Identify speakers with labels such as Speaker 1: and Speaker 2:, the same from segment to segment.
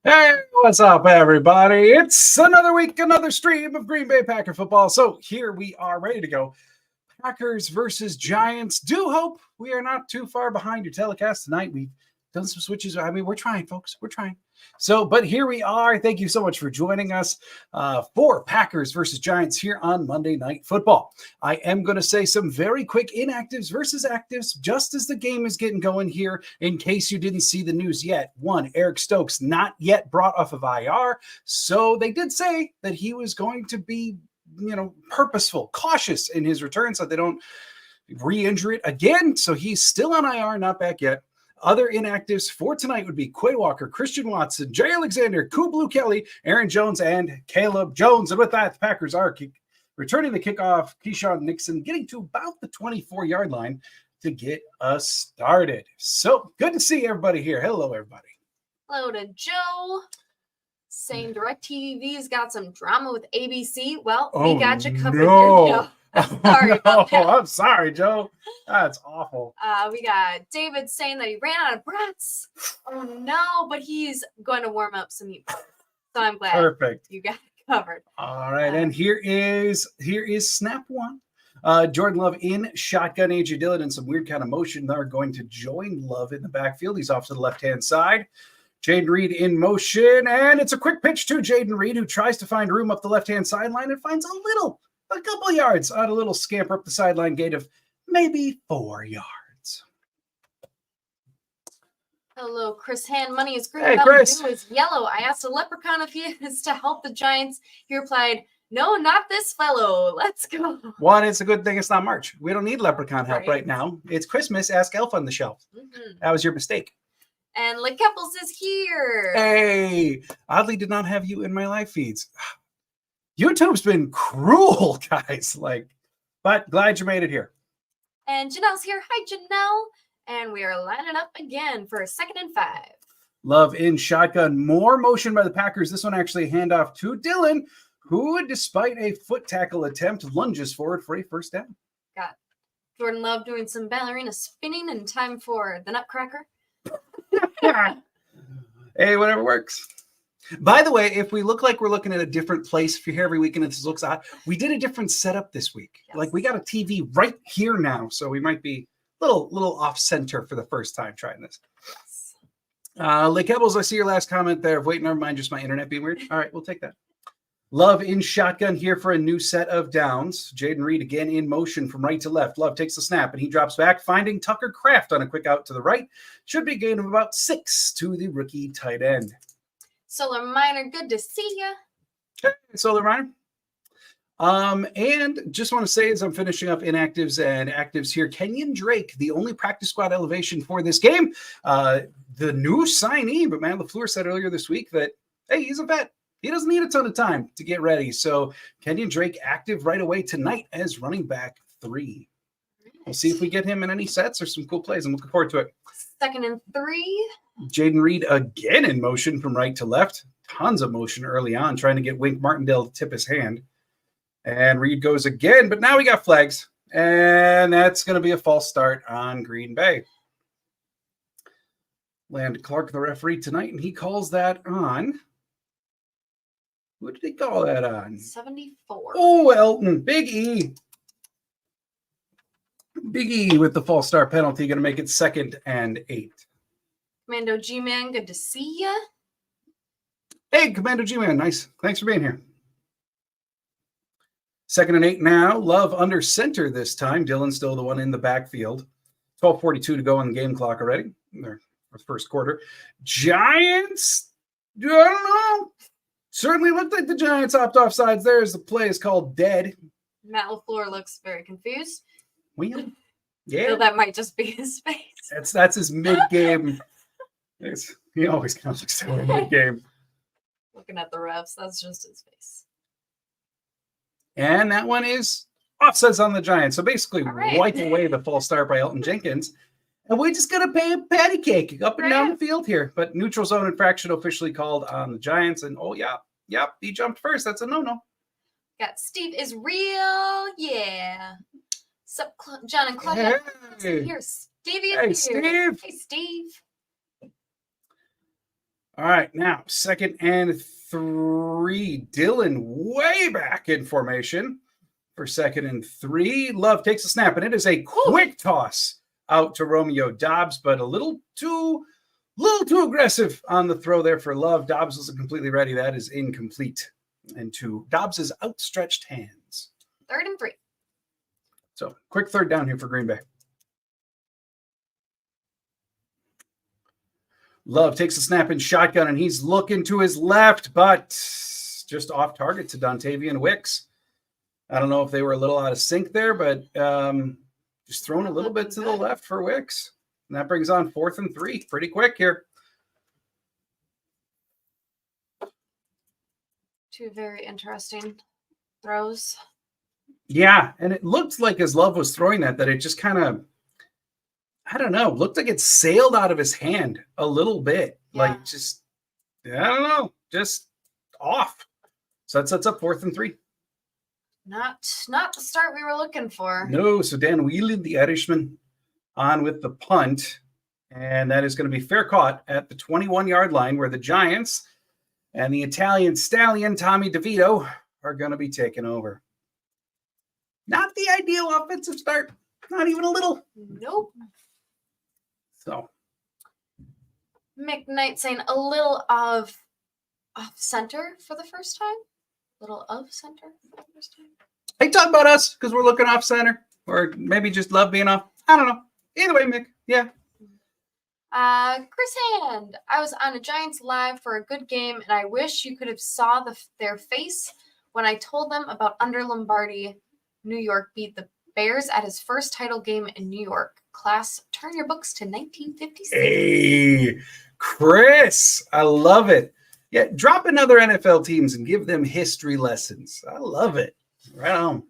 Speaker 1: Hey, what's up, everybody? It's another week, another stream of Green Bay Packer football. So here we are, ready to go. Packers versus Giants. Do hope we are not too far behind your telecast tonight. We've done some switches. I mean, we're trying, folks. We're trying. So, but here we are. Thank you so much for joining us for Packers versus Giants here on Monday Night Football. I am going to say some very quick inactives versus actives just as the game is getting going here in case you didn't see the news yet. One, Eric Stokes not yet brought off of IR. So they did say that he was going to be purposeful, cautious in his return so they don't re-injure it again. So he's still on IR, not back yet. Other inactives for tonight would be Quay Walker, Christian Watson, Jay Alexander, Kublu Kelly, Aaron Jones, and Caleb Jones. And with that, the Packers are returning the kickoff. Keyshawn Nixon getting to about the 24-yard line to get us started. So good to see everybody here. Hello, everybody.
Speaker 2: Hello to Joe. Saying DirecTV's got some drama with ABC. Well, we got you covered here, Joe. Sorry about that.
Speaker 1: I'm sorry, Joe. That's awful.
Speaker 2: We got David saying that he ran out of brats. Oh no, but he's going to warm up some meat. So I'm glad you got it covered.
Speaker 1: All right, and here is snap one. Jordan Love in shotgun. AJ Dillon in some weird kind of motion. They're going to join Love in the backfield. He's off to the left-hand side. Jaden Reed in motion, and it's a quick pitch to Jaden Reed, who tries to find room up the left-hand sideline and finds a couple yards on a little scamper up the sideline gate of maybe 4 yards.
Speaker 2: Hello, Chris Hand. Money is green.
Speaker 1: Hey, Chris.
Speaker 2: Blue is yellow. I asked a leprechaun if he is to help the Giants. He replied, "No, not this fellow. Let's go."
Speaker 1: One, it's a good thing it's not March. We don't need leprechaun help right now. It's Christmas. Ask Elf on the Shelf. Mm-hmm. That was your mistake.
Speaker 2: And LeKeppels is here.
Speaker 1: Hey, oddly did not have you in my live feeds. YouTube's been cruel, guys. But glad you made it here.
Speaker 2: And Janelle's here. Hi, Janelle. And we are lining up again for 2nd and 5.
Speaker 1: Love in shotgun. More motion by the Packers. This one actually handoff to Dillon, who, despite a foot tackle attempt, lunges forward for a first down.
Speaker 2: Got Jordan Love doing some ballerina spinning in time for the Nutcracker.
Speaker 1: Hey, whatever works. By the way, if we look like we're looking at a different place for here every week and this looks odd, we did a different setup this week. Yes. We got a TV right here now, so we might be a little off center for the first time trying this. Lake Ebels, I see your last comment there. Wait, never mind, just my internet being weird. All right, we'll take that. Love in shotgun here for a new set of downs. Jaden Reed again in motion from right to left. Love takes the snap and he drops back, finding Tucker Kraft on a quick out to the right. Should be a gain of about 6 to the rookie tight end.
Speaker 2: Solar Miner, good to see you.
Speaker 1: Okay, Solar Miner. And just want to say as I'm finishing up inactives and actives here, Kenyon Drake, the only practice squad elevation for this game. The new signee, but Matt LaFleur said earlier this week that, hey, he's a vet. He doesn't need a ton of time to get ready. So Kenyon Drake active right away tonight as running back 3. We'll see if we get him in any sets or some cool plays. I'm looking forward to it.
Speaker 2: 2nd and 3.
Speaker 1: Jaden Reed again in motion from right to left. Tons of motion early on, trying to get Wink Martindale to tip his hand. And Reed goes again, but now we got flags. And that's going to be a false start on Green Bay. Land Clark, the referee tonight, and he calls that on. Who did he call that on?
Speaker 2: 74.
Speaker 1: Oh, Elton. Big E. Big E with the false start penalty. Going to make it 2nd and 8.
Speaker 2: Commando G-Man, good to see you.
Speaker 1: Hey, Commando G-Man. Nice. Thanks for being here. 2nd and 8 now. Love under center this time. Dillon's still the one in the backfield. 12:42 to go on the game clock already. Their first quarter. Giants? I don't know. Certainly looked like the Giants hopped off sides there as the play is called dead.
Speaker 2: Matt LaFleur looks very confused.
Speaker 1: Well,
Speaker 2: yeah. So that might just be his face.
Speaker 1: That's his mid-game. He always kind of looks so mid-game.
Speaker 2: Looking at the refs, that's just his face.
Speaker 1: And that one is offsets on the Giants. So basically wipe away the false start by Elton Jenkins. And we just got to pay a patty cake up and down the field here. But neutral zone infraction officially called on the Giants. And, he jumped first. That's a no-no.
Speaker 2: Got Steve is real. Yeah. Sup, Jon and Claudia.
Speaker 1: Hey.
Speaker 2: Here's Stevie.
Speaker 1: Hey, Steve.
Speaker 2: Hey, Steve.
Speaker 1: All right, now 2nd and 3. Dylan way back in formation for 2nd and 3. Love takes a snap, and it is a quick toss out to Romeo Dobbs, but a little too aggressive on the throw there for Love. Dobbs wasn't completely ready. That is incomplete into Dobbs's outstretched hands.
Speaker 2: 3rd and 3.
Speaker 1: So quick 3rd down here for Green Bay. Love takes a snap in shotgun, and he's looking to his left, but just off target to Dontavian Wicks. I don't know if they were a little out of sync there, but just thrown a little bit to the left for Wicks. And that brings on 4th and 3. Pretty quick here.
Speaker 2: 2 very interesting throws.
Speaker 1: Yeah, and it looked like as Love was throwing that it just kind of, I don't know, looked like it sailed out of his hand a little bit. Yeah. Like just, I don't know, just off. So that sets up 4th and 3.
Speaker 2: Not the start we were looking for.
Speaker 1: No, so Dan Whelan, the Irishman, on with the punt. And that is going to be fair caught at the 21-yard line where the Giants and the Italian stallion, Tommy DeVito, are going to be taking over. Not the ideal offensive start. Not even a little.
Speaker 2: Nope.
Speaker 1: So.
Speaker 2: McKnight saying a little of center for the first time. Little of center for the first time.
Speaker 1: Hey, talk about us because we're looking off center. Or maybe just Love being off. I don't know. Either way, Mick. Yeah.
Speaker 2: Chris Hand. I was on a Giants live for a good game, and I wish you could have saw their face when I told them about under Lombardi. New York beat the Bears at his first title game in New York. Class, turn your books to 1956.
Speaker 1: Hey, Chris, I love it. Yeah, drop in other NFL teams and give them history lessons. I love it. Right on.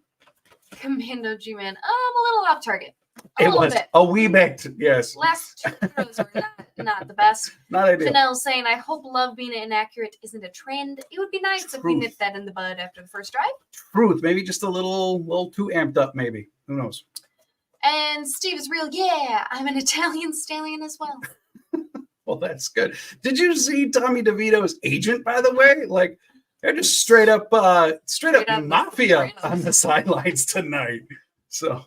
Speaker 2: Commando G-Man. I'm a little off target.
Speaker 1: It was bit. A wee bit, yes.
Speaker 2: Last 2 throws were not the best.
Speaker 1: Not ideal.
Speaker 2: Janelle saying, I hope Love being inaccurate isn't a trend. It would be nice if we nipped that in the bud after the first drive.
Speaker 1: Truth. Maybe just a little too amped up, maybe. Who knows?
Speaker 2: And Steve is real. Yeah, I'm an Italian stallion as well.
Speaker 1: Well, that's good. Did you see Tommy DeVito's agent, by the way? Like, they're just straight up mafia on the sidelines tonight. So,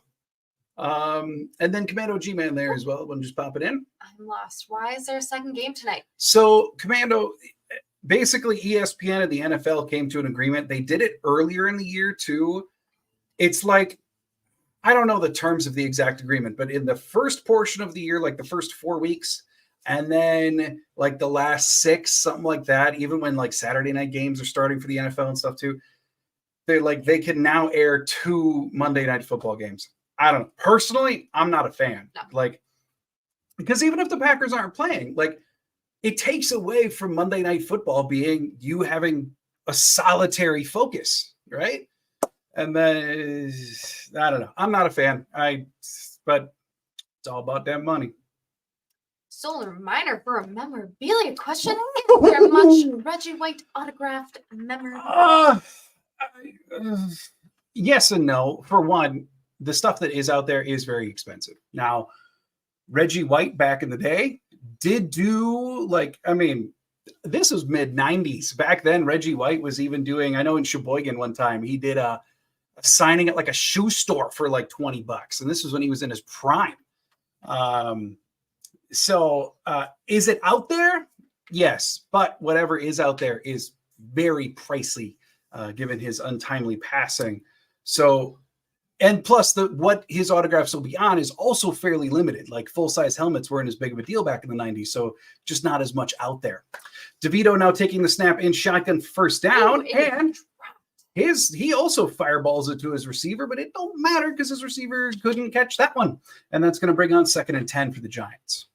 Speaker 1: and then Commando G-Man there as well. One just popping in.
Speaker 2: I'm lost. Why is there a second game tonight?
Speaker 1: So, Commando, basically ESPN and the NFL came to an agreement. They did it earlier in the year, too. It's like, I don't know the terms of the exact agreement, but in the first portion of the year, like the first 4 weeks, and then like the last 6, something like that, even when like Saturday night games are starting for the NFL and stuff too, they're like, they can now air 2 Monday night football games. I don't know. Personally, I'm not a fan. No. Like, because even if the Packers aren't playing, like it takes away from Monday night football being you having a solitary focus, right? And then I don't know. I'm not a fan. But it's all about that money.
Speaker 2: Solar reminder for a memorabilia question. Is there much Reggie White autographed memorabilia?
Speaker 1: Yes and no. For one, the stuff that is out there is very expensive. Now, Reggie White back in the day did do like, I mean, this was mid 90s. Back then, Reggie White was even doing, I know in Sheboygan one time, he did a signing at like a shoe store for like $20. And this was when he was in his prime. So is it out there? Yes. But whatever is out there is very pricey, given his untimely passing. So, and plus what his autographs will be on is also fairly limited. Like full-size helmets weren't as big of a deal back in the 90s. So just not as much out there. DeVito now taking the snap in shotgun first down. And he also fireballs it to his receiver, but it don't matter because his receiver couldn't catch that one. And that's going to bring on 2nd and 10 for the Giants.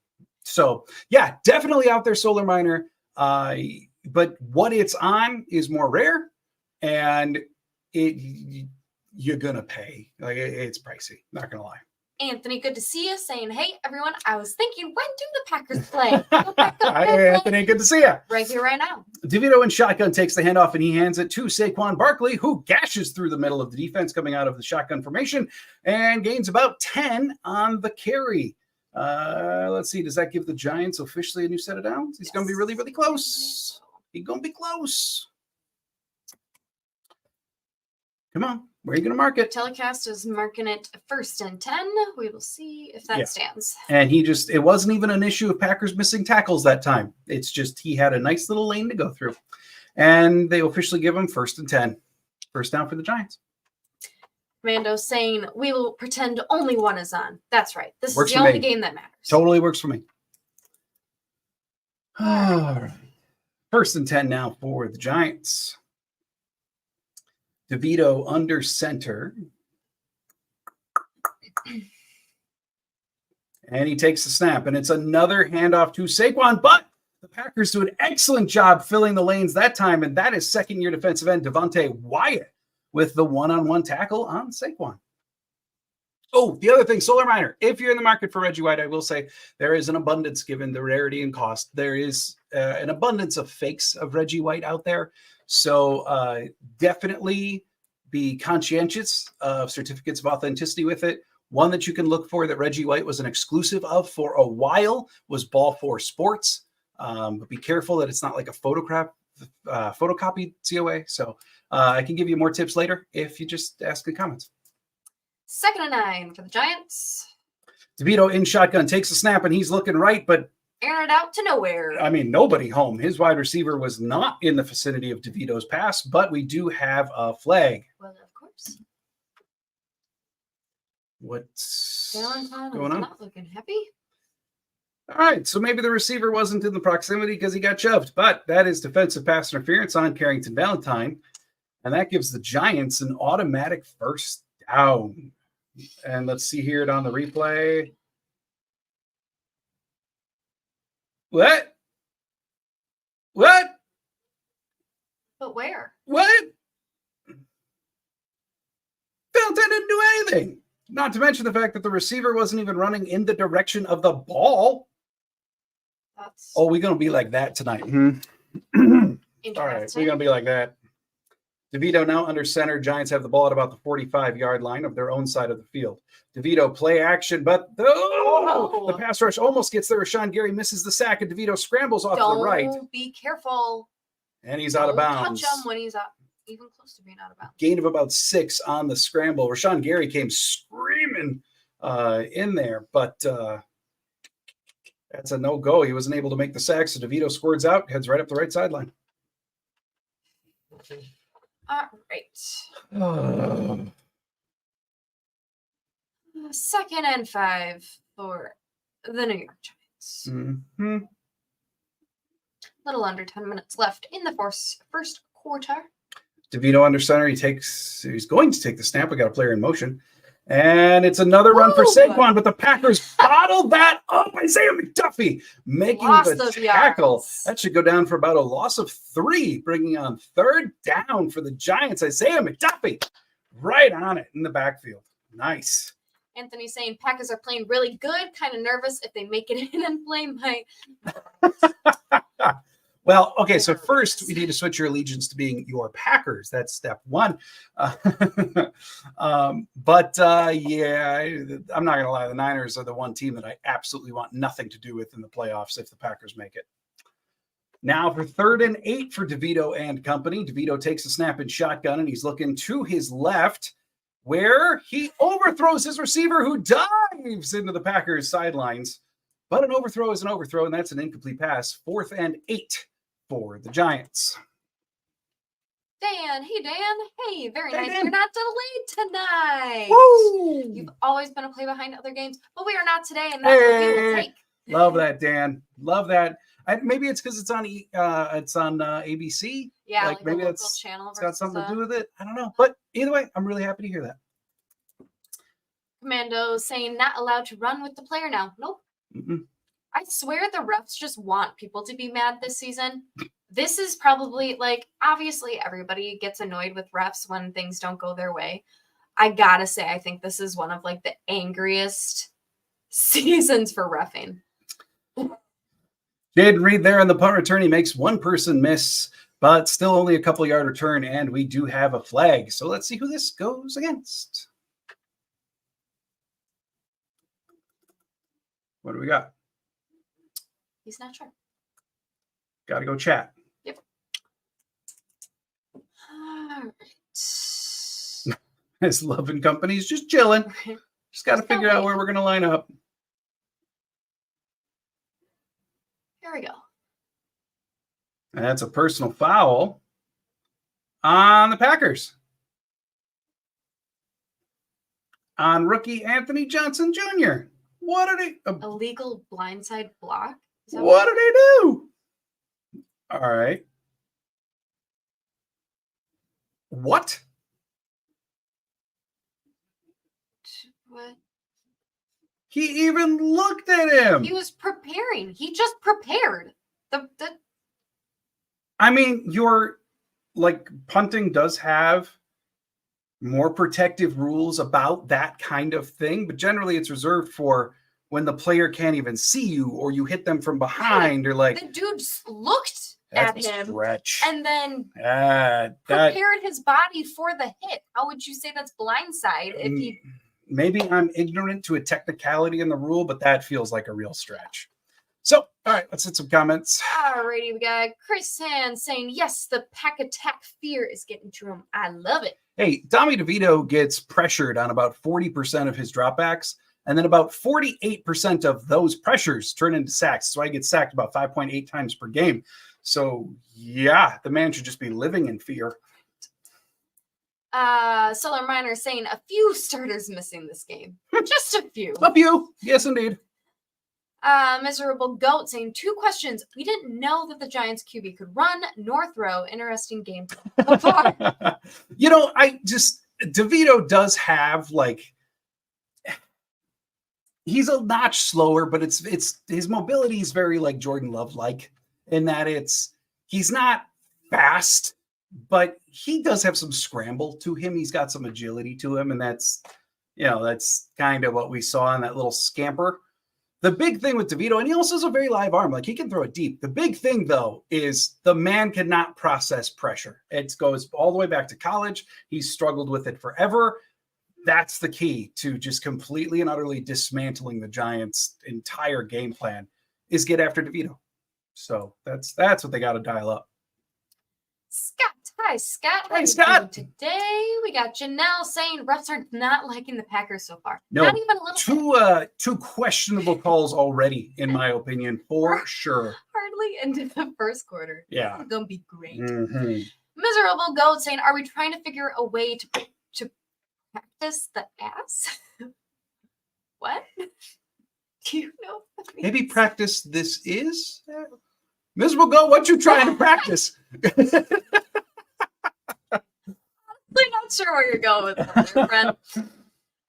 Speaker 1: So, yeah, definitely out there, Solar Miner. But what it's on is more rare, and you're going to pay. Like, it's pricey, not going to lie.
Speaker 2: Anthony, good to see you. Saying, hey, everyone, I was thinking, when do the Packers play?
Speaker 1: Hi, Anthony, good to see you.
Speaker 2: Right here, right now.
Speaker 1: DeVito in shotgun takes the handoff, and he hands it to Saquon Barkley, who gashes through the middle of the defense coming out of the shotgun formation and gains about 10 on the carry. Let's see. Does that give the Giants officially a new set of downs? He's going to be really, really close. He's going to be close. Come on. Where are you going to mark it?
Speaker 2: Telecast is marking it 1st and 10. We will see if that stands.
Speaker 1: And it wasn't even an issue of Packers missing tackles that time. It's just he had a nice little lane to go through. And they officially give him 1st and 10. First down for the Giants.
Speaker 2: Mando saying, we will pretend only one is on. That's right. This
Speaker 1: Works
Speaker 2: is the only game that matters.
Speaker 1: Totally works for me. All right. 1st and 10 now for the Giants. DeVito under center. And he takes the snap. And it's another handoff to Saquon. But the Packers do an excellent job filling the lanes that time. And that is second-year defensive end Devontae Wyatt with the one-on-one tackle on Saquon. Oh, the other thing, Solar Miner. If you're in the market for Reggie White, I will say there is an abundance given the rarity and cost. There is an abundance of fakes of Reggie White out there. So definitely be conscientious of certificates of authenticity with it. One that you can look for that Reggie White was an exclusive of for a while was Ball 4 Sports. But be careful that it's not like a photocopied COA. So I can give you more tips later if you just ask in comments.
Speaker 2: 2nd and 9 for the Giants.
Speaker 1: DeVito in shotgun takes a snap and he's looking right, but
Speaker 2: airing it out to nowhere.
Speaker 1: I mean, nobody home. His wide receiver was not in the vicinity of DeVito's pass, but we do have a flag.
Speaker 2: Well, of course.
Speaker 1: What's
Speaker 2: Valentine
Speaker 1: going on?
Speaker 2: Not looking happy.
Speaker 1: All right, so maybe the receiver wasn't in the proximity because he got shoved, but that is defensive pass interference on Carrington Valentine, and that gives the Giants an automatic 1st down. And let's see here on the replay. What?
Speaker 2: But where?
Speaker 1: What? Valentine didn't do anything. Not to mention the fact that the receiver wasn't even running in the direction of the ball. Oh, we're going to be like that tonight. All right, we're going to be like that. DeVito now under center. Giants have the ball at about the 45-yard line of their own side of the field. DeVito play action, but the pass rush almost gets there. Rashawn Gary misses the sack, and DeVito scrambles off to the right.
Speaker 2: Be careful.
Speaker 1: And he's out of bounds.
Speaker 2: Touch him when he's out, even close to being out of bounds.
Speaker 1: Gain of about 6 on the scramble. Rashawn Gary came screaming in there, but that's a no-go. He wasn't able to make the sack, so DeVito squirts out, heads right up the right sideline.
Speaker 2: All right. 2nd and 5 for the New York Giants.
Speaker 1: Mm-hmm.
Speaker 2: Little under 10 minutes left in the first quarter.
Speaker 1: DeVito under center. He's going to take the snap. We got a player in motion. And it's another run for Saquon, but the Packers bottled that up. Isaiah McDuffie making the tackle.
Speaker 2: Yards.
Speaker 1: That should go down for about a loss of 3, bringing on 3rd down for the Giants. Isaiah McDuffie right on it in the backfield. Nice.
Speaker 2: Anthony saying Packers are playing really good. Kind of nervous if they make it in and play my.
Speaker 1: Well, okay, so first we need to switch your allegiance to being your Packers. That's step 1. Yeah, I'm not going to lie. The Niners are the one team that I absolutely want nothing to do with in the playoffs if the Packers make it. Now for 3rd and 8 for DeVito and company. DeVito takes a snap in shotgun, and he's looking to his left where he overthrows his receiver who dives into the Packers sidelines. But an overthrow is an overthrow, and that's an incomplete pass. 4th and 8 for the Giants.
Speaker 2: Dan, hey Dan, hey, very nice. Dan. You're not delayed tonight.
Speaker 1: Woo!
Speaker 2: You've always been a play behind other games, but we are not today, and that's what we will take.
Speaker 1: Love that, Dan. Love that. Maybe it's because it's on ABC.
Speaker 2: Yeah,
Speaker 1: like maybe
Speaker 2: it's channel.
Speaker 1: It's got something to do with it. I don't know, but either way, I'm really happy to hear that.
Speaker 2: Commando saying not allowed to run with the player now. Nope.
Speaker 1: Mm-mm.
Speaker 2: I swear the refs just want people to be mad this season. This is probably obviously everybody gets annoyed with refs when things don't go their way. I gotta say, I think this is one of the angriest seasons for reffing.
Speaker 1: Jaden Reed there on the punt return. He makes one person miss, but still only a couple yard return, and we do have a flag. So let's see who this goes against. What do we got?
Speaker 2: He's not sure.
Speaker 1: Got to go chat.
Speaker 2: Yep. All right.
Speaker 1: His love and company's just chilling. Just got to figure out where we're going to line up.
Speaker 2: Here we go.
Speaker 1: And that's a personal foul on the Packers. On rookie Anthony Johnson Jr. What did he...
Speaker 2: Illegal blindside block?
Speaker 1: What did he do? All right. What?
Speaker 2: What?
Speaker 1: He even looked at him.
Speaker 2: He was preparing. He just prepared.
Speaker 1: I mean, your punting does have more protective rules about that kind of thing, but generally it's reserved for when the player can't even see you or you hit them from behind or
Speaker 2: the dude just looked at him
Speaker 1: stretch.
Speaker 2: And then prepared his body for the hit. How would you say that's blindside if he...
Speaker 1: Maybe I'm ignorant to a technicality in the rule, but that feels like a real stretch. So, all right, let's hit some comments.
Speaker 2: Alrighty, we got Chris Hand saying, yes, the pack attack fear is getting to him. I love it.
Speaker 1: Hey, Tommy DeVito gets pressured on about 40% of his dropbacks, and then about 48% of those pressures turn into sacks. So I get sacked about 5.8 times per game. So, yeah, the man should just be living in fear.
Speaker 2: Solar Miner saying a few starters missing this game. Just a few.
Speaker 1: A few. Yes, indeed.
Speaker 2: Miserable Goat saying 2 questions. We didn't know that the Giants QB could run nor throw. Interesting game so far.
Speaker 1: DeVito does have he's a notch slower, but it's his mobility is very Jordan Love in that he's not fast, but he does have some scramble to him. He's got some agility to him, and that's kind of what we saw in that little scamper. The big thing with DeVito, and he also has a very live arm, he can throw it deep. The big thing, though, is the man cannot process pressure. It goes all the way back to college. He's struggled with it forever. That's the key to just completely and utterly dismantling the Giants' entire game plan is get after DeVito. So that's what they got to dial up.
Speaker 2: Scott. Hi, Scott.
Speaker 1: Hi, Scott.
Speaker 2: Today we got Janelle saying refs are not liking the Packers so far.
Speaker 1: No,
Speaker 2: not even a little
Speaker 1: two questionable calls already, in my opinion, for sure.
Speaker 2: Hardly into the first quarter.
Speaker 1: Yeah.
Speaker 2: It's going to be great.
Speaker 1: Mm-hmm.
Speaker 2: Miserable Goat saying, are we trying to figure a way to practice the ass? What? Do you know what that means?
Speaker 1: Maybe practice this is? Miserable Goat, what you trying to practice?
Speaker 2: I'm not sure where you're going with that, my friend.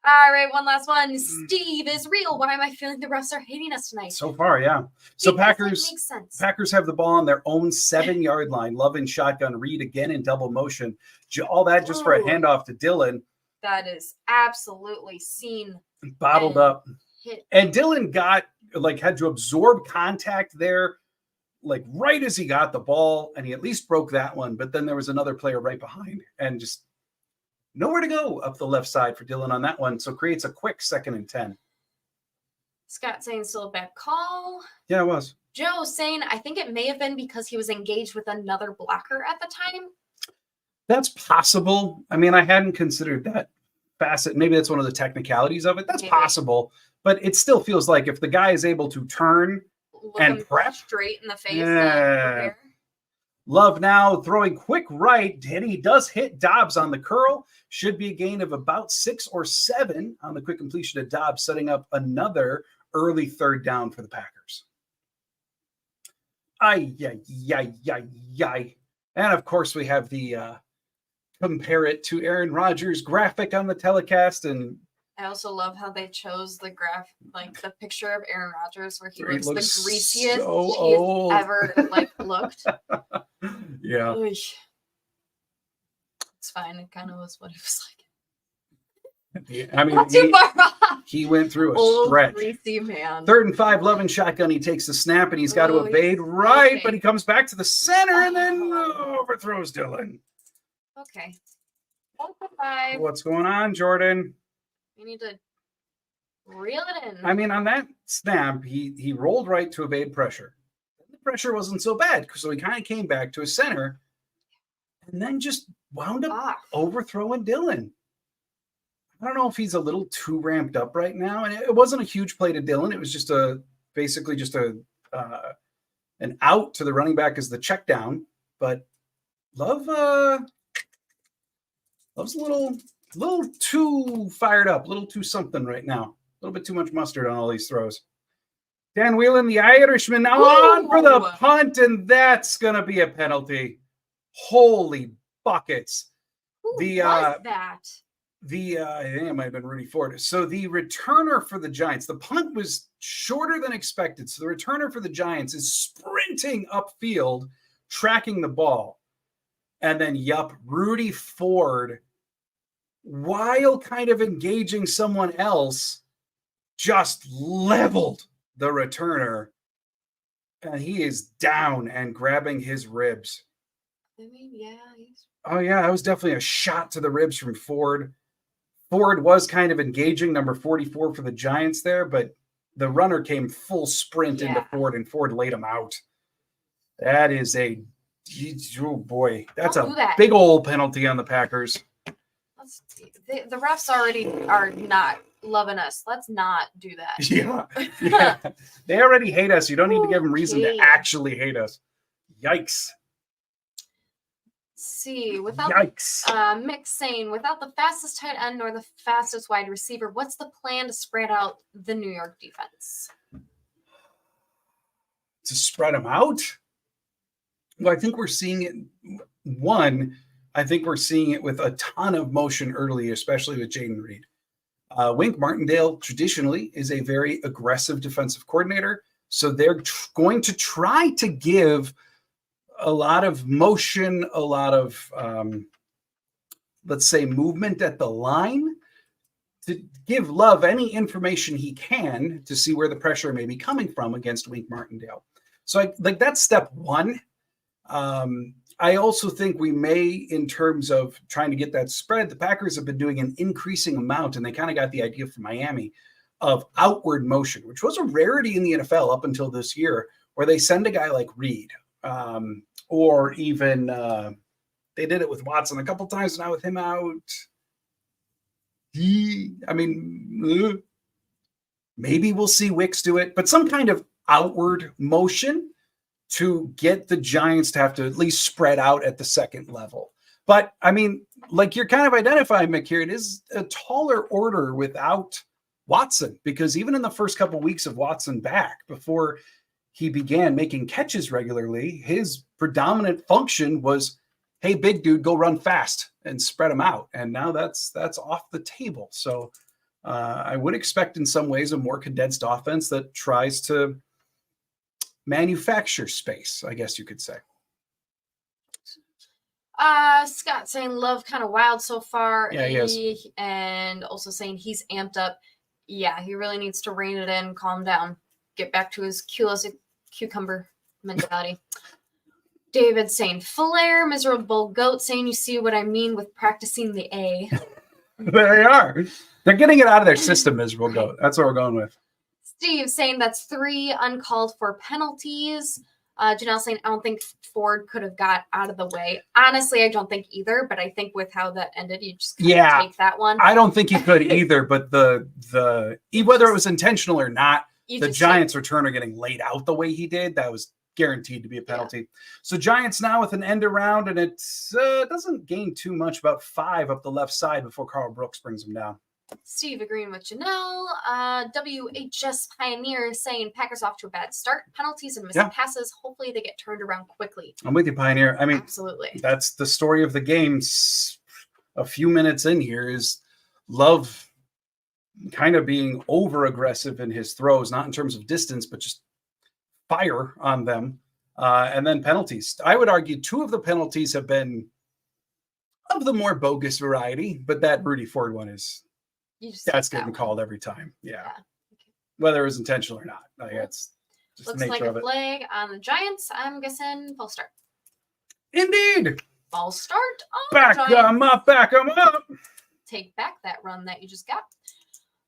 Speaker 2: All right, one last one. Steve is real. Why am I feeling the refs are hating us tonight?
Speaker 1: So far, yeah. So
Speaker 2: Packers makes sense.
Speaker 1: Packers have the ball on their own 7-yard line. Love in shotgun, read again in double motion. All that just for a handoff to Dylan.
Speaker 2: That is absolutely seen.
Speaker 1: Bottled up.
Speaker 2: Hit.
Speaker 1: And Dylan had to absorb contact there, right as he got the ball, and he at least broke that one. But then there was another player right behind, and just nowhere to go up the left side for Dylan on that one. So creates a quick 2nd and 10.
Speaker 2: Scott saying still a bad call.
Speaker 1: Yeah, it was.
Speaker 2: Joe saying, I think it may have been because he was engaged with another blocker at the time.
Speaker 1: That's possible. I mean, I hadn't considered that facet. Maybe that's one of the technicalities of it. That's possible. But it still feels like if the guy is able to turn and prep
Speaker 2: straight in the face.
Speaker 1: Love now throwing quick right, and he does hit Dobbs on the curl. Should be a gain of about 6 or 7 on the quick completion of Dobbs, setting up another early 3rd down for the Packers. And of course, we have the compare it to Aaron Rodgers graphic on the telecast. And
Speaker 2: I also love how they chose the the picture of Aaron Rodgers where he looks the greasiest he's ever looked.
Speaker 1: Yeah.
Speaker 2: It's fine. It kind of was what he was like.
Speaker 1: Yeah, I mean,
Speaker 2: not too far off.
Speaker 1: He went through a
Speaker 2: old,
Speaker 1: stretch.
Speaker 2: Greasy man.
Speaker 1: 3rd and 5, Love in shotgun. He takes the snap and he's got to evade right, but he comes back to the center and then overthrows Dylan.
Speaker 2: Okay. 1 for 5.
Speaker 1: What's going on, Jordan?
Speaker 2: We need to Reel it in.
Speaker 1: I mean, on that snap, he rolled right to evade pressure. The pressure wasn't so bad, so he kind of came back to his center and then just wound up overthrowing Dylan. I don't know if he's a little too ramped up right now. And it wasn't a huge play to Dylan. It was just basically just an out to the running back as the check down. But Love's a little too fired up, a little too something right now. A little bit too much mustard on all these throws. Dan Whelan, the Irishman, now on for the punt, and that's going to be a penalty. Holy buckets.
Speaker 2: Who was that?
Speaker 1: I think it might have been Rudy Ford. So the returner for the Giants, the punt was shorter than expected. So the returner for the Giants is sprinting upfield, tracking the ball. And then, Rudy Ford, while kind of engaging someone else, just leveled the returner. And he is down and grabbing his ribs.
Speaker 2: I mean, yeah.
Speaker 1: Oh, yeah, that was definitely a shot to the ribs from Ford. Ford was kind of engaging number 44 for the Giants there, but the runner came full sprint into Ford, and Ford laid him out. That is oh boy, that's a big old penalty on the Packers.
Speaker 2: The refs already are not loving us. Let's not do that.
Speaker 1: Yeah. They already hate us. You don't need to give them reason to actually hate us. Yikes.
Speaker 2: See, without Mick saying, without the fastest tight end nor the fastest wide receiver, what's the plan to spread out the New York defense?
Speaker 1: To spread them out? Well, I think we're seeing it. I think we're seeing it with a ton of motion early, especially with Jaden Reed. Wink Martindale traditionally is a very aggressive defensive coordinator, so they're going to try to give a lot of motion, a lot of, let's say, movement at the line to give Love any information he can to see where the pressure may be coming from against Wink Martindale. So that's step one. I also think we may, in terms of trying to get that spread, the Packers have been doing an increasing amount, and they kind of got the idea from Miami of outward motion, which was a rarity in the NFL up until this year, where they send a guy like Reed, or even they did it with Watson a couple times now with him out. Maybe we'll see Wicks do it, but some kind of outward motion to get the Giants to have to at least spread out at the second level. But I mean, like you're kind of identifying, Mick, here, it is a taller order without Watson, because even in the first couple of weeks of Watson back, before he began making catches regularly, his predominant function was, hey, big dude, go run fast and spread them out. And now that's off the table. So I would expect in some ways a more condensed offense that tries to manufacture space, I guess you could say.
Speaker 2: Scott saying Love kind of wild so far.
Speaker 1: Yeah, he is.
Speaker 2: And also saying he's amped up. Yeah, he really needs to rein it in, calm down, get back to his cucumber mentality. David saying Flair, miserable goat, saying you see what I mean with practicing the A.
Speaker 1: There they are. They're getting it out of their system, miserable goat. That's what we're going with.
Speaker 2: Steve saying that's 3 uncalled for penalties. Janelle saying, I don't think Ford could have got out of the way. Honestly, I don't think either, but I think with how that ended, you just take that one.
Speaker 1: I don't think he could either, but whether it was intentional or not, the Giants returner getting laid out the way he did, that was guaranteed to be a penalty. Yeah. So Giants now with an end around, and it doesn't gain too much, about 5 up the left side before Carl Brooks brings him down.
Speaker 2: Steve agreeing with Janelle. WHS Pioneer saying Packers off to a bad start. Penalties and missed passes. Hopefully they get turned around quickly.
Speaker 1: I'm with you, Pioneer. I mean,
Speaker 2: absolutely.
Speaker 1: That's the story of the game. A few minutes in here is Love kind of being over aggressive in his throws, not in terms of distance, but just fire on them. And then penalties. I would argue 2 of the penalties have been of the more bogus variety, but that Rudy Ford one is that's getting called every time. Yeah. Okay. Whether it was intentional or not. It's just
Speaker 2: looks
Speaker 1: the nature
Speaker 2: like
Speaker 1: of it.
Speaker 2: A flag on the Giants. I'm guessing false start.
Speaker 1: Indeed.
Speaker 2: False start.
Speaker 1: Back them up. Back them up.
Speaker 2: Take back that run that you just got.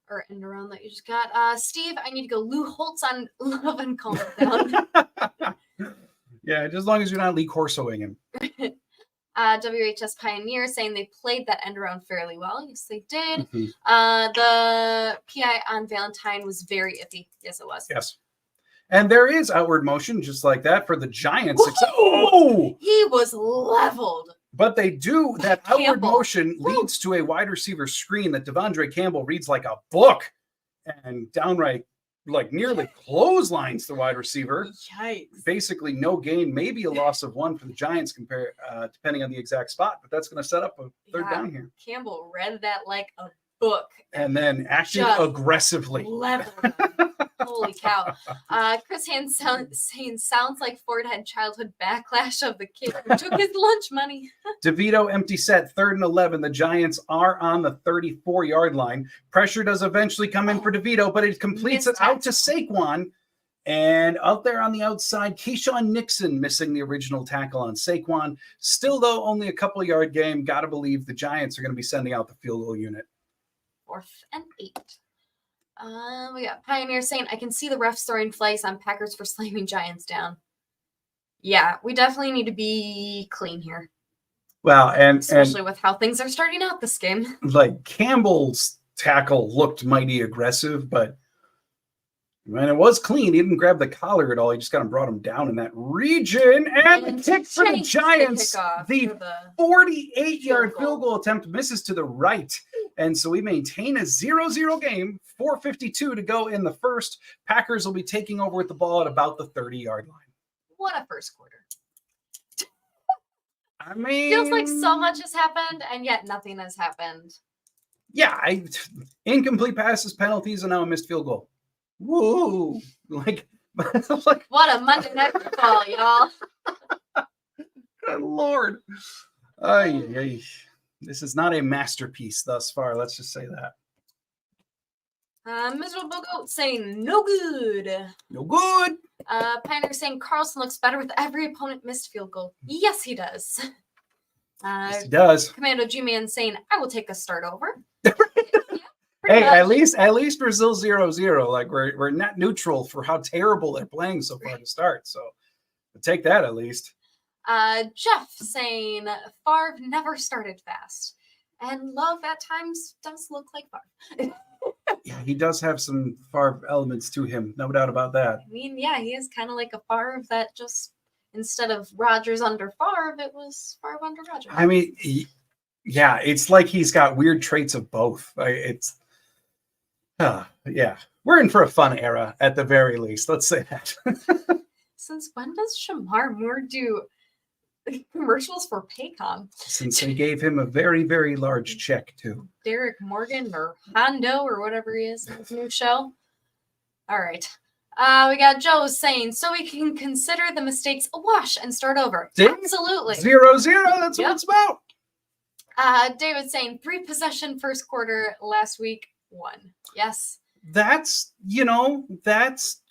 Speaker 2: or end around that you just got. Steve, I need to go. Lou Holtz on Love and Calm It Down.
Speaker 1: Yeah, just as long as you're not Lee Corsoing him.
Speaker 2: WHS Pioneer saying they played that end around fairly well. Yes, they did.
Speaker 1: Mm-hmm.
Speaker 2: The PI on Valentine was very iffy. Yes, it was.
Speaker 1: Yes. And there is outward motion just like that for the Giants.
Speaker 2: Oh! He was leveled.
Speaker 1: But they do, that outward
Speaker 2: Campbell.
Speaker 1: motion leads to a wide receiver screen that Devondre Campbell reads like a book and downright, like nearly clotheslines the wide receiver.
Speaker 2: Yikes.
Speaker 1: Basically no gain, maybe a loss of 1 for the Giants depending on the exact spot, but that's going to set up a third down here.
Speaker 2: Campbell read that like a book.
Speaker 1: And then acted aggressively.
Speaker 2: Leveled. Holy cow. Chris Hand saying sounds like Ford had childhood backlash of the kid who took his lunch money.
Speaker 1: DeVito empty set, 3rd and 11. The Giants are on the 34-yard line. Pressure does eventually come in for DeVito, but it completes it out to Saquon. And out there on the outside, Keyshawn Nixon missing the original tackle on Saquon. Still, though, only a couple-yard game. Got to believe the Giants are going to be sending out the field goal unit.
Speaker 2: 4th and 8. We got Pioneer saying, I can see the refs throwing flags on Packers for slamming Giants down. Yeah, we definitely need to be clean here.
Speaker 1: Well, and
Speaker 2: especially with how things are starting out this game.
Speaker 1: Like Campbell's tackle looked mighty aggressive, but when it was clean, he didn't grab the collar at all. He just kind of brought him down in that region. And the kick for the Giants, the 48-yard field goal attempt misses to the right. And so we maintain a 0-0 game, 4:52 to go in the first. Packers will be taking over with the ball at about the 30-yard line.
Speaker 2: What a first quarter.
Speaker 1: I mean,
Speaker 2: feels like so much has happened, and yet nothing has happened.
Speaker 1: Yeah, incomplete passes, penalties, and now a missed field goal. Woo! Like
Speaker 2: what a Monday Night Football, y'all.
Speaker 1: Good Lord. This is not a masterpiece thus far. Let's just say that.
Speaker 2: Miserable Goat saying no good.
Speaker 1: No good.
Speaker 2: Pioneer saying Carlson looks better with every opponent missed field goal. Yes, he does.
Speaker 1: Yes, he does.
Speaker 2: Commando G-Man saying I will take a start over.
Speaker 1: Hey, at least we're still 0-0. Like we're net neutral for how terrible they're playing so far to start. So we'll take that at least.
Speaker 2: Jeff saying Favre never started fast. And Love at times does look like Favre.
Speaker 1: Yeah, he does have some Favre elements to him. No doubt about that.
Speaker 2: I mean, yeah, he is kind of like a Favre that just, instead of Rodgers under Favre, it was Favre under Rodgers.
Speaker 1: I mean, yeah, it's like he's got weird traits of both. Yeah, we're in for a fun era at the very least. Let's say that.
Speaker 2: Since when does Shamar Moore do commercials for Paycom?
Speaker 1: Since they gave him a very, very large check too.
Speaker 2: Derek Morgan or Hondo or whatever he is in his new show. All right. We got Joe saying, so we can consider the mistakes a wash and start over. Absolutely.
Speaker 1: 0-0. That's what it's about.
Speaker 2: David saying 3 possession first quarter last week, 1. Yes. That's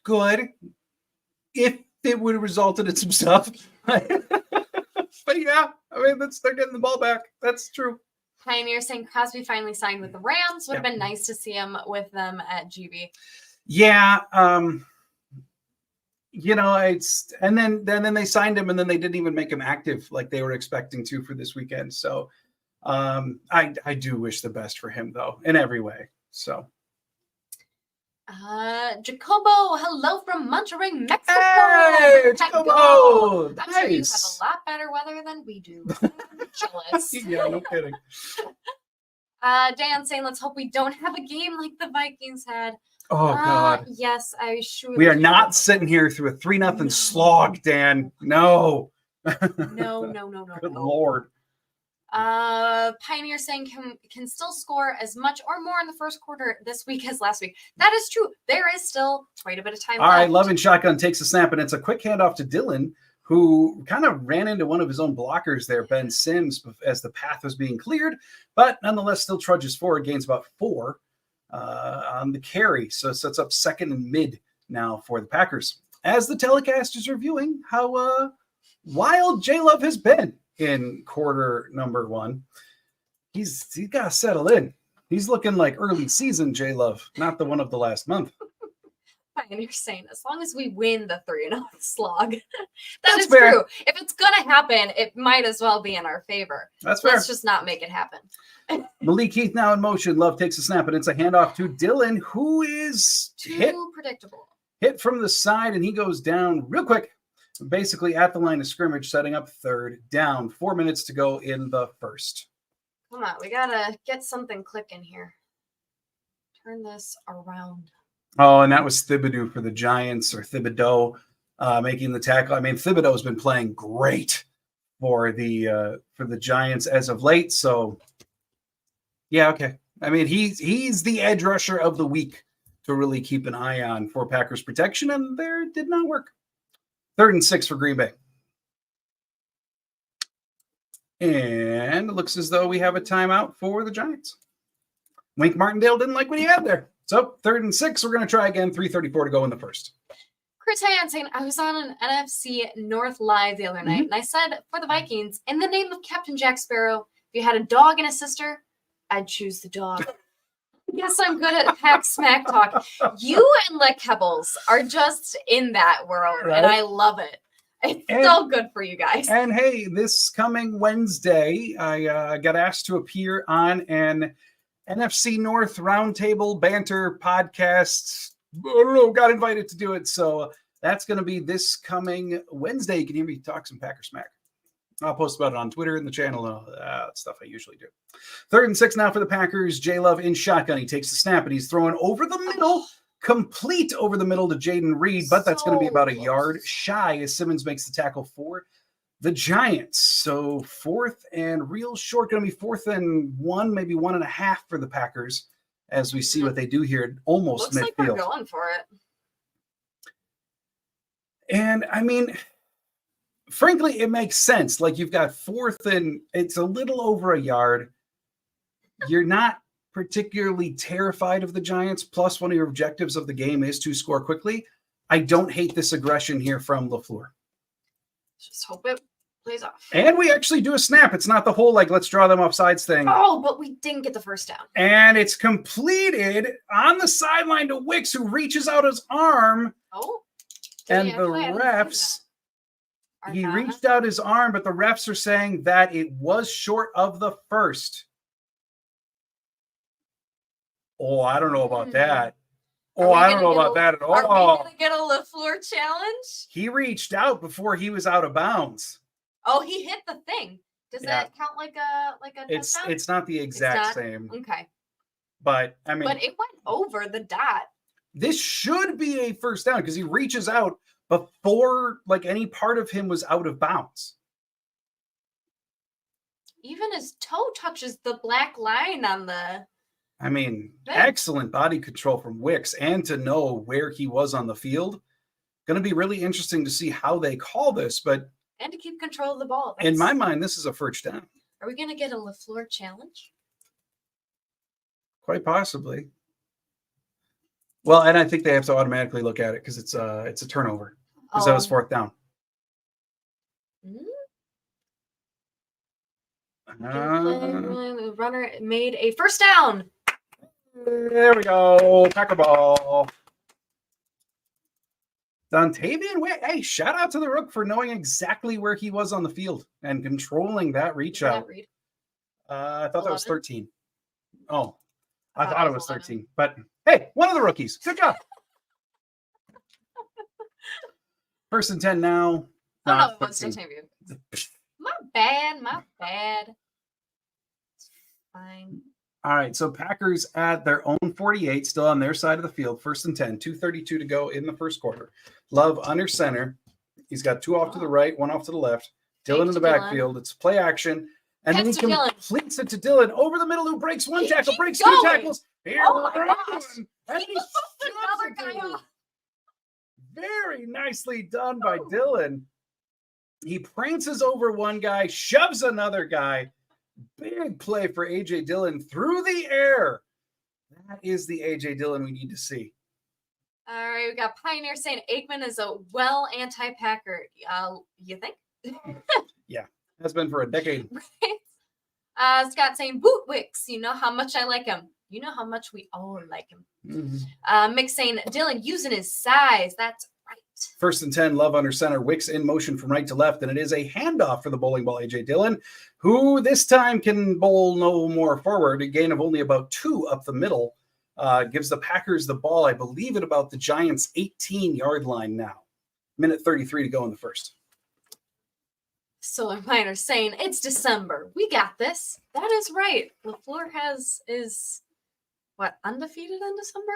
Speaker 1: good. If it would have resulted in some stuff. But yeah, I mean, they're getting the ball back. That's true.
Speaker 2: Pioneer saying Crosby finally signed with the Rams. Would have been nice to see him with them at GB.
Speaker 1: Yeah. It's and then they signed him and then they didn't even make him active like they were expecting to for this weekend. So I do wish the best for him though in every way. So
Speaker 2: Jacobo, hello from Monterrey, Mexico.
Speaker 1: Hey, Jacobo.
Speaker 2: I'm sure you have a lot better weather than we do. Jealous.
Speaker 1: Yeah, no kidding.
Speaker 2: Dan saying, let's hope we don't have a game like the Vikings had.
Speaker 1: Oh, God.
Speaker 2: Yes, I sure.
Speaker 1: We are not sitting here through a 3-0 slog, Dan. No.
Speaker 2: No.
Speaker 1: Good Lord.
Speaker 2: Pioneer saying can still score as much or more in the first quarter this week as last week. That is true. There is still quite a bit of time left.
Speaker 1: All right, Loving Shotgun takes a snap, and it's a quick handoff to Dylan, who kind of ran into one of his own blockers there, Ben Sims, as the path was being cleared, but nonetheless still trudges forward, gains about 4 on the carry. So it sets up 2nd and mid now for the Packers. As the telecast is reviewing how wild J-Love has been in quarter number 1. He's got to settle in. He's looking like early season J-Love, not the one of the last month.
Speaker 2: And you're saying as long as we win the 3-0 slog,
Speaker 1: That's
Speaker 2: is
Speaker 1: fair.
Speaker 2: true. If it's gonna happen, it might as well be in our favor.
Speaker 1: That's fair.
Speaker 2: Let's just not make it happen.
Speaker 1: Malik Heath now in motion. Love takes a snap, and it's a handoff to Dylan, who is
Speaker 2: Too predictable.
Speaker 1: Hit from the side, and he goes down real quick, basically at the line of scrimmage, setting up third down. 4 minutes to go in the first.
Speaker 2: Come on, we gotta get something clicking here. Turn this around.
Speaker 1: Oh, and that was Thibodeau for the Giants, or Thibodeau making the tackle. I mean, Thibodeau's been playing great for the Giants as of late. So, yeah, okay. I mean, he's the edge rusher of the week to really keep an eye on for Packers protection, and there did not work. 3rd and 6 for Green Bay. And it looks as though we have a timeout for the Giants. Wink Martindale didn't like what he had there. So 3rd and 6, we're going to try again. 3:34 to go in the first.
Speaker 2: Chris Hansen, I was on an NFC North Live the other night, and I said for the Vikings, in the name of Captain Jack Sparrow, if you had a dog and a sister, I'd choose the dog. Yes, I'm good at pack smack talk. You and Lick Hebbles are just in that world, right? And I love it. It's so good for you guys.
Speaker 1: And hey, this coming Wednesday, I got asked to appear on an NFC North Roundtable Banter podcast. I don't know, got invited to do it. So that's going to be this coming Wednesday. You can hear me talk some Packer smack. I'll post about it on Twitter and the channel and all that stuff I usually do. 3rd and 6 now for the Packers. J-Love in shotgun. He takes the snap and he's throwing over the middle, complete over the middle to Jaden Reed, but that's going to be about a yard shy as Simmons makes the tackle for the Giants. So 4th and real short, going to be 4th and 1, maybe 1.5 for the Packers as we see what they do here almost
Speaker 2: Looks
Speaker 1: midfield.
Speaker 2: Like we're going for it.
Speaker 1: And I mean, frankly, it makes sense. Like you've got 4th and it's a little over a yard. You're not particularly terrified of the Giants. Plus, one of your objectives of the game is to score quickly. I don't hate this aggression here from LaFleur.
Speaker 2: Just hope it plays off.
Speaker 1: And we actually do a snap. It's not the whole, like, let's draw them off sides thing.
Speaker 2: Oh, but we didn't get the first down.
Speaker 1: And it's completed on the sideline to Wicks, who reaches out his arm.
Speaker 2: Oh.
Speaker 1: And the refs, he reached out his arm, but the refs are saying that it was short of the first. Oh, I don't know about that. Oh, I don't know about that at all.
Speaker 2: Are we going to get a LaFleur challenge?
Speaker 1: He reached out before he was out of bounds.
Speaker 2: Oh, he hit the thing. Does that count like a touchdown?
Speaker 1: It's not the exact same.
Speaker 2: Okay.
Speaker 1: But I mean,
Speaker 2: but it went over the dot.
Speaker 1: This should be a first down because he reaches out before like any part of him was out of bounds.
Speaker 2: Even his toe touches the black line on the.
Speaker 1: I mean, excellent body control from Wicks, and to know where he was on the field. Going to be really interesting to see how they call this, but
Speaker 2: and to keep control of the ball.
Speaker 1: In my mind, this is a first down.
Speaker 2: Are we going to get a LaFleur challenge?
Speaker 1: Quite possibly. Well, and I think they have to automatically look at it because it's a turnover because that was 4th down.
Speaker 2: The runner made a first down.
Speaker 1: There we go. Packer ball. Dontavian, hey, shout out to the Rook for knowing exactly where he was on the field and controlling that reach out. I thought 11? That was 13. Oh, I thought it was 13. But hey, one of the rookies. Good job. 1st and 10 now.
Speaker 2: Oh, no, it was Dontavian. My bad. It's fine.
Speaker 1: All right, so Packers at their own 48, still on their side of the field. 1st and 10, 2:32 to go in the first quarter. Love under center. He's got 2 off to the right, 1 off to the left. Dylan in the backfield. It's play action. And then he completes it to Dylan over the middle, who breaks 1 tackle, breaks 2 tackles. Here and he another guy off. Very nicely done by Dylan. He prances over one guy, shoves another guy. Big play for A.J. Dillon through the air. That is the A.J. Dillon we need to see.
Speaker 2: All right, we got Pioneer saying Aikman is a anti-Packer. You think?
Speaker 1: Yeah, has been for a decade.
Speaker 2: Right. Scott saying, Boot Wicks, you know how much I like him. You know how much we all like him. Mick saying, Dylan using his size. That's right.
Speaker 1: 1st and 10, Love under center. Wicks in motion from right to left, and it is a handoff for the bowling ball, A.J. Dillon, who this time can bowl no more forward. A gain of only about 2 up the middle. Gives the Packers the ball, I believe, at about the Giants' 18-yard line now. Minute 33 to go in the first.
Speaker 2: Solar Miner saying, it's December. We got this. That is right. LaFleur is undefeated in December?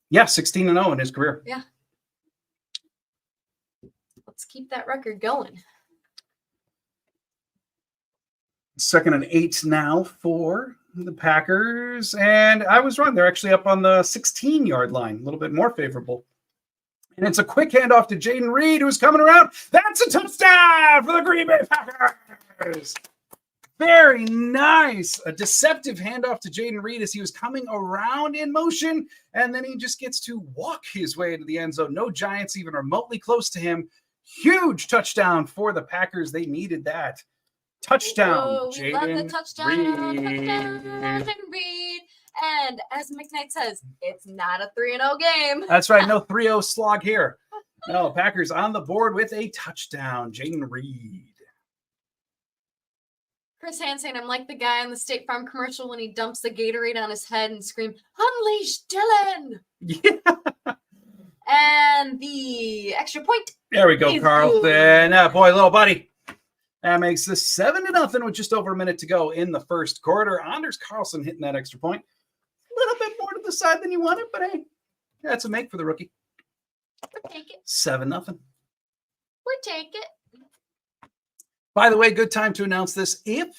Speaker 1: Yeah, 16-0 in his career.
Speaker 2: Yeah. Let's keep that record going.
Speaker 1: 2nd and 8 now for the Packers. And I was wrong. They're actually up on the 16-yard line, a little bit more favorable. And it's a quick handoff to Jaden Reed, who's coming around. That's a touchdown for the Green Bay Packers. Very nice. A deceptive handoff to Jaden Reed as he was coming around in motion, and then he just gets to walk his way into the end zone. No Giants even remotely close to him. Huge touchdown for the Packers. They needed that. Touchdown, Jaden
Speaker 2: Reed. And as McKnight says, it's not a 3-0 game.
Speaker 1: That's right. No 3-0 slog here. No, Packers on the board with a touchdown. Jaden Reed.
Speaker 2: Chris Hand saying, I'm like the guy on the State Farm commercial when he dumps the Gatorade on his head and screams, Unleash Dylan!
Speaker 1: Yeah.
Speaker 2: And the extra point.
Speaker 1: There we go, Carlton. Boy, little buddy. That makes this 7-0 with just over a minute to go in the first quarter. Anders Carlson hitting that extra point. A little bit more to the side than you wanted, but hey, that's a make for the rookie.
Speaker 2: We'll take it.
Speaker 1: 7-0.
Speaker 2: We'll take it.
Speaker 1: By the way, good time to announce this. If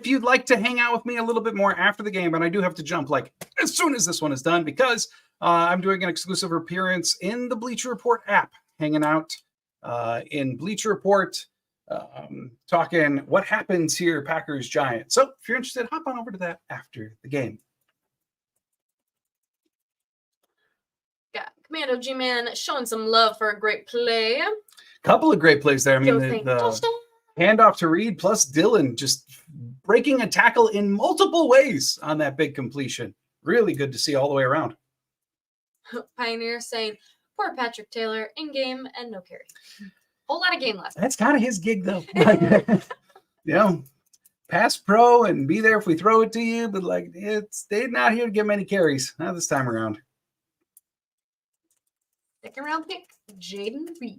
Speaker 1: you'd like to hang out with me a little bit more after the game, and I do have to jump like as soon as this one is done because I'm doing an exclusive appearance in the Bleacher Report app, hanging out in Bleacher Report, talking what happens here, Packers Giants. So if you're interested, hop on over to that after the game.
Speaker 2: Got Commando G-Man showing some love for a great play.
Speaker 1: Couple of great plays there. I mean, the handoff to Reed plus Dillon just breaking a tackle in multiple ways on that big completion. Really good to see all the way around.
Speaker 2: Pioneer saying, poor Patrick Taylor in game and no carry. Whole lot of game left.
Speaker 1: That's kind of his gig, though. Pass pro and be there if we throw it to you, but they're not here to get many carries. Not this time around.
Speaker 2: Second round pick, Jaden Reed.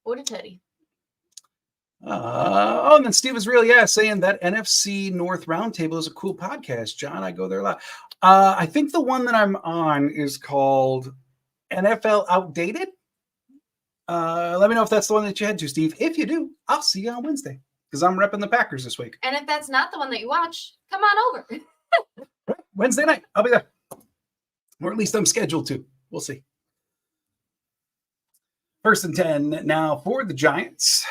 Speaker 2: What a Teddy.
Speaker 1: And then Steve is really saying that NFC North Roundtable is a cool podcast. John, I go there a lot. I think the one that I'm on is called NFL Outdated. Let me know if that's the one that you head to, Steve. If you do, I'll see you on Wednesday because I'm repping the Packers this week.
Speaker 2: And if that's not the one that you watch, come on over.
Speaker 1: Wednesday night, I'll be there. Or at least I'm scheduled to. We'll see. 1st and 10 now for the Giants.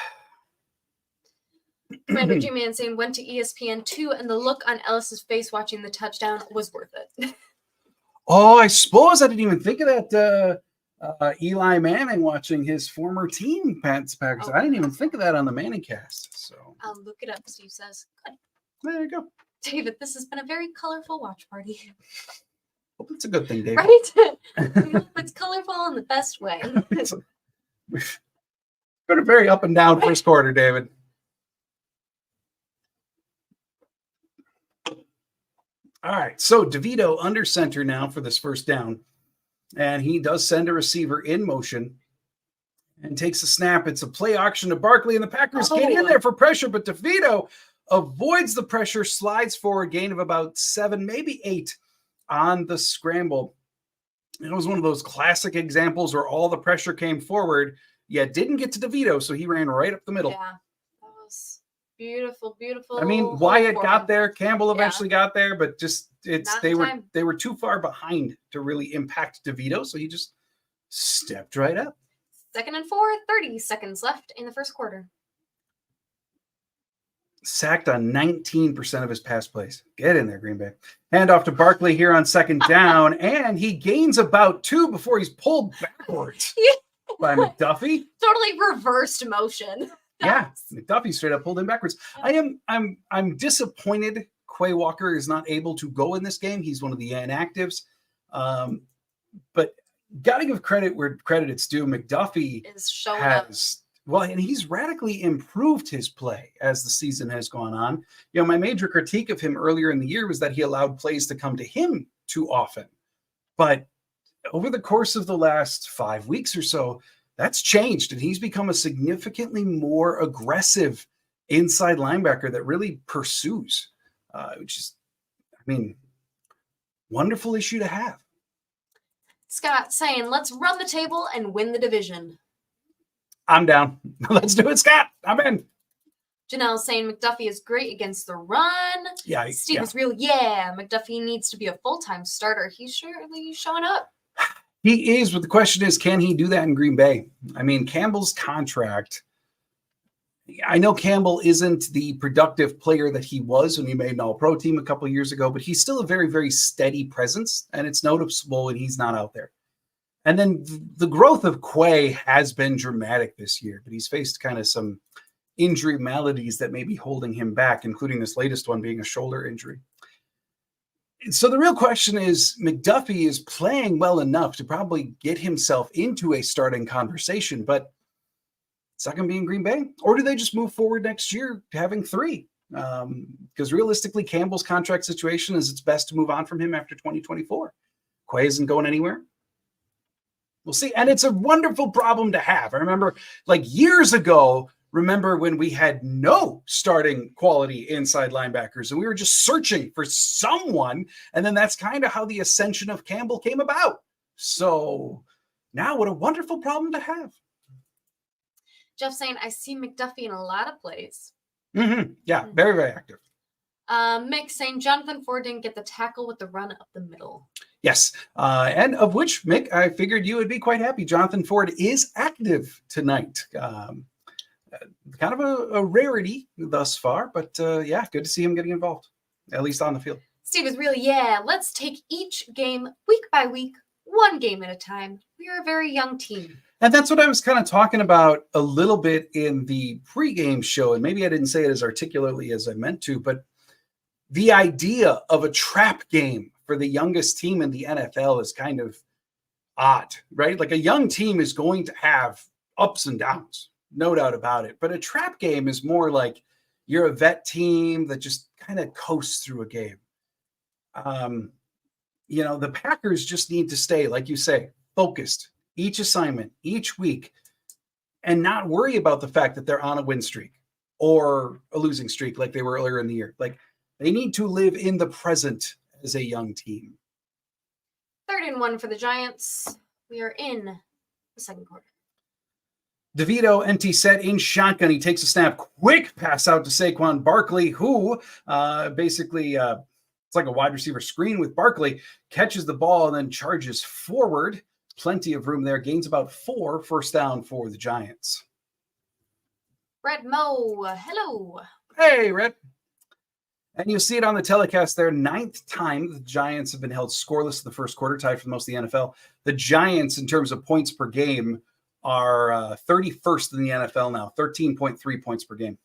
Speaker 2: Commander G-Man saying went to ESPN2 and the look on Ellis's face watching the touchdown was worth it.
Speaker 1: Oh, I suppose I didn't even think of that. Eli Manning watching his former team, Packers. Oh, I didn't even think of that on the Manning cast. So
Speaker 2: I'll look it up, Steve says. Good.
Speaker 1: There you go.
Speaker 2: David, this has been a very colorful watch party.
Speaker 1: Hope it's a good thing, David.
Speaker 2: Right? It's colorful in the best way.
Speaker 1: We've got a very up and down first quarter, David. All right, so DeVito under center now for this first down. And he does send a receiver in motion and takes a snap. It's a play auction to Barkley, and the Packers get in there for pressure, but DeVito avoids the pressure, slides for a gain of about 7, maybe 8 on the scramble. It was one of those classic examples where all the pressure came forward, yet didn't get to DeVito, so he ran right up the middle.
Speaker 2: Yeah, that was beautiful, beautiful.
Speaker 1: I mean, Wyatt got there, Campbell eventually got there, but just they were too far behind to really impact DeVito, so he just stepped right up.
Speaker 2: 2nd and 4, 30 seconds left in the first quarter.
Speaker 1: Sacked on 19% of his pass plays. Get in there, Green Bay. Hand off to Barkley here on 2nd down, and he gains about 2 before he's pulled backwards by McDuffie.
Speaker 2: Totally reversed motion.
Speaker 1: Yeah, McDuffie straight up pulled him backwards.
Speaker 2: Yeah.
Speaker 1: I'm disappointed Quay Walker is not able to go in this game. He's one of the inactives. But got to give credit where credit it's due. McDuffie
Speaker 2: is showing up.
Speaker 1: Well, and he's radically improved his play as the season has gone on. You know, my major critique of him earlier in the year was that he allowed plays to come to him too often. But over the course of the last 5 weeks or so, that's changed, and he's become a significantly more aggressive inside linebacker that really pursues, which is, I mean, wonderful issue to have.
Speaker 2: Scott saying, let's run the table and win the division.
Speaker 1: I'm down. Let's do it, Scott. I'm in.
Speaker 2: Janelle saying McDuffie is great against the run.
Speaker 1: Yeah.
Speaker 2: Steve is real. Yeah, McDuffie needs to be a full-time starter. He's surely showing up.
Speaker 1: He is, but the question is, can he do that in Green Bay? I mean, Campbell's contract, I know Campbell isn't the productive player that he was when he made an all-pro team a couple of years ago, but he's still a very, very steady presence, and it's noticeable when he's not out there. And then the growth of Quay has been dramatic this year, but he's faced kind of some injury maladies that may be holding him back, including this latest one being a shoulder injury. So the real question is, McDuffie is playing well enough to probably get himself into a starting conversation, but it's not going to be in Green Bay. Or do they just move forward next year to having three? Because realistically, Campbell's contract situation is it's best to move on from him after 2024. Quay isn't going anywhere. We'll see. And it's a wonderful problem to have. I remember like years ago, when we had no starting quality inside linebackers and we were just searching for someone. And then that's kind of how the ascension of Campbell came about. So now what a wonderful problem to have.
Speaker 2: Jeff saying, I see McDuffie in a lot of plays.
Speaker 1: Mm-hmm. Yeah, very, very active.
Speaker 2: Mick saying Jonathan Ford didn't get the tackle with the run up the middle.
Speaker 1: Yes, and of which, Mick, I figured you would be quite happy. Jonathan Ford is active tonight. Kind of a rarity thus far, but yeah, good to see him getting involved, at least on the field.
Speaker 2: Steve is really, let's take each game week by week, one game at a time. We are a very young team.
Speaker 1: And that's what I was kind of talking about a little bit in the pregame show, and maybe I didn't say it as articulately as I meant to, but the idea of a trap game for the youngest team in the NFL is kind of odd, right? Like a young team is going to have ups and downs, no doubt about it. But a trap game is more like you're a vet team that just kind of coasts through a game. You know, the Packers just need to stay, like you say, focused each assignment, each week, and not worry about the fact that they're on a win streak or a losing streak like they were earlier in the year. Like they need to live in the present as a young team.
Speaker 2: 3rd and 1 for the Giants. We are in the second quarter.
Speaker 1: DeVito, NT set in shotgun. He takes a snap. Quick pass out to Saquon Barkley, who basically it's like a wide receiver screen with Barkley. Catches the ball and then charges forward. Plenty of room there. Gains about 4, first down for the Giants.
Speaker 2: Red Mo, hello.
Speaker 1: Hey, Red. And you'll see it on the telecast there. 9th time the Giants have been held scoreless in the first quarter, tied for most of the NFL. The Giants, in terms of points per game, are 31st in the NFL now, 13.3 points per game.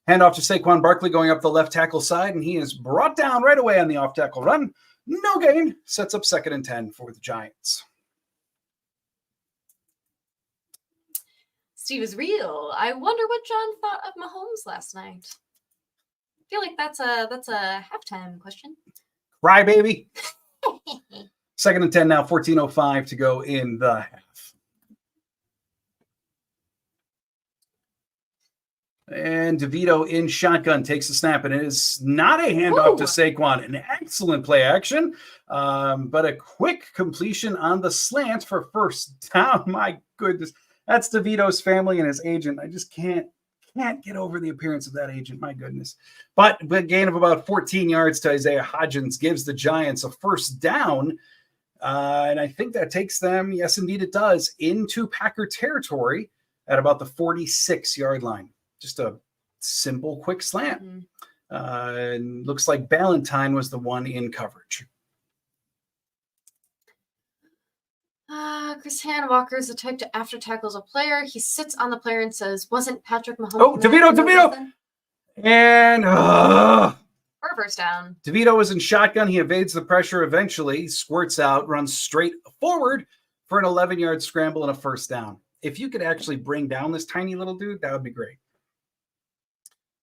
Speaker 1: Handoff to Saquon Barkley going up the left tackle side, and he is brought down right away on the off-tackle run. No gain. Sets up 2nd and 10 for the Giants.
Speaker 2: Steve is real. I wonder what John thought of Mahomes last night. I feel like that's a halftime question.
Speaker 1: Cry, baby. 2nd and 10 now, 14:05 to go in the half. And DeVito in shotgun takes the snap, and it is not a handoff to Saquon. An excellent play action, but a quick completion on the slant for first down. My goodness. That's DeVito's family and his agent. I just can't get over the appearance of that agent. My goodness. But a gain of about 14 yards to Isaiah Hodgins gives the Giants a first down. And I think that takes them, yes, indeed it does, into Packer territory at about the 46-yard line. Just a simple, quick slant. Mm-hmm. And looks like Ballantyne was the one in coverage.
Speaker 2: Chris Walker is the type to after tackles a player. He sits on the player and says, "Wasn't Patrick Mahomes?"
Speaker 1: Oh, DeVito! And
Speaker 2: for a first down.
Speaker 1: DeVito is in shotgun. He evades the pressure eventually, squirts out, runs straight forward for an 11-yard scramble and a first down. If you could actually bring down this tiny little dude, that would be great.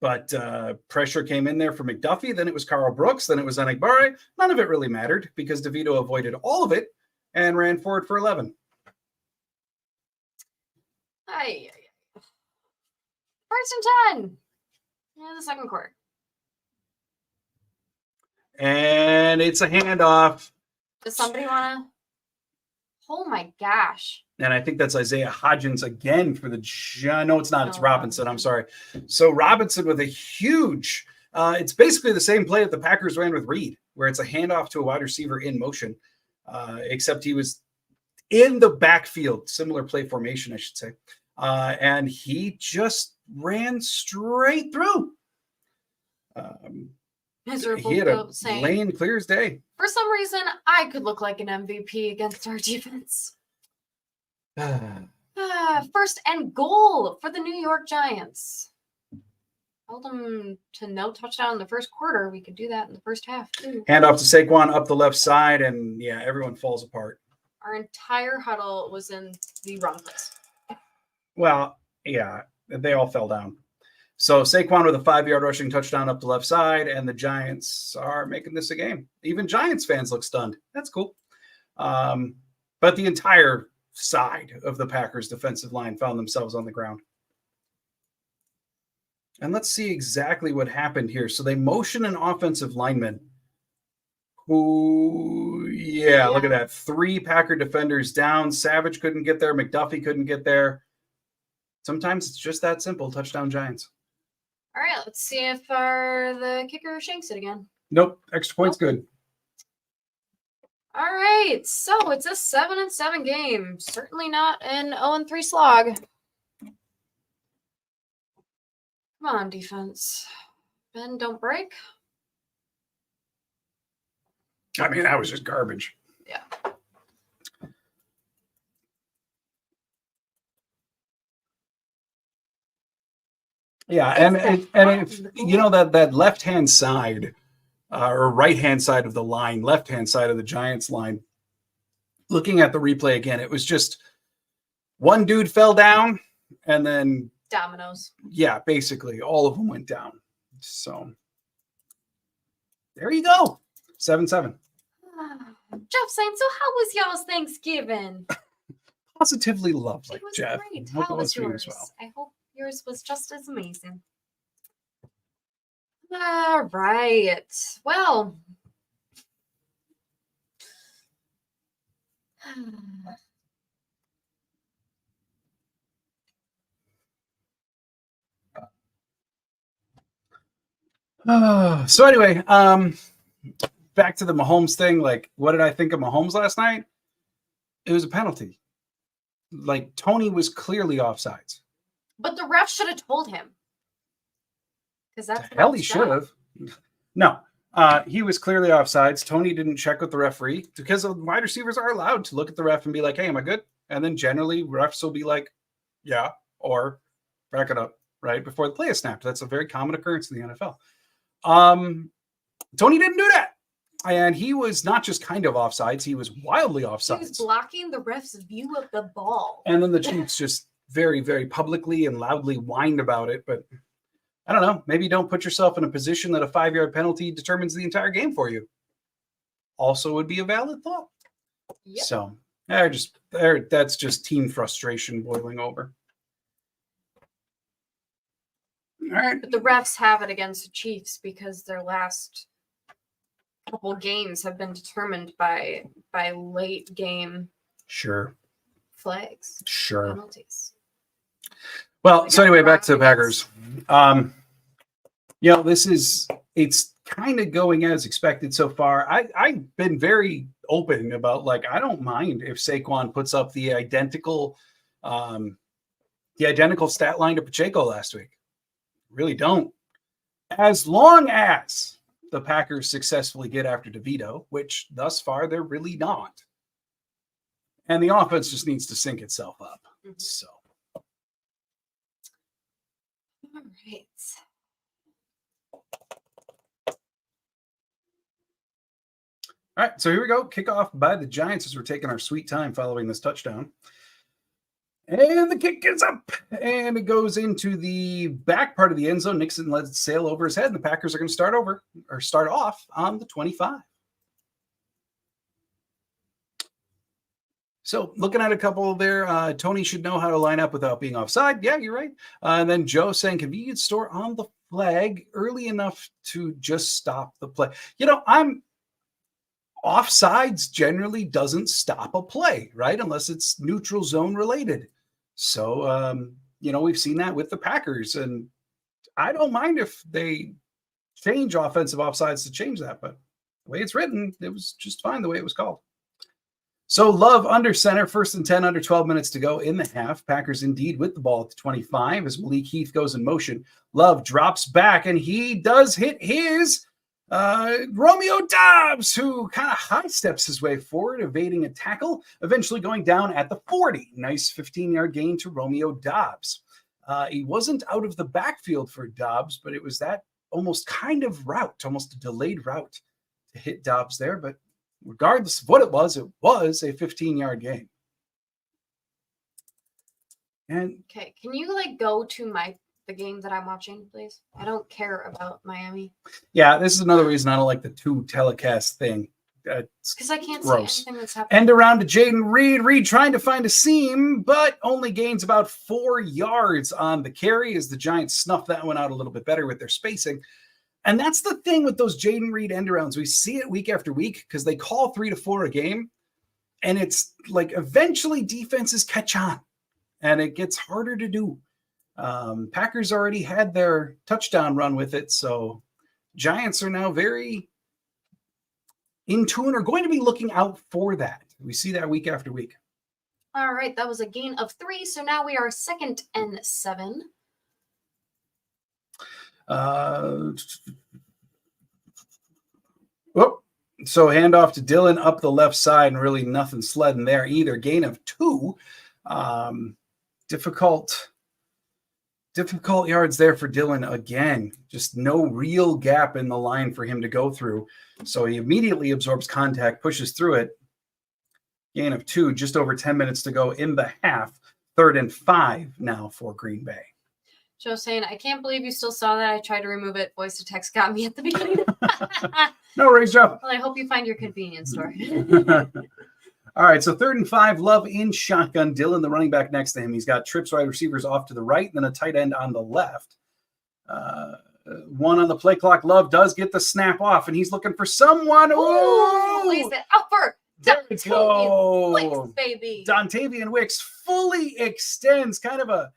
Speaker 1: But pressure came in there for McDuffie. Then it was Carl Brooks. Then it was Enigbare. None of it really mattered because DeVito avoided all of it and ran forward for 11.
Speaker 2: First and 10. Yeah, the second quarter.
Speaker 1: And it's a handoff.
Speaker 2: Does somebody want to? Oh, my gosh.
Speaker 1: And I think that's Isaiah Hodgins again for the... No, it's not. It's Robinson. I'm sorry. So Robinson with a huge... it's basically the same play that the Packers ran with Reed, where it's a handoff to a wide receiver in motion, except he was in the backfield. Similar play formation, I should say. And he just ran straight through. He had a lane clear as day.
Speaker 2: For some reason, I could look like an MVP against our defense. First and goal for the New York Giants. Held them to no touchdown in the first quarter. We could do that in the first half, too.
Speaker 1: Hand off to Saquon up the left side, and yeah, everyone falls apart.
Speaker 2: Our entire huddle was in the wrong place.
Speaker 1: Well, yeah, they all fell down. So Saquon with a 5-yard rushing touchdown up the left side, and the Giants are making this a game. Even Giants fans look stunned. That's cool. But the entire side of the Packers defensive line found themselves on the ground. And let's see exactly what happened here. So they motion an offensive lineman who, look at that. 3 Packer defenders down. Savage couldn't get there. McDuffie couldn't get there. Sometimes it's just that simple. Touchdown Giants.
Speaker 2: All right, let's see if the kicker shanks it again.
Speaker 1: Nope. Extra point's good.
Speaker 2: All right, so it's a 7-7 game. Certainly not an 0-3 slog. Come on, defense. Ben, don't break.
Speaker 1: I mean, that was just garbage.
Speaker 2: Yeah.
Speaker 1: Yeah, and if, you know, that left-hand side or right-hand side of the line, left-hand side of the Giants line, looking at the replay again, it was just one dude fell down and then
Speaker 2: dominoes. Yeah,
Speaker 1: basically all of them went down. So there you go. 7-7.
Speaker 2: Jeff saying, so how was y'all's Thanksgiving?
Speaker 1: Positively lovely,
Speaker 2: it was
Speaker 1: Jeff.
Speaker 2: Great. How was yours? Well. I hope yours was just as amazing. All right. Well,
Speaker 1: so anyway, back to the Mahomes thing. Like, what did I think of Mahomes last night? It was a penalty. Like, Tony was clearly offsides.
Speaker 2: But the ref should have told him. Because that's
Speaker 1: the hell he should have. No, he was clearly offsides. Tony didn't check with the referee because the wide receivers are allowed to look at the ref and be like, hey, am I good? And then generally refs will be like, yeah, or back it up right before the play is snapped. That's a very common occurrence in the NFL. Tony didn't do that. And he was not just kind of offsides. He was wildly offsides.
Speaker 2: He was blocking the ref's view of the ball.
Speaker 1: And then the Chiefs just very, very publicly and loudly whined about it. But I don't know. Maybe don't put yourself in a position that a 5-yard penalty determines the entire game for you. Also would be a valid thought. Yep. So that's just team frustration boiling over. All right.
Speaker 2: But the refs have it against the Chiefs because their last couple games have been determined by late game flags. Penalties.
Speaker 1: Well, so anyway, back to the Packers. It's kind of going as expected so far. I've been very open about, like, I don't mind if Saquon puts up the identical stat line to Pacheco last week. Really don't. As long as the Packers successfully get after DeVito, which thus far they're really not. And the offense just needs to sync itself up.
Speaker 2: Mhm.
Speaker 1: So.
Speaker 2: All right.
Speaker 1: All right, so here we go. Kickoff by the Giants as we're taking our sweet time following this touchdown. And the kick is up, and it goes into the back part of the end zone. Nixon lets it sail over his head, and the Packers are going to start off on the 25. So looking at a couple there, Tony should know how to line up without being offside. Yeah, you're right. And then Joe saying convenience store on the flag early enough to just stop the play. Offsides generally doesn't stop a play, right? Unless it's neutral zone related. So, we've seen that with the Packers, and I don't mind if they change offensive offsides to change that, but the way it's written, it was just fine the way it was called. So Love under center, 1st and 10, under 12 minutes to go in the half. Packers indeed with the ball at the 25 as Malik Heath goes in motion. Love drops back, and he does hit his Romeo Doubs, who kind of high steps his way forward, evading a tackle, eventually going down at the 40. Nice 15-yard gain to Romeo Doubs. He wasn't out of the backfield for Doubs, but it was that almost kind of route, almost a delayed route to hit Doubs there. But regardless of what it was a 15-yard gain. And
Speaker 2: okay, can you go to the game that I'm watching, please? I don't care about Miami.
Speaker 1: Yeah, this is another reason I don't like the two telecast thing.
Speaker 2: Because I can't
Speaker 1: gross.
Speaker 2: see anything that's happening.
Speaker 1: End around to Jaden Reed. Reed trying to find a seam, but only gains about 4 yards on the carry as the Giants snuff that one out a little bit better with their spacing. And that's the thing with those Jaden Reed end arounds. We see it week after week because they call 3 to 4 a game. And it's eventually defenses catch on. And it gets harder to do. Packers already had their touchdown run with it. So Giants are now very in tune, are going to be looking out for that. We see that week after week.
Speaker 2: All right. That was a gain of 3. So now we are 2nd and 7.
Speaker 1: So handoff to Dillon up the left side, and really nothing sledding there either. Gain of 2. Difficult yards there for Dillon again. Just no real gap in the line for him to go through. So he immediately absorbs contact, pushes through it. Gain of 2, just over 10 minutes to go in the half. 3rd and 5 now for Green Bay.
Speaker 2: Joe saying, I can't believe you still saw that. I tried to remove it. Voice to text got me at the beginning.
Speaker 1: No worries, Joe.
Speaker 2: Well, I hope you find your convenience store.
Speaker 1: All right, so 3rd and 5, Love in shotgun. Dillon, the running back next to him. He's got trips wide receivers off to the right, and then a tight end on the left. 1 on the play clock. Love does get the snap off, and he's looking for someone.
Speaker 2: Ooh, he's out for
Speaker 1: there we go.
Speaker 2: Wicks, baby.
Speaker 1: Dontavian Wicks fully extends, kind of a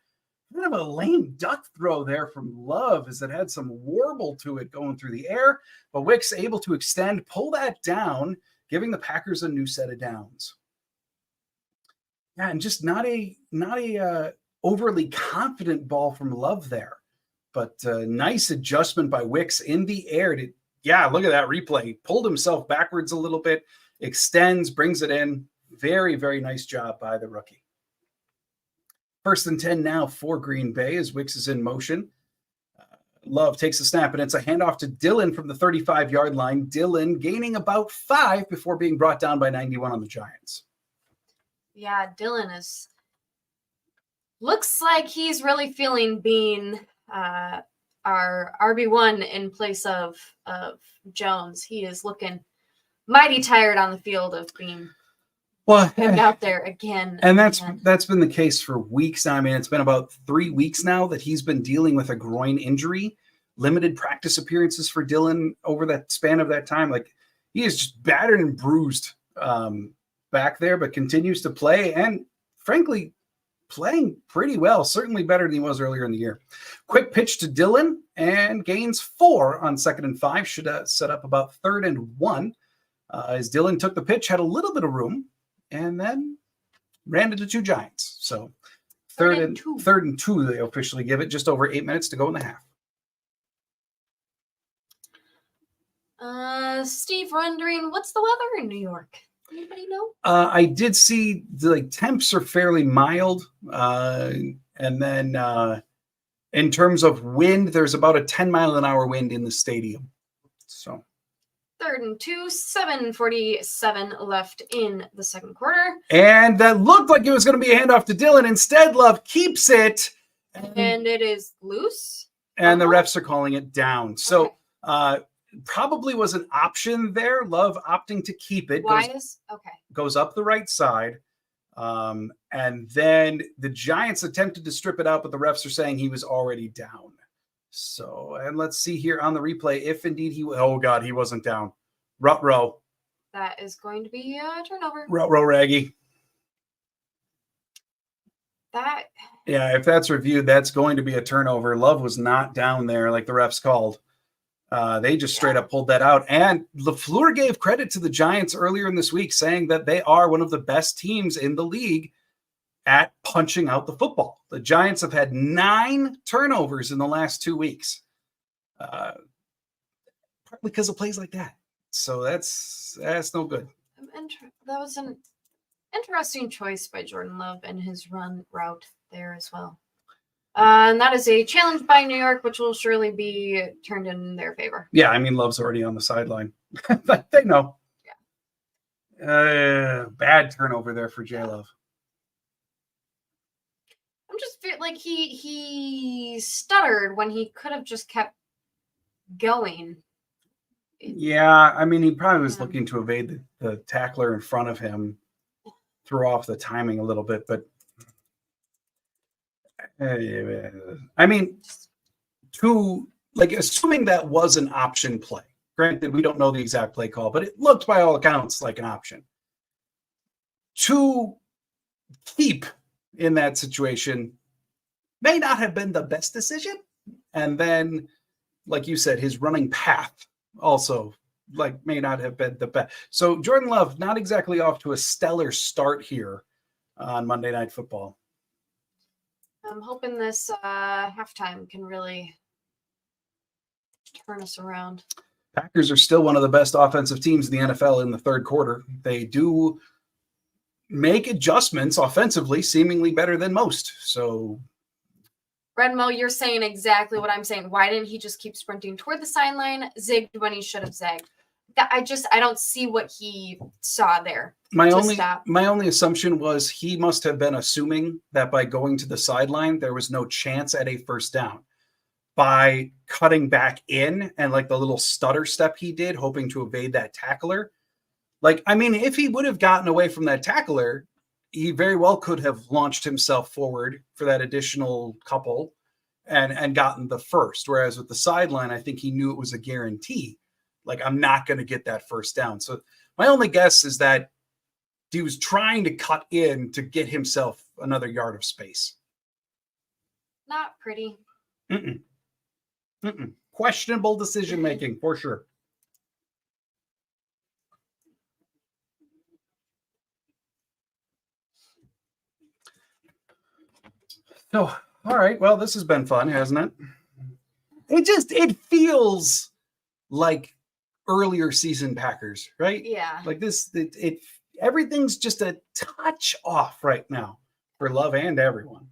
Speaker 1: lame duck throw there from Love as it had some warble to it going through the air, but Wicks able to extend, pull that down, giving the Packers a new set of downs. Yeah, and just not a overly confident ball from Love there, but nice adjustment by Wicks in the air. Look at that replay. Pulled himself backwards a little bit, extends, brings it in. Very, very nice job by the rookie. 1st and 10 now for Green Bay as Wicks is in motion. Love takes the snap, and it's a handoff to Dillon from the 35-yard line. Dillon gaining about 5 before being brought down by 91 on the Giants.
Speaker 2: Yeah, Dillon looks like he's really feeling being our RB1 in place of Jones. He is looking mighty tired on the field of being out there again.
Speaker 1: And that's been the case for weeks now. I mean, it's been about 3 weeks now that he's been dealing with a groin injury. Limited practice appearances for Dillon over that span of that time. He is just battered and bruised back there, but continues to play and, frankly, playing pretty well. Certainly better than he was earlier in the year. Quick pitch to Dillon and gains 4 on 2nd and 5. Should set up about 3rd and 1. As Dillon took the pitch, had a little bit of room, and then ran into 2 Giants. So 3rd and 2, they officially give it. Just over 8 minutes to go in the half.
Speaker 2: Steve wondering, what's the weather in New York? Anybody know?
Speaker 1: I did see the temps are fairly mild. And then in terms of wind, there's about a 10-mile-an-hour wind in the stadium. So
Speaker 2: 3rd and 2, 7:47 left in the second quarter.
Speaker 1: And that looked like it was going to be a handoff to Dylan. Instead, Love keeps it.
Speaker 2: And it is loose.
Speaker 1: And the refs are calling it down. So
Speaker 2: Okay.
Speaker 1: Probably was an option there. Love opting to keep it. Goes up the right side. And then the Giants attempted to strip it out, but the refs are saying he was already down. So, and let's see here on the replay if indeed he wasn't down. Rut-row.
Speaker 2: That is going to be a turnover.
Speaker 1: Rut-row, Raggy.
Speaker 2: Yeah,
Speaker 1: if that's reviewed, that's going to be a turnover. Love was not down there like the refs called. They just straight up pulled that out. And LaFleur gave credit to the Giants earlier in this week, saying that they are one of the best teams in the league at punching out the football. The Giants have had 9 turnovers in the last 2 weeks. Partly because of plays like that. So that's no good.
Speaker 2: That was an interesting choice by Jordan Love and his run route there as well. And that is a challenge by New York, which will surely be turned in their favor.
Speaker 1: Yeah, I mean, Love's already on the sideline. They know. Yeah. Bad turnover there for J Love.
Speaker 2: I'm just feel like he stuttered when he could have just kept going.
Speaker 1: Yeah, I mean, he probably was looking to evade the tackler in front of him, threw off the timing a little bit, but I mean, assuming that was an option play. Granted, we don't know the exact play call, but it looked by all accounts like an option. To keep in that situation may not have been the best decision. And then, like you said, his running path also may not have been the best. So Jordan Love, not exactly off to a stellar start here on Monday Night Football.
Speaker 2: I'm hoping this halftime can really turn us around.
Speaker 1: Packers are still one of the best offensive teams in the NFL in the third quarter. They do make adjustments offensively, seemingly better than most. So,
Speaker 2: Redmo, you're saying exactly what I'm saying. Why didn't he just keep sprinting toward the sideline, zigged when he should have zagged? I don't see what he saw there.
Speaker 1: My only assumption was he must have been assuming that by going to the sideline, there was no chance at a first down. By cutting back in and the little stutter step he did, hoping to evade that tackler. If he would have gotten away from that tackler, he very well could have launched himself forward for that additional couple and gotten the first. Whereas with the sideline, I think he knew it was a guarantee. I'm not going to get that first down. So my only guess is that he was trying to cut in to get himself another yard of space.
Speaker 2: Not pretty.
Speaker 1: Questionable decision-making for sure. So, all right. Well, this has been fun, hasn't it? It feels like earlier season Packers, right?
Speaker 2: Yeah.
Speaker 1: Everything's just a touch off right now for Love and everyone.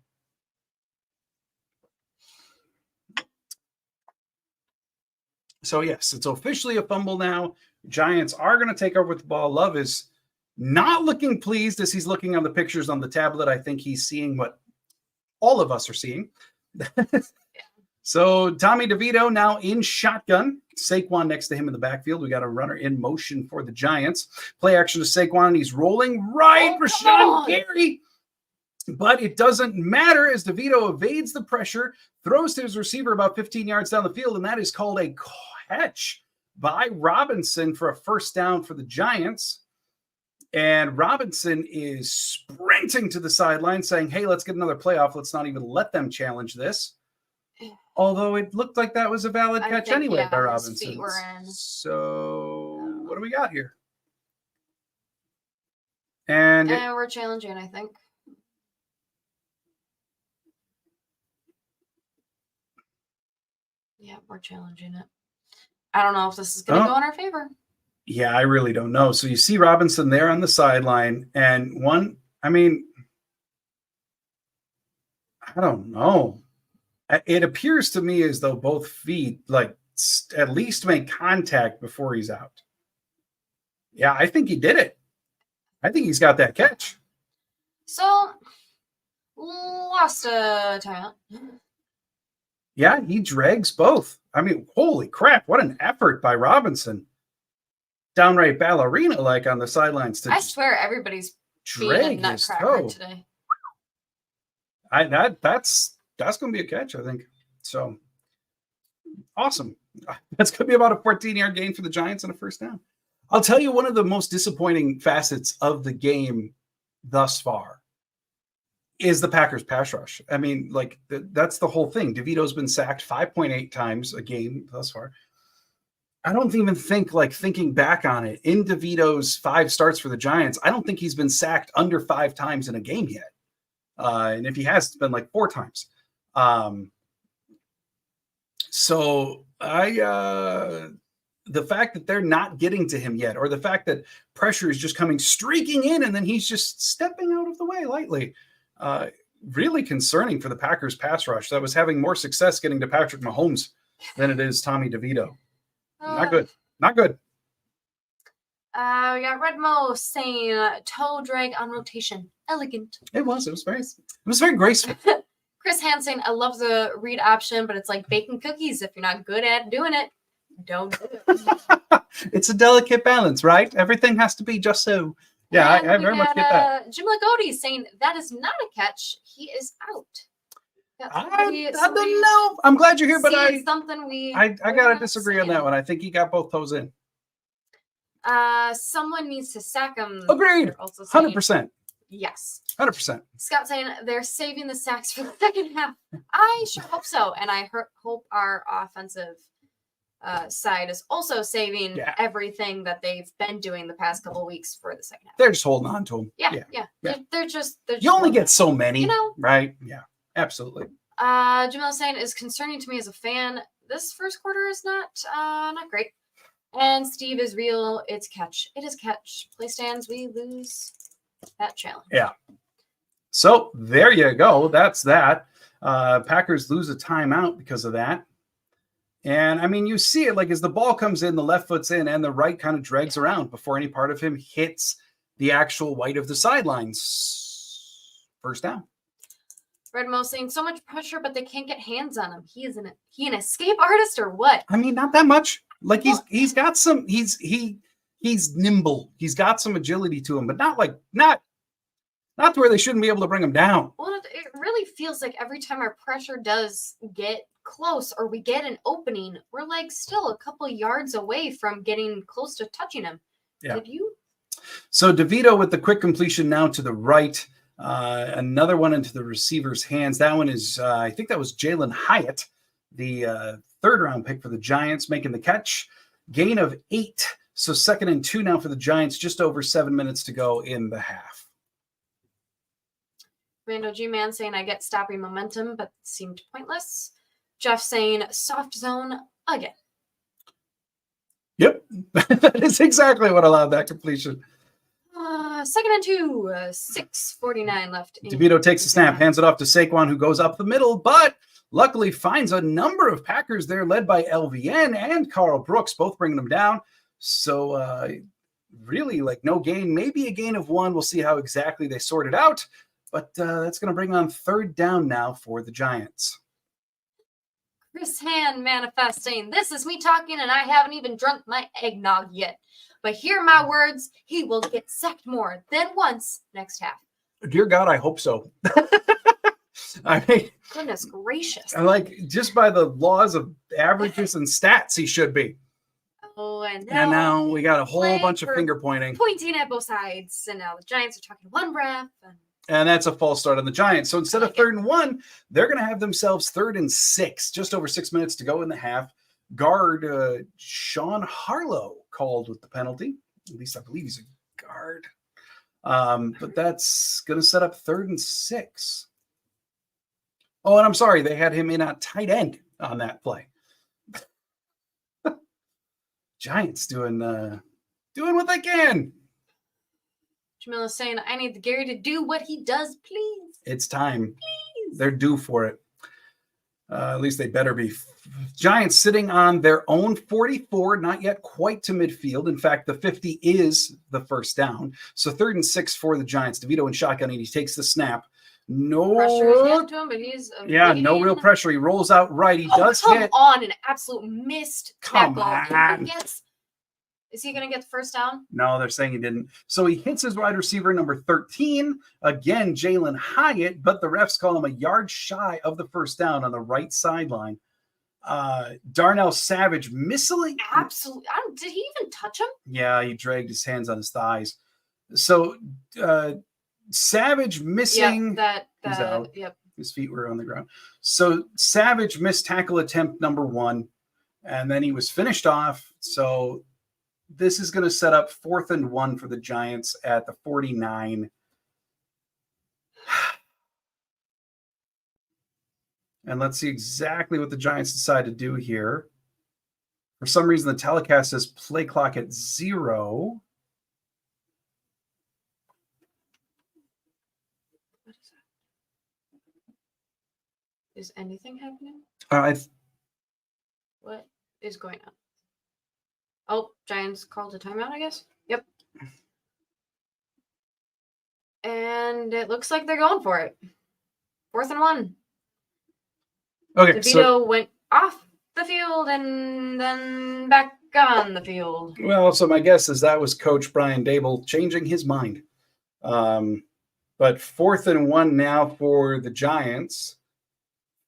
Speaker 1: So, yes, it's officially a fumble now. Giants are going to take over with the ball. Love is not looking pleased as he's looking on the pictures on the tablet. I think he's seeing what all of us are seeing. So Tommy DeVito now in shotgun. Saquon next to him in the backfield. We got a runner in motion for the Giants. Play action to Saquon, and he's rolling right. Rashawn Gary. But it doesn't matter as DeVito evades the pressure, throws to his receiver about 15 yards down the field, and that is called a catch by Robinson for a first down for the Giants. And Robinson is sprinting to the sideline saying, hey, let's get another playoff. Let's not even let them challenge this. Although it looked like that was a valid catch anyway by Robinson. So what do we got here? And
Speaker 2: we're challenging, I think. Yeah, we're challenging it. I don't know if this is going to go in our favor.
Speaker 1: Yeah, I really don't know. So you see Robinson there on the sideline, and I don't know. It appears to me as though both feet at least make contact before he's out. Yeah, I think he did it. I think he's got that catch.
Speaker 2: So, lost a timeout.
Speaker 1: Yeah, he drags both. Holy crap, what an effort by Robinson. Downright ballerina-like on the sidelines.
Speaker 2: I swear everybody's being a nutcracker today.
Speaker 1: That's going to be a catch, I think. So, awesome. That's going to be about a 14-yard gain for the Giants on a first down. I'll tell you one of the most disappointing facets of the game thus far is the Packers pass rush. That's the whole thing. DeVito's been sacked 5.8 times a game thus far. I don't even think, thinking back on it, in DeVito's 5 starts for the Giants, I don't think he's been sacked under 5 times in a game yet. And if he has, it's been 4 times. The fact that they're not getting to him yet, or the fact that pressure is just coming streaking in and then he's just stepping out of the way lightly, really concerning for the Packers pass rush that was having more success getting to Patrick Mahomes than it is Tommy DeVito. Not good. Not good.
Speaker 2: We got Redmo saying toe drag on rotation. Elegant.
Speaker 1: It was very graceful.
Speaker 2: Chris Hand saying, I love the read option, but it's like baking cookies. If you're not good at doing it, don't do it.
Speaker 1: It's a delicate balance, right? Everything has to be just so. Yeah, I very much get that.
Speaker 2: Jim Lagodi saying that is not a catch. He is out.
Speaker 1: I don't know. I'm glad you're here, but I gotta disagree on that one. I think he got both toes in.
Speaker 2: Someone needs to sack him.
Speaker 1: Agreed. 100%.
Speaker 2: Yes.
Speaker 1: 100%.
Speaker 2: Scott saying they're saving the sacks for the second half. I sure hope so, and I hope our offensive side is also saving everything that they've been doing the past couple of weeks for the second half.
Speaker 1: They're just holding on to them.
Speaker 2: Yeah. They're just
Speaker 1: you only get so many, right? Yeah, absolutely.
Speaker 2: Jamil saying is concerning to me as a fan. This first quarter is not great. And Steve is real. It's catch. It is catch. Play stands. We lose that challenge.
Speaker 1: Yeah. So there you go. That's that. Packers lose a timeout because of that. And you see it as the ball comes in, the left foot's in, and the right kind of drags around before any part of him hits the actual white of the sidelines. First down.
Speaker 2: Redmo saying so much pressure, but they can't get hands on him. He an escape artist or what?
Speaker 1: Not that much. He's got some. He's nimble. He's got some agility to him, but not to where they shouldn't be able to bring him down.
Speaker 2: Well, it really feels like every time our pressure does get close or we get an opening, we're still a couple yards away from getting close to touching him.
Speaker 1: Yeah.
Speaker 2: Did you?
Speaker 1: So DeVito with the quick completion now to the right. Another one into the receiver's hands. That one is, I think that was Jalen Hyatt, the third-round pick for the Giants, making the catch. Gain of 8. So 2nd and 2 now for the Giants, just over 7 minutes to go in the half.
Speaker 2: Rando G-Man saying, I get stopping momentum, but seemed pointless. Jeff saying, soft zone again.
Speaker 1: Yep. That is exactly what allowed that completion.
Speaker 2: 2nd and 2, 6:49 left.
Speaker 1: DeVito takes the snap, hands it off to Saquon, who goes up the middle, but luckily finds a number of Packers there, led by LVN and Carl Brooks, both bringing them down. So really no gain, maybe a gain of 1. We'll see how exactly they sort it out. But that's going to bring on 3rd down now for the Giants.
Speaker 2: Chris Hand manifesting. This is me talking, and I haven't even drunk my eggnog yet. But hear my words, he will get sacked more than once next half.
Speaker 1: Dear God, I hope so.
Speaker 2: Goodness gracious.
Speaker 1: Just by the laws of averages and stats, he should be.
Speaker 2: Oh, and
Speaker 1: now we got a whole bunch of finger pointing
Speaker 2: at both sides. And now the Giants are talking one breath.
Speaker 1: And that's a false start on the Giants. So instead of 3rd and 1, they're going to have themselves 3rd and 6, just over 6 minutes to go in the half. Guard Sean Harlow called with the penalty. At least I believe he's a guard. But that's going to set up 3rd and 6. Oh, and I'm sorry, they had him in at tight end on that play. Giants doing doing what they can.
Speaker 2: Jamila's saying, I need the Gary to do what he does, please.
Speaker 1: It's time.
Speaker 2: Please.
Speaker 1: They're due for it. At least they better be. Giants sitting on their own 44, not yet quite to midfield. In fact, the 50 is the first down. So 3rd and 6 for the Giants. DeVito in shotgun, and he takes the snap. No
Speaker 2: pressure is getting to him, but he's
Speaker 1: no real pressure. He rolls out right. He does
Speaker 2: come
Speaker 1: hit.
Speaker 2: on, an absolute missed
Speaker 1: Come
Speaker 2: tackle.
Speaker 1: on.
Speaker 2: Is he going to get the first down?
Speaker 1: No, they're saying he didn't. So he hits his wide receiver, number 13. Again, Jalen Hyatt, but the refs call him a yard shy of the first down on the right sideline. Darnell Savage missing.
Speaker 2: Absolutely. Did he even touch him?
Speaker 1: Yeah, he dragged his hands on his thighs. So Savage missing.
Speaker 2: Yep.
Speaker 1: His feet were on the ground. So Savage missed tackle attempt number 1, and then he was finished off. So this is going to set up 4th and 1 for the Giants at the 49. And let's see exactly what the Giants decide to do here. For some reason, the telecast says play clock at 0.
Speaker 2: What is that? Is anything happening? What is going on? Oh, Giants called a timeout, I guess. Yep. And it looks like they're going for it. 4th and 1.
Speaker 1: Okay,
Speaker 2: DeVito went off the field and then back on the field.
Speaker 1: Well, so my guess is that was Coach Brian Dable changing his mind. But 4th and 1 now for the Giants.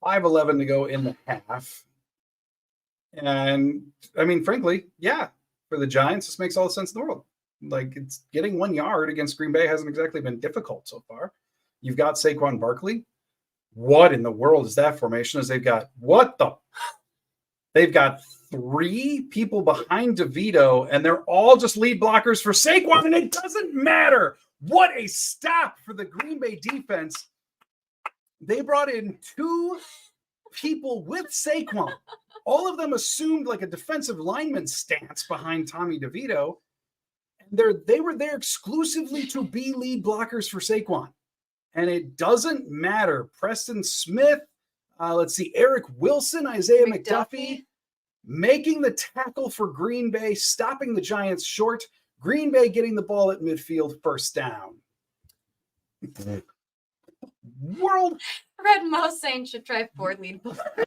Speaker 1: 5:11 to go in the half. And I mean, frankly, yeah, for the Giants, this makes all the sense in the world. Like, it's getting 1 yard against Green Bay hasn't exactly been difficult so far. You've got Saquon Barkley. What in the world is that formation? They've got 3 people behind DeVito, and they're all just lead blockers for Saquon, and it doesn't matter. What a stop for the Green Bay defense. They brought in 2 people with Saquon. All of them assumed like a defensive lineman stance behind Tommy DeVito. And they were there exclusively to be lead blockers for Saquon. And it doesn't matter. Preston Smith, let's see, Eric Wilson, Isaiah McDuffie, making the tackle for Green Bay, stopping the Giants short. Green Bay getting the ball at midfield, first down. World.
Speaker 2: Red Mouse saying should try 4 lead blockers.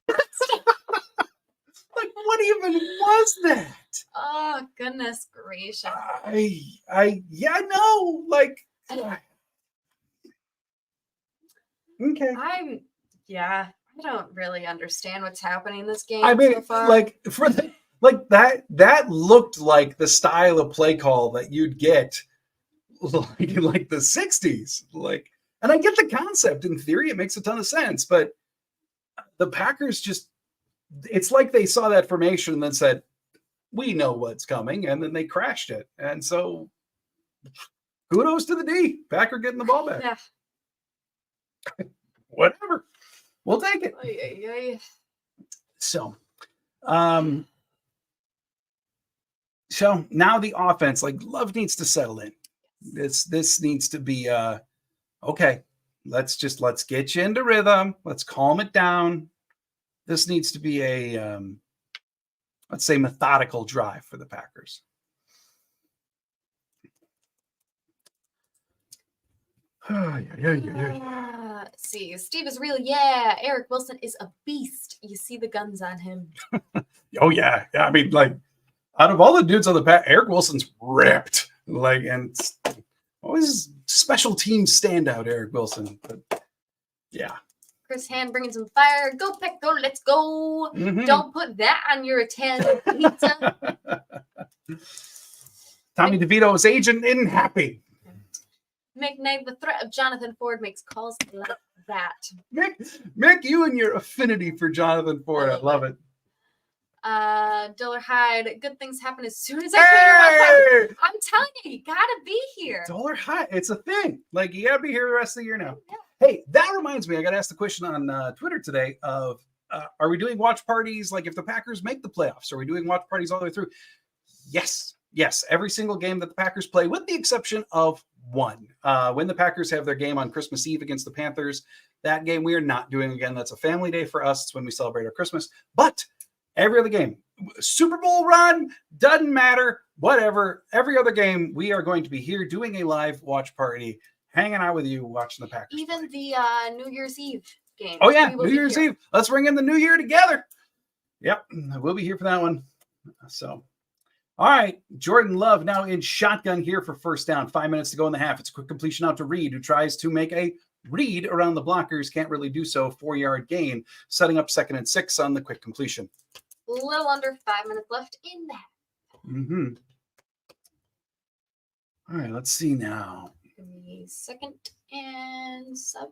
Speaker 1: Like, what even was that?
Speaker 2: Oh, goodness gracious.
Speaker 1: No, like, okay.
Speaker 2: I don't really understand what's happening in this game.
Speaker 1: I mean,
Speaker 2: so far.
Speaker 1: like, that looked like the style of play call that you'd get like in like the 60s. Like, and I get the concept. In theory, it makes a ton of sense, but the Packers just, it's like they saw that formation and then said, we know what's coming, and then they crashed it. And so kudos to the D. Packer getting the ball back.
Speaker 2: Yeah.
Speaker 1: Whatever. We'll take it. So now the offense, like, Love needs to settle in. This needs to be okay. Let's get you into rhythm. Let's calm it down. This needs to be a let's say methodical drive for the Packers.
Speaker 2: See, Steve is real. Yeah, Eric Wilson is a beast. You see the guns on him.
Speaker 1: Oh yeah. I mean, like, out of all the dudes on the pack, Eric Wilson's ripped. Like, and always special team standout, Eric Wilson. But yeah.
Speaker 2: Chris Hand bringing some fire. Go Pack, go! Let's go!
Speaker 1: Mm-hmm.
Speaker 2: Don't put that on your Italian pizza.
Speaker 1: Tommy DeVito's agent isn't happy.
Speaker 2: McKnight, the threat of Jonathan Ford makes calls like that.
Speaker 1: Mick, you and your affinity for Jonathan Ford, I love it.
Speaker 2: Diller Hyde, good things happen as soon as I can. I'm telling you gotta be here.
Speaker 1: Diller Hyde, it's a thing. Like, you gotta be here the rest of the year now.
Speaker 2: Yeah.
Speaker 1: Hey, that reminds me, I got asked the question on Twitter today of, are we doing watch parties? Like, if the Packers make the playoffs, are we doing watch parties all the way through? Yes, Yes, every single game that the Packers play, with the exception of one. When the Packers have their game on Christmas Eve against the Panthers, that game we are not doing again. That's a family day for us. It's when we celebrate our Christmas. But every other game, Super Bowl run, doesn't matter, whatever. Every other game, we are going to be here doing a live watch party, hanging out with you, watching the Packers.
Speaker 2: Even the New Year's Eve game.
Speaker 1: Oh, yeah, New Year's Eve. Let's bring in the new year together. Yep, we'll be here for that one. So, all right, Jordan Love now in shotgun here for first down. 5 minutes to go in the half. It's a quick completion out to Reed, who tries to make a read around the blockers. Can't really do so. 4-yard gain, setting up 2nd and 6 on the quick completion.
Speaker 2: A little under 5 minutes left in the half.
Speaker 1: Mm-hmm. All right, let's see now.
Speaker 2: 2nd and 7.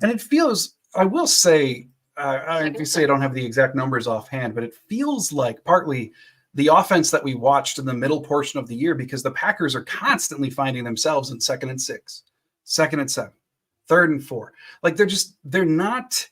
Speaker 1: And it feels, I will say, I don't have the exact numbers offhand, but it feels like partly the offense that we watched in the middle portion of the year, because the Packers are constantly finding themselves in 2nd and 6, 2nd and 7, 3rd and 4. Like they're not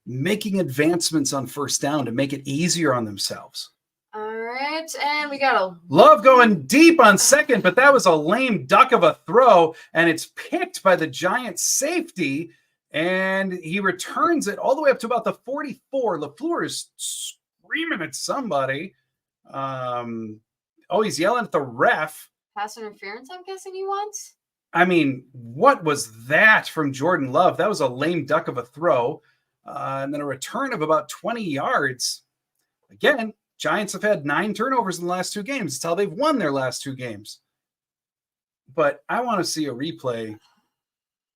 Speaker 1: making advancements on first down to make it easier on themselves.
Speaker 2: All right, and we got a
Speaker 1: Love going deep on 2nd, but that was a lame duck of a throw, and it's picked by the Giants safety, and he returns it all the way up to about the 44. LaFleur is screaming at somebody. He's yelling at the ref.
Speaker 2: Pass interference, I'm guessing he wants.
Speaker 1: I mean, what was that from Jordan Love? That was a lame duck of a throw. And then a return of about 20 yards. Again, Giants have had 9 turnovers in the last 2 games. It's how they've won their last 2 games. But I want to see a replay.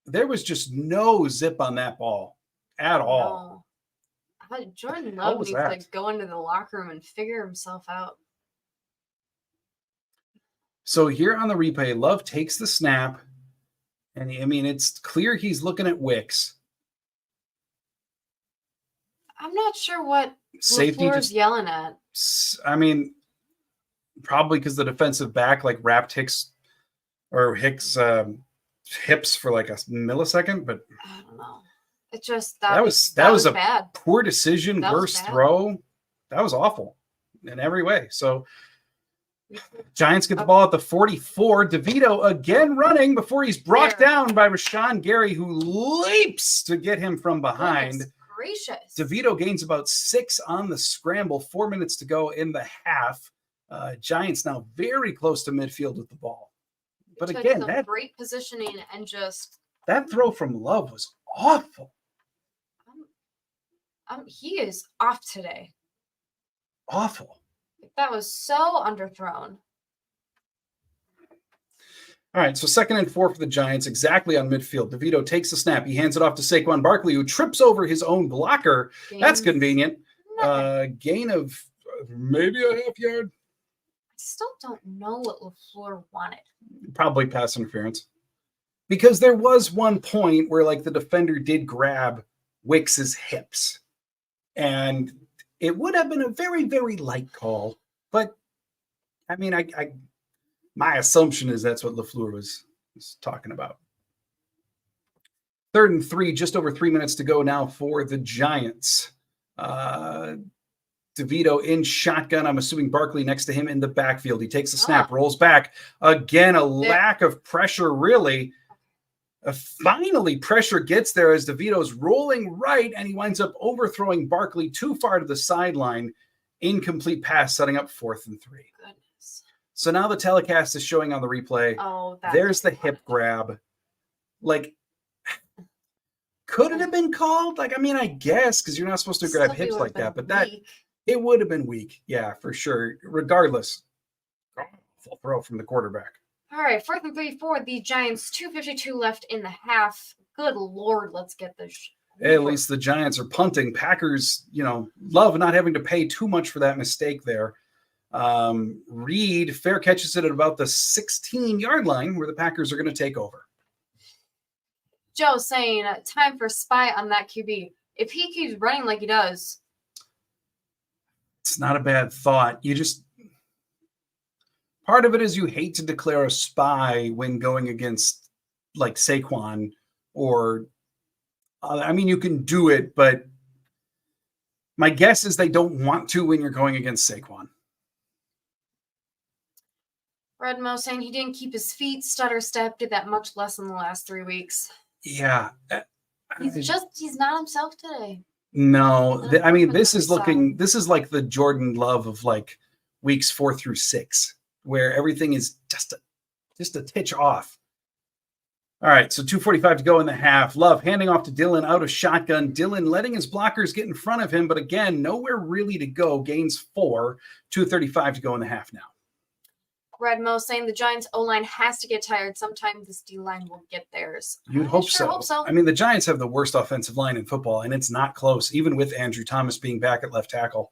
Speaker 1: There was just no zip on that ball at all.
Speaker 2: No. Jordan Love needs to go into the locker room and figure himself out.
Speaker 1: So here on the replay, Love takes the snap, and it's clear he's looking at Wicks.
Speaker 2: I'm not sure what
Speaker 1: Safety
Speaker 2: LaFleur's yelling at.
Speaker 1: Probably because the defensive back wrapped Hicks hips for like a millisecond, but
Speaker 2: I don't know. It just
Speaker 1: that was a
Speaker 2: bad.
Speaker 1: Poor decision, worst throw. That was awful in every way. So Giants get the ball at the 44. DeVito again running before he's brought down by Rashawn Gary, who leaps to get him from behind.
Speaker 2: Goodness gracious.
Speaker 1: DeVito gains about 6 on the scramble. 4 minutes to go in the half. Giants now very close to midfield with the ball. But again, that
Speaker 2: great positioning and just
Speaker 1: that throw from Love was awful.
Speaker 2: He is off today.
Speaker 1: Awful.
Speaker 2: That was so underthrown.
Speaker 1: All right, so 2nd and 4 for the Giants, exactly on midfield. DeVito takes the snap. He hands it off to Saquon Barkley, who trips over his own blocker. That's convenient. Gain of maybe a half yard.
Speaker 2: I still don't know what LaFleur wanted.
Speaker 1: Probably pass interference. Because there was one point where the defender did grab Wicks's hips. And it would have been a very, very light call. But, my assumption is that's what LaFleur was talking about. 3rd and 3, just over 3 minutes to go now for the Giants. DeVito in shotgun. I'm assuming Barkley next to him in the backfield. He takes a snap, rolls back. Again, a lack of pressure, really. Finally, pressure gets there as DeVito's rolling right, and he winds up overthrowing Barkley too far to the sideline. Incomplete pass, setting up 4th and 3.
Speaker 2: Goodness.
Speaker 1: So now the telecast is showing on the replay. There's the hip grab. Could it have been called? I guess, because you're not supposed to grab hips like that, but it would have been weak. Yeah, for sure. Regardless, full throw from the quarterback.
Speaker 2: All right, 4th and 3 for the Giants. 2:52 left in the half. Good Lord, let's get this.
Speaker 1: At least the Giants are punting. Packers, love not having to pay too much for that mistake there. Reed fair catches it at about the 16-yard line where the Packers are going to take over.
Speaker 2: Joe saying, time for spy on that QB. If he keeps running like he does.
Speaker 1: It's not a bad thought. Part of it is you hate to declare a spy when going against Saquon or, you can do it, but my guess is they don't want to when you're going against Saquon.
Speaker 2: Redmo saying he didn't keep his feet, stutter step, did that much less in the last 3 weeks.
Speaker 1: Yeah.
Speaker 2: He's not himself today.
Speaker 1: No, I mean, this is like the Jordan Love of like weeks 4 through 6, where everything is just a titch off. All right, so 2:45 to go in the half. Love handing off to Dylan out of shotgun. Dylan letting his blockers get in front of him, but again, nowhere really to go. Gains 4. 2:35 to go in the half now.
Speaker 2: Redmo saying the Giants O-line has to get tired. Sometime this D-line will get theirs.
Speaker 1: You'd hope so. I mean, the Giants have the worst offensive line in football, and it's not close, even with Andrew Thomas being back at left tackle.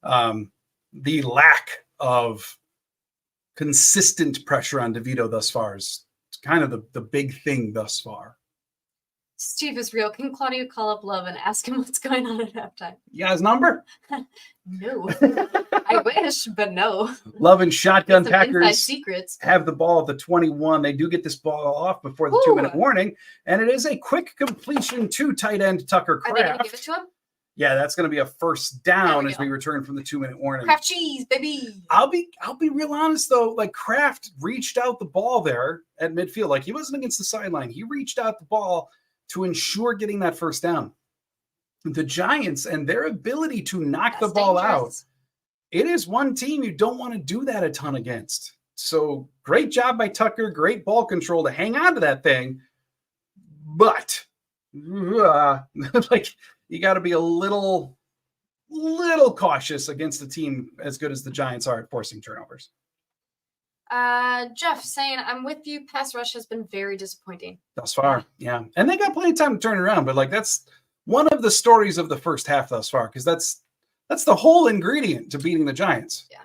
Speaker 1: The lack of consistent pressure on DeVito thus far is kind of the big thing thus far.
Speaker 2: Steve is real. Can Claudia call up Love and ask him what's going on at halftime?
Speaker 1: You got his number?
Speaker 2: No. I wish, but no.
Speaker 1: Love and shotgun. Packers
Speaker 2: secrets.
Speaker 1: Have the ball at the 21. They do get this ball off before the 2-minute warning, and it is a quick completion to tight end Tucker Kraft.
Speaker 2: Are they going to give it to him?
Speaker 1: Yeah, that's going to be a first down as we return from the 2-minute warning.
Speaker 2: Kraft cheese, baby.
Speaker 1: I'll be real honest though. Like Kraft reached out the ball there at midfield. Like he wasn't against the sideline. He reached out the ball to ensure getting that first down. The Giants and their ability to knock the ball out. It is one team you don't want to do that a ton against. So great job by Tucker. Great ball control to hang on to that thing. But like you got to be a little cautious against a team as good as the Giants are at forcing turnovers.
Speaker 2: Jeff saying, I'm with you. Pass rush has been very disappointing.
Speaker 1: Thus far, yeah. And they got plenty of time to turn it around, but like that's one of the stories of the first half thus far, because that's the whole ingredient to beating the Giants.
Speaker 2: Yeah.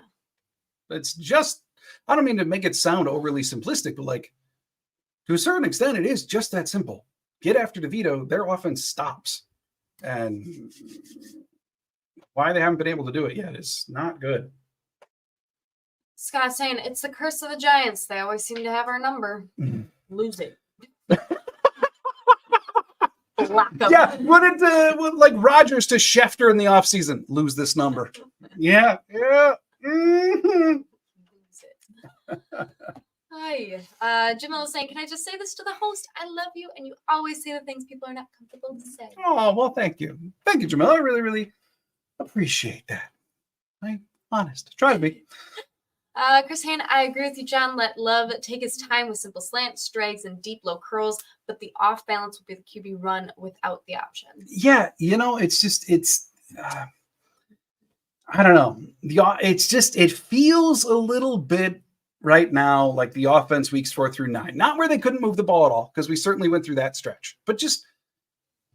Speaker 1: It's just, I don't mean to make it sound overly simplistic, but like to a certain extent, it is just that simple. Get after DeVito, their offense stops. And why they haven't been able to do it yet is not good.
Speaker 2: Scott saying, it's the curse of the Giants. They always seem to have our number. Lose it.
Speaker 1: Yeah, what like Rodgers to Schefter in the offseason. Lose this number. Yeah. Mm-hmm.
Speaker 2: Hi. Jamil is saying, can I just say this to the host? I love you, and you always say the things people are not comfortable to say.
Speaker 1: Oh, well, thank you. Thank you, Jamil. I really, really appreciate that. I'm honest. Try to be.
Speaker 2: Chris Han, I agree with you, John. Let Love take his time with simple slants, drags, and deep low curls, but the off balance will be the QB run without the options.
Speaker 1: Yeah, it's I don't know. It feels a little bit right now like the offense weeks 4 through 9. Not where they couldn't move the ball at all, because we certainly went through that stretch, but just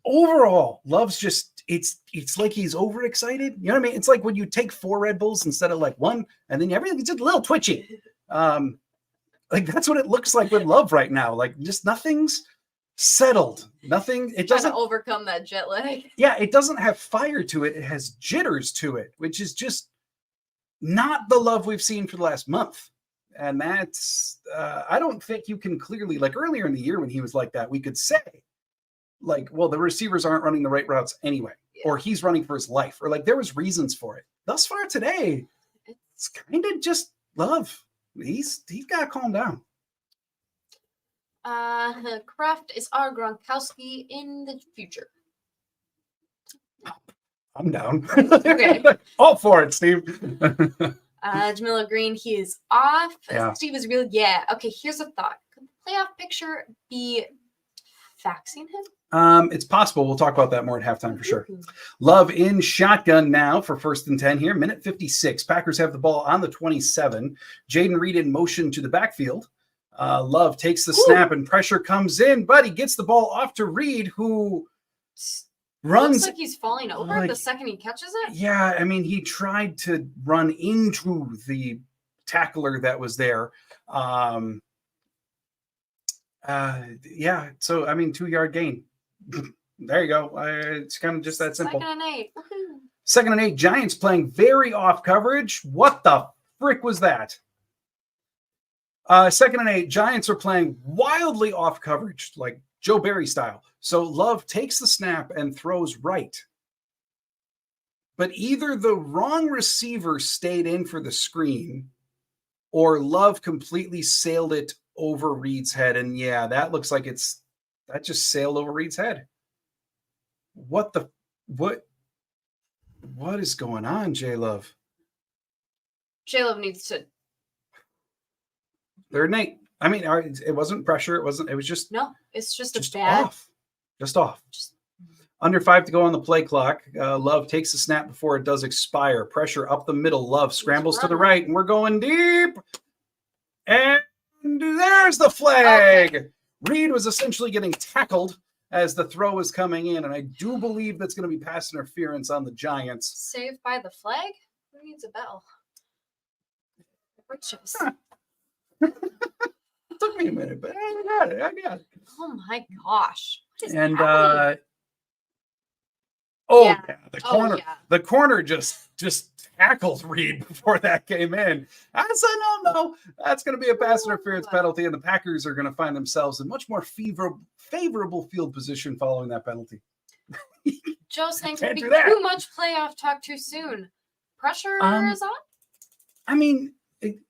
Speaker 1: overall, Love's just it's like he's overexcited. You know what I mean? It's like when you take 4 Red Bulls instead of like 1, and then everything's just a little twitchy. Like that's what it looks like with Love right now. Like just nothing's settled. Nothing. It doesn't
Speaker 2: overcome that jet lag.
Speaker 1: Yeah, it doesn't have fire to it. It has jitters to it, which is just not the Love we've seen for the last month. And that's I don't think you can clearly, like earlier in the year when he was like that, we could say, like, well, the receivers aren't running the right routes anyway, or he's running for his life, or like there was reasons for it. Thus far today, it's kind of just Love. He's got to calm down.
Speaker 2: Kraft is our Gronkowski in the future.
Speaker 1: I'm down.
Speaker 2: Okay.
Speaker 1: All for it, Steve.
Speaker 2: Jamila Green, he is off.
Speaker 1: Yeah.
Speaker 2: Steve is real. Yeah. Okay, here's a thought. Could the playoff picture be faxing him?
Speaker 1: It's possible. We'll talk about that more at halftime for sure. Love in shotgun now for 1st and 10 here. Minute 56. Packers have the ball on the 27. Jaden Reed in motion to the backfield. Love takes the snap and pressure comes in, but he gets the ball off to Reed, who runs.
Speaker 2: Looks like he's falling over the second he catches it.
Speaker 1: Yeah, I mean, he tried to run into the tackler that was there. Yeah, so I mean, 2-yard gain. There you go. It's kind of just that simple.
Speaker 2: 2nd and 8. Woohoo.
Speaker 1: 2nd and 8. Giants playing very off coverage. What the frick was that? 2nd and 8. Giants are playing wildly off coverage, like Joe Barry style. So Love takes the snap and throws right. But either the wrong receiver stayed in for the screen, or Love completely sailed it over Reed's head. And yeah, that looks like that just sailed over Reed's head. What is going on, J-Love?
Speaker 2: J-Love needs to.
Speaker 1: Third night. I mean, it wasn't pressure. It was just.
Speaker 2: No, it's just a bad.
Speaker 1: Just off. Under 5 to go on the play clock. Love takes the snap before it does expire. Pressure up the middle. Love scrambles to the right, and we're going deep. And there's the flag. Okay. Reed was essentially getting tackled as the throw was coming in, and I do believe that's going to be pass interference on the Giants.
Speaker 2: Saved by the flag? Who needs a bell? Riches.
Speaker 1: Took me a minute, but I got it.
Speaker 2: Oh my gosh.
Speaker 1: And
Speaker 2: happening?
Speaker 1: The corner just tackled Reed before that came in. I said, no, that's going to be a pass interference penalty, and the Packers are going to find themselves in much more favorable field position following that penalty.
Speaker 2: Joe's saying could be too much playoff talk too soon. Pressure is on?
Speaker 1: I mean, it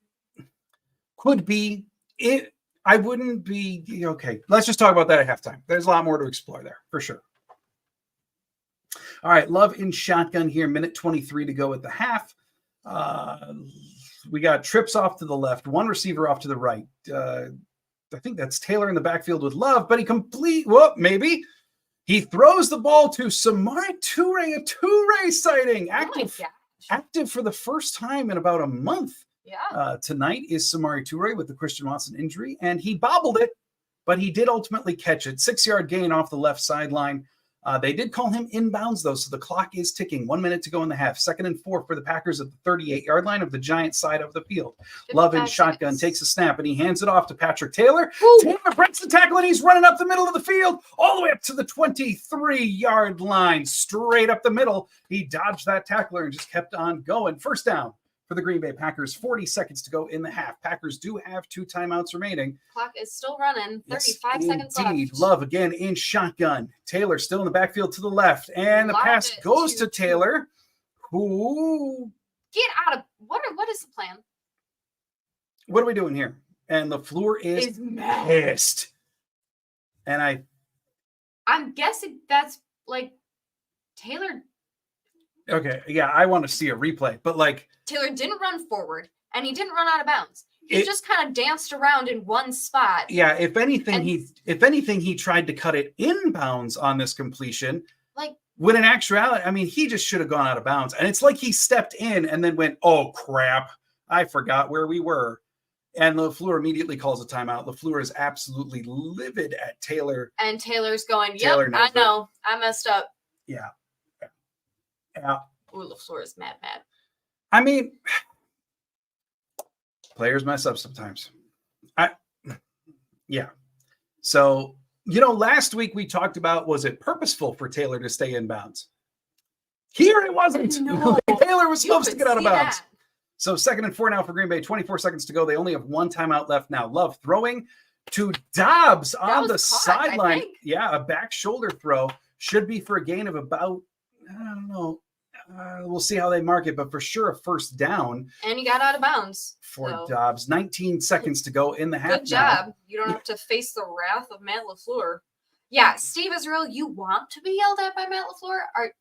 Speaker 1: could be. I wouldn't be okay. Let's just talk about that at halftime. There's a lot more to explore there for sure. All right, Love in shotgun here. Minute 23 to go at the half. We got trips off to the left, one receiver off to the right. I think that's Taylor in the backfield with Love, but maybe. He throws the ball to Samori Toure, a Toure sighting. Active for the first time in about a month.
Speaker 2: Yeah.
Speaker 1: Tonight is Samori Toure with the Christian Watson injury, and he bobbled it, but he did ultimately catch it. 6-yard gain off the left sideline. They did call him inbounds, though, so the clock is ticking. 1 minute to go in the half. 2nd and 4 for the Packers at the 38-yard line of the Giants side of the field. Love in shotgun takes a snap, and he hands it off to Patrick Taylor. Ooh. Taylor breaks the tackle, and he's running up the middle of the field, all the way up to the 23-yard line, straight up the middle. He dodged that tackler and just kept on going. First down for the Green Bay Packers. 40 seconds to go in the half. Packers do have 2 timeouts remaining.
Speaker 2: Clock is still running. 35 seconds left.
Speaker 1: Love again in shotgun. Taylor still in the backfield to the left. And the pass goes to Taylor, who...
Speaker 2: Get out of... What is the plan?
Speaker 1: What are we doing here? And LaFleur is pissed. And
Speaker 2: I'm guessing that's like Taylor...
Speaker 1: Okay, yeah, I want to see a replay, but
Speaker 2: Taylor didn't run forward, and he didn't run out of bounds. He just kind of danced around in one spot.
Speaker 1: Yeah, if anything, he tried to cut it inbounds on this completion. When in actuality, I mean, he just should have gone out of bounds. And it's like he stepped in and then went, "Oh crap, I forgot where we were." And LaFleur immediately calls a timeout. LaFleur is absolutely livid at Taylor.
Speaker 2: And Taylor's going, "Yep, I know, I messed up."
Speaker 1: Yeah.
Speaker 2: Ooh, LaFleur is mad.
Speaker 1: I mean, players mess up sometimes. Yeah. So, last week we talked about, was it purposeful for Taylor to stay in bounds? Here it wasn't. No. Taylor was supposed to get out of bounds. That. So 2nd and 4 now for Green Bay. 24 seconds to go. They only have 1 timeout left now. Love throwing to Dobbs on the sideline. Yeah, a back shoulder throw. Should be for a gain of about, I don't know. We'll see how they mark it, but for sure a first down.
Speaker 2: And he got out of bounds.
Speaker 1: For Dobbs. 19 seconds to go in the half.
Speaker 2: Good job. Now. You don't have to face the wrath of Matt LaFleur. Yeah, Steve Israel, you want to be yelled at by Matt LaFleur? Are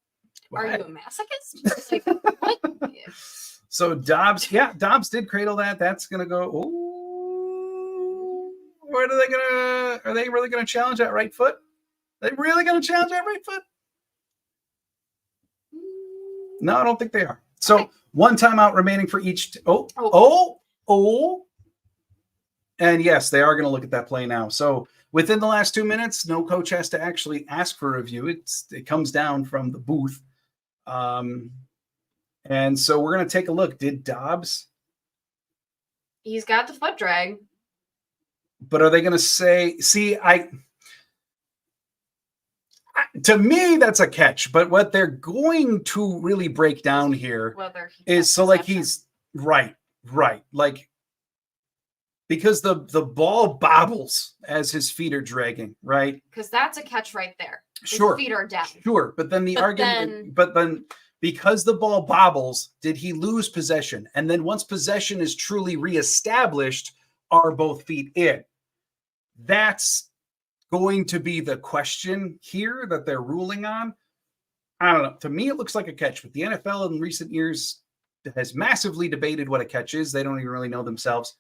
Speaker 2: you a masochist? What?
Speaker 1: So Dobbs did cradle that. That's going to go, where are they really going to challenge that right foot? Are they really going to challenge that right foot? No, I don't think they are. So okay. 1 timeout remaining for each. And yes, they are going to look at that play now. So within the last 2 minutes, no coach has to actually ask for a review. It comes down from the booth. And so we're going to take a look. Did Dobbs?
Speaker 2: He's got the foot drag.
Speaker 1: But are they going to say, to me, that's a catch. But what they're going to really break down here is he's right. Because the ball bobbles as his feet are dragging, right?
Speaker 2: Because that's a catch right there. His
Speaker 1: Sure.
Speaker 2: feet are down.
Speaker 1: Sure. But then the argument, but then because the ball bobbles, did he lose possession? And then once possession is truly reestablished, are both feet in? That's going to be the question here that they're ruling on. I don't know. To me, it looks like a catch, but the NFL in recent years has massively debated what a catch is. They don't even really know themselves.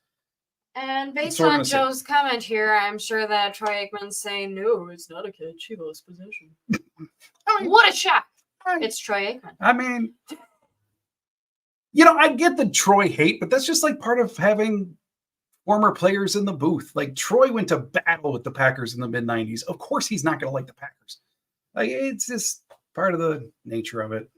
Speaker 2: And based on Joe's comment here, I'm sure that Troy Aikman's saying, no, it's not a catch. He lost possession. What a shock. It's Troy Aikman.
Speaker 1: I mean, you know, I get the Troy hate, but that's just like part of having former players in the booth. Like Troy went to battle with the Packers in the mid-90s. Of course he's not going to like the Packers. Like, it's just part of the nature of it.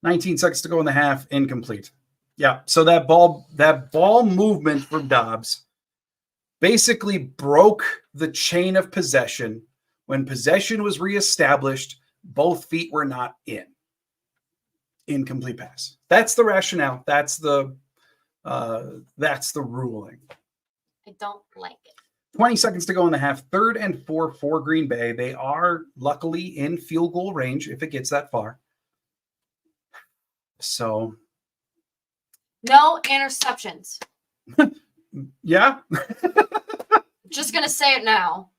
Speaker 1: 19 seconds to go in the half, incomplete. Yeah, so that ball movement from Dobbs basically broke the chain of possession. When possession was reestablished, both feet were not in. Incomplete pass. That's the rationale. That's the ruling.
Speaker 2: I don't like it.
Speaker 1: 20 seconds to go in the half. 3rd and 4 for Green Bay. They are luckily in field goal range if it gets that far. So.
Speaker 2: No interceptions.
Speaker 1: Yeah.
Speaker 2: Just going to say it now.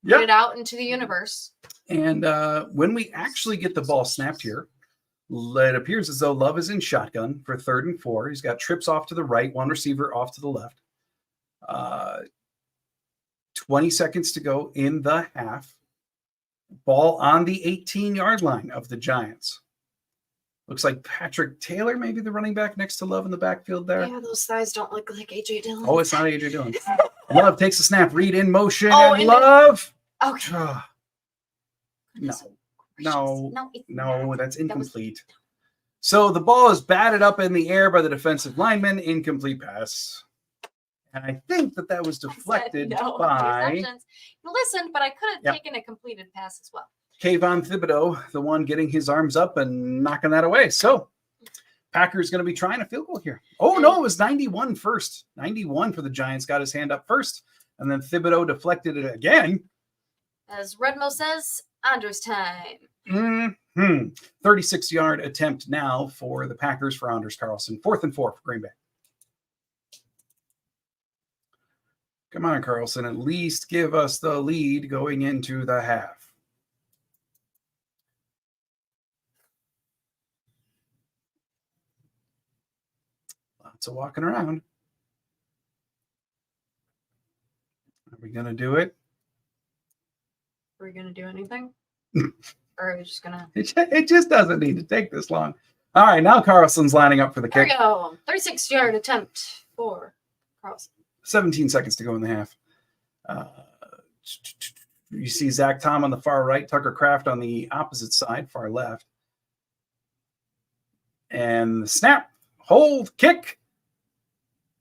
Speaker 1: Yep.
Speaker 2: Put it out into the universe.
Speaker 1: And when we actually get the ball snapped here, it appears as though Love is in shotgun for 3rd and 4. He's got trips off to the right, one receiver off to the left. 20 seconds to go in the half. Ball on the 18-yard line of the Giants. Looks like Patrick Taylor, maybe the running back next to Love in the backfield there.
Speaker 2: Yeah, those thighs don't look like A.J. Dillon.
Speaker 1: Oh, it's not A.J. Dillon. Love takes a snap, read in motion, and Love.
Speaker 2: Okay.
Speaker 1: No, that's incomplete. So the ball is batted up in the air by the defensive lineman. Incomplete pass. And I think that was deflected by...
Speaker 2: Listen, but I could have taken a completed pass as well.
Speaker 1: Kayvon Thibodeau, the one getting his arms up and knocking that away. So Packers going to be trying a field goal here. Oh, no, it was 91 first. 91 for the Giants, got his hand up first. And then Thibodeau deflected it again.
Speaker 2: As Redmo says, Andrews time.
Speaker 1: 36-yard attempt now for the Packers for Anders Carlson. 4th and 4 for Green Bay. Come on, Carlson. At least give us the lead going into the half. Lots of walking around. Are we going to do it?
Speaker 2: Are we going to do anything? Or are we just going to...
Speaker 1: It just doesn't need to take this long. All right, now Carlson's lining up for the kick.
Speaker 2: There we go. 36-yard attempt for Carlson.
Speaker 1: 17 seconds to go in the half. You see Zach Tom on the far right, Tucker Kraft on the opposite side, far left. And the snap, hold, kick.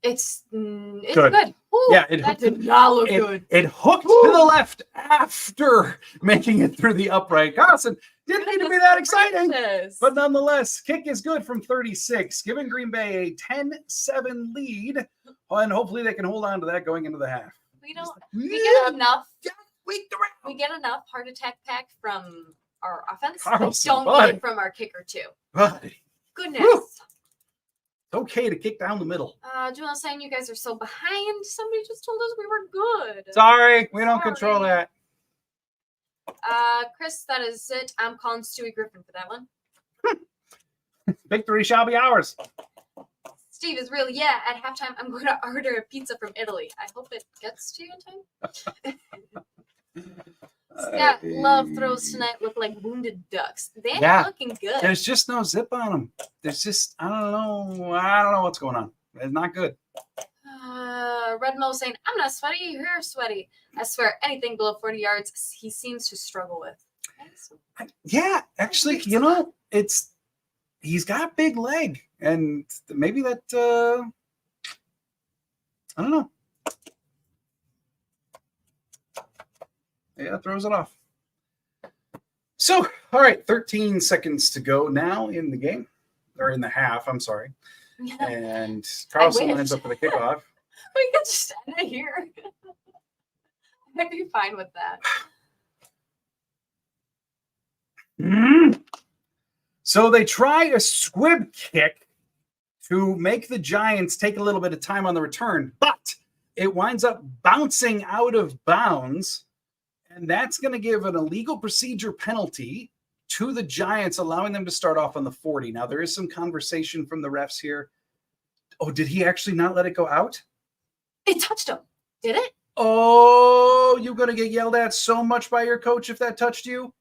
Speaker 2: It's
Speaker 1: good.
Speaker 2: Ooh,
Speaker 1: yeah,
Speaker 2: that did not look good.
Speaker 1: It hooked to the left after making it through the upright. Carlson didn't need to be that exciting, but nonetheless, kick is good from 36, giving Green Bay a 10-7 lead, and hopefully they can hold on to that going into the half.
Speaker 2: We get enough. We get enough heart attack pack from our offense.
Speaker 1: Carlson,
Speaker 2: we don't get it from our kicker too.
Speaker 1: Buddy.
Speaker 2: Goodness.
Speaker 1: Woo. It's okay to kick down the middle.
Speaker 2: Julian's saying you guys are so behind. Somebody just told us we were good.
Speaker 1: Sorry, we don't control that.
Speaker 2: Chris, that is it. I'm calling Stewie Griffin for that one.
Speaker 1: Victory shall be ours.
Speaker 2: Steve is really, at halftime, I'm going to order a pizza from Italy. I hope it gets to you in time. Scott Love throws tonight look like wounded ducks. They ain't looking good.
Speaker 1: There's just no zip on them. There's just, I don't know what's going on. It's not good.
Speaker 2: Redmo saying, I'm not sweaty, you're sweaty. I swear, anything below 40 yards, he seems to struggle with.
Speaker 1: Yeah, actually, he's got a big leg, and maybe that, I don't know. Yeah, throws it off. So, all right, 13 seconds to go now in the game, or in the half, I'm sorry. And Carlson lines up for the kickoff.
Speaker 2: We could just end it here. I'd be fine with that.
Speaker 1: So they try a squib kick to make the Giants take a little bit of time on the return, but it winds up bouncing out of bounds, and that's going to give an illegal procedure penalty to the Giants, allowing them to start off on the 40. Now, there is some conversation from the refs here. Oh, did he actually not let it go out?
Speaker 2: It touched him. Did it?
Speaker 1: Oh, you're going to get yelled at so much by your coach if that touched you?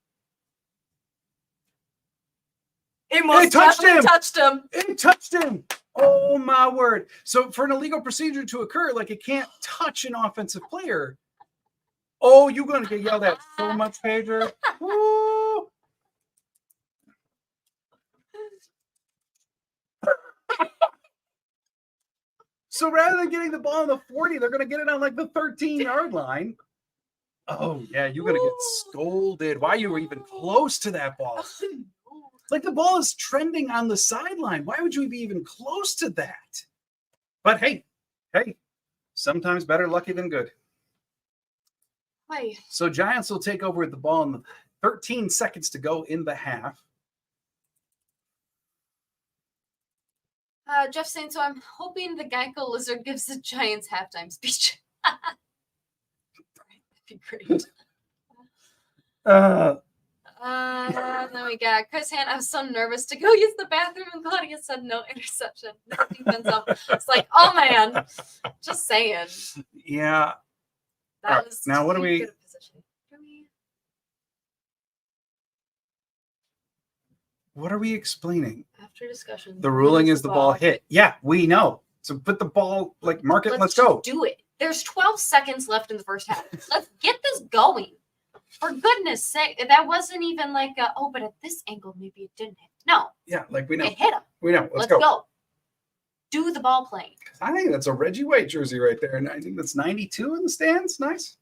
Speaker 2: It most definitely touched him.
Speaker 1: It touched him. Oh, my word. So for an illegal procedure to occur, like it can't touch an offensive player. Oh, you're going to get yelled at so much, Pedro. Woo. So rather than getting the ball on the 40, they're going to get it on like the 13-yard line. Oh, yeah, you're going to get scolded. Why you were even close to that ball? Like the ball is trending on the sideline. Why would you be even close to that? But hey, sometimes better lucky than good.
Speaker 2: Hi.
Speaker 1: So Giants will take over with the ball in 13 seconds to go in the half.
Speaker 2: Jeff saying, so I'm hoping the Geico Lizard gives the Giants halftime speech. That'd be great. Then we got Chris Han. I was so nervous to go use the bathroom, and Claudia said no interception. No defense up. It's like, oh man, just saying.
Speaker 1: Yeah.
Speaker 2: That was
Speaker 1: now what do we?
Speaker 2: Good position.
Speaker 1: What are we explaining?
Speaker 2: After discussion,
Speaker 1: the ruling is the ball hit. Yeah, we know. So put the ball, like mark it. Let's go.
Speaker 2: Do it. There's 12 seconds left in the first half. Let's get this going. For goodness sake, that wasn't even like but at this angle, maybe it didn't hit. No.
Speaker 1: Yeah, like we know.
Speaker 2: It hit him.
Speaker 1: We know. Let's
Speaker 2: go. Do the ball playing.
Speaker 1: I think that's a Reggie White jersey right there. And I think that's 92 in the stands. Nice.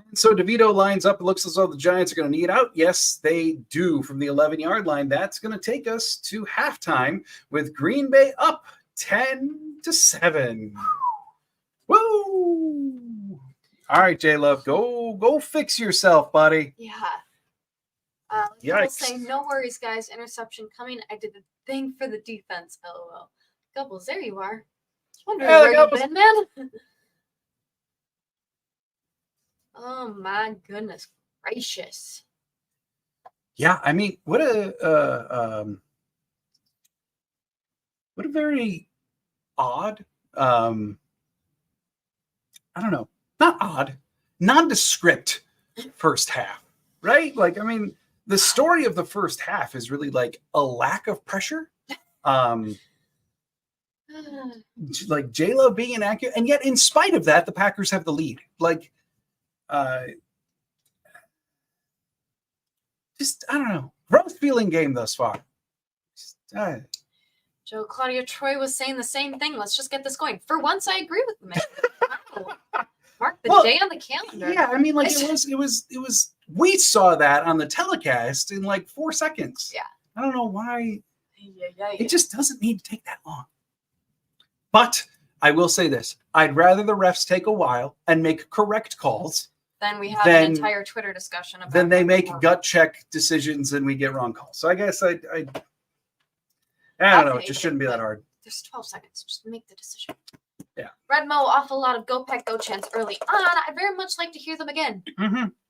Speaker 1: And so DeVito lines up. It looks as though the Giants are going to knee it out. Yes, they do from the 11-yard line. That's going to take us to halftime with Green Bay up 10-7. Woo! All right, J-Love, go fix yourself, buddy.
Speaker 2: Yeah.
Speaker 1: Yikes.
Speaker 2: Saying, no worries, guys. Interception coming. I did the thing for the defense. LOL. Gubbles, there you are. Wondering where you've been, man. Oh my goodness gracious.
Speaker 1: Yeah, I mean, what a very odd. I don't know. Not odd, nondescript first half, right? Like, I mean, the story of the first half is really like a lack of pressure. Like J-Lo being inaccurate. And yet, in spite of that, the Packers have the lead. Like, just, I don't know. Rough feeling game thus far.
Speaker 2: Joe, Claudia, Troy was saying the same thing. Let's just get this going. For once, I agree with them. Wow. Mark the day on the calendar.
Speaker 1: Yeah, I mean, like it was. We saw that on the telecast in like 4 seconds.
Speaker 2: Yeah,
Speaker 1: I don't know why. It just doesn't need to take that long. But I will say this: I'd rather the refs take a while and make correct calls.
Speaker 2: Then we have an entire Twitter discussion about.
Speaker 1: Then they make gut check decisions and we get wrong calls. So I guess I don't know. It just shouldn't be that hard.
Speaker 2: There's 12 seconds. Just make the decision.
Speaker 1: Yeah.
Speaker 2: Redmo, awful lot of Go Pack Go chants early on. I'd very much like to hear them again.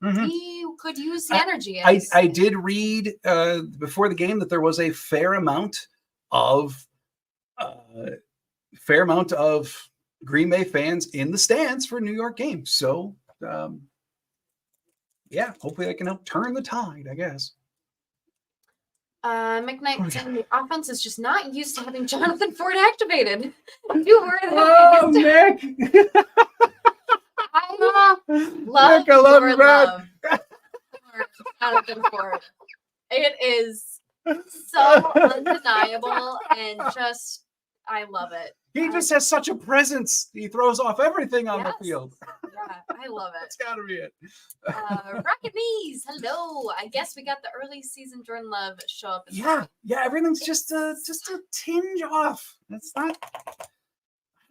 Speaker 2: We could use the energy.
Speaker 1: I did read before the game that there was a fair amount of Green Bay fans in the stands for New York games. So, yeah, hopefully that can help turn the tide, I guess.
Speaker 2: McKnight saying the offense is just not used to having Jonathan Ford activated. You were
Speaker 1: oh, Nick.
Speaker 2: I love
Speaker 1: Nick, I love
Speaker 2: your
Speaker 1: you,
Speaker 2: love for Jonathan Ford. It is so undeniable and just, I love it.
Speaker 1: He just has such a presence. He throws off everything on the field.
Speaker 2: Yeah, I love it.
Speaker 1: That's got to be it.
Speaker 2: Rocket Knees, hello. I guess we got the early season Jordan Love show up.
Speaker 1: Yeah, everything's just a tinge off. It's not. I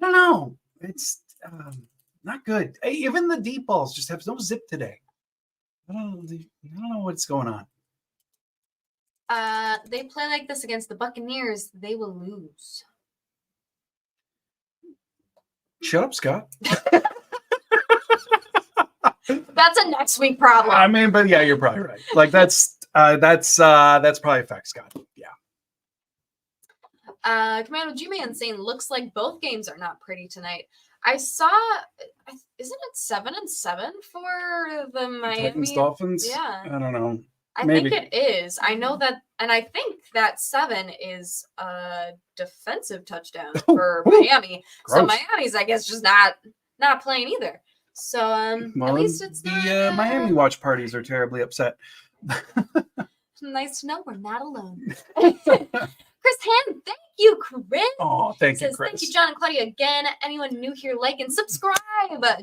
Speaker 1: don't know. It's not good. Even the deep balls just have no zip today. I don't know what's going on.
Speaker 2: They play like this against the Buccaneers, they will lose.
Speaker 1: Shut up, Scott.
Speaker 2: That's a next week problem.
Speaker 1: I mean, but yeah, you're probably right. Like that's probably a fact, Scott. Yeah.
Speaker 2: Commando G-Man saying looks like both games are not pretty tonight. I saw, isn't it 7-7 for the Miami
Speaker 1: Titans Dolphins?
Speaker 2: Yeah.
Speaker 1: I don't know.
Speaker 2: I
Speaker 1: Maybe.
Speaker 2: think it is. I know that, and I think that 7 is a defensive touchdown for Miami.
Speaker 1: Gross.
Speaker 2: So Miami's, I guess, just not playing either. So
Speaker 1: Well,
Speaker 2: at least it's
Speaker 1: the
Speaker 2: not.
Speaker 1: Miami watch parties are terribly upset.
Speaker 2: Nice to know we're not alone. Chris Hand, thank you, Chris.
Speaker 1: Oh, thank you,
Speaker 2: Says,
Speaker 1: Chris.
Speaker 2: thank you, Jon and Claudia. Again, anyone new here, like and subscribe.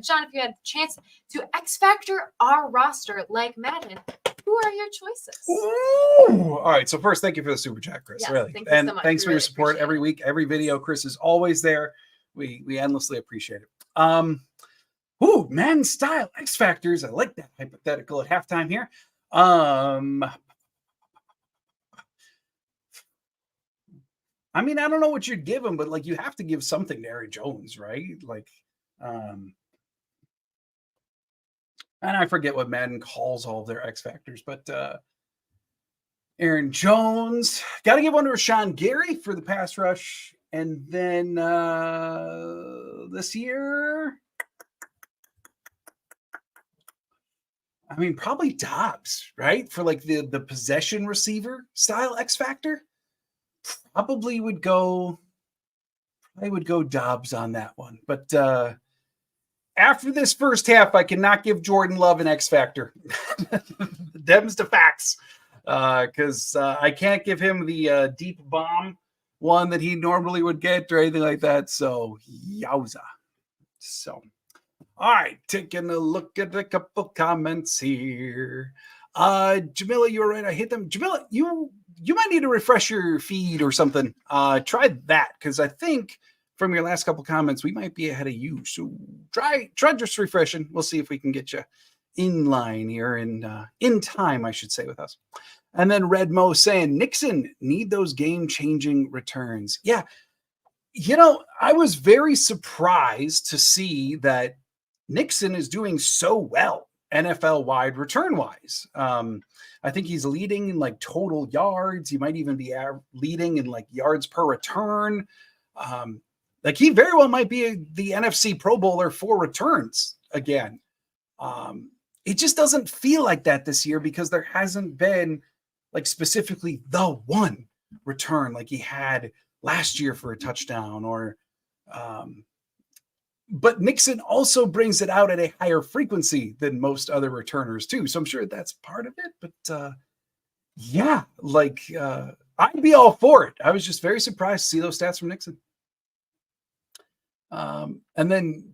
Speaker 2: John, if you had a chance to X Factor our roster like Madden, who are your choices?
Speaker 1: Ooh. All right. So first, thank you for the super chat, Chris.
Speaker 2: Yes,
Speaker 1: really,
Speaker 2: thank you
Speaker 1: and
Speaker 2: so much.
Speaker 1: thanks
Speaker 2: We
Speaker 1: for your
Speaker 2: really
Speaker 1: support
Speaker 2: appreciate
Speaker 1: every
Speaker 2: it.
Speaker 1: week, every video. Chris is always there. We endlessly appreciate it. Man style X Factors. I like that hypothetical at halftime here. I mean, I don't know what you'd give him, but like you have to give something to Aaron Jones, right? Like, and I forget what Madden calls all of their X Factors, but Aaron Jones, got to give one to Rashawn Gary for the pass rush. And then this year, I mean, probably Dobbs, right? For like the possession receiver style X Factor. Probably would go Dobbs on that one. But after this first half, I cannot give Jordan Love an X Factor. Them's the facts. Because I can't give him the deep bomb one that he normally would get or anything like that. So, yowza. So, all right, taking a look at a couple comments here. Jamila, you were right. I hit them. Jamila, you might need to refresh your feed or something. Try that, because I think from your last couple comments, we might be ahead of you. So try just refreshing. We'll see if we can get you in line here in time, I should say, with us. And then Red Mo saying, Nixon, need those game-changing returns. Yeah, I was very surprised to see that Nixon is doing so well NFL-wide return-wise. I think he's leading in like total yards. He might even be leading in like yards per return. Like he very well might be the NFC Pro Bowler for returns again. It just doesn't feel like that this year because there hasn't been like specifically the one return like he had last year for a touchdown or but Nixon also brings it out at a higher frequency than most other returners too. So I'm sure that's part of it, but yeah, like I'd be all for it. I was just very surprised to see those stats from Nixon. And then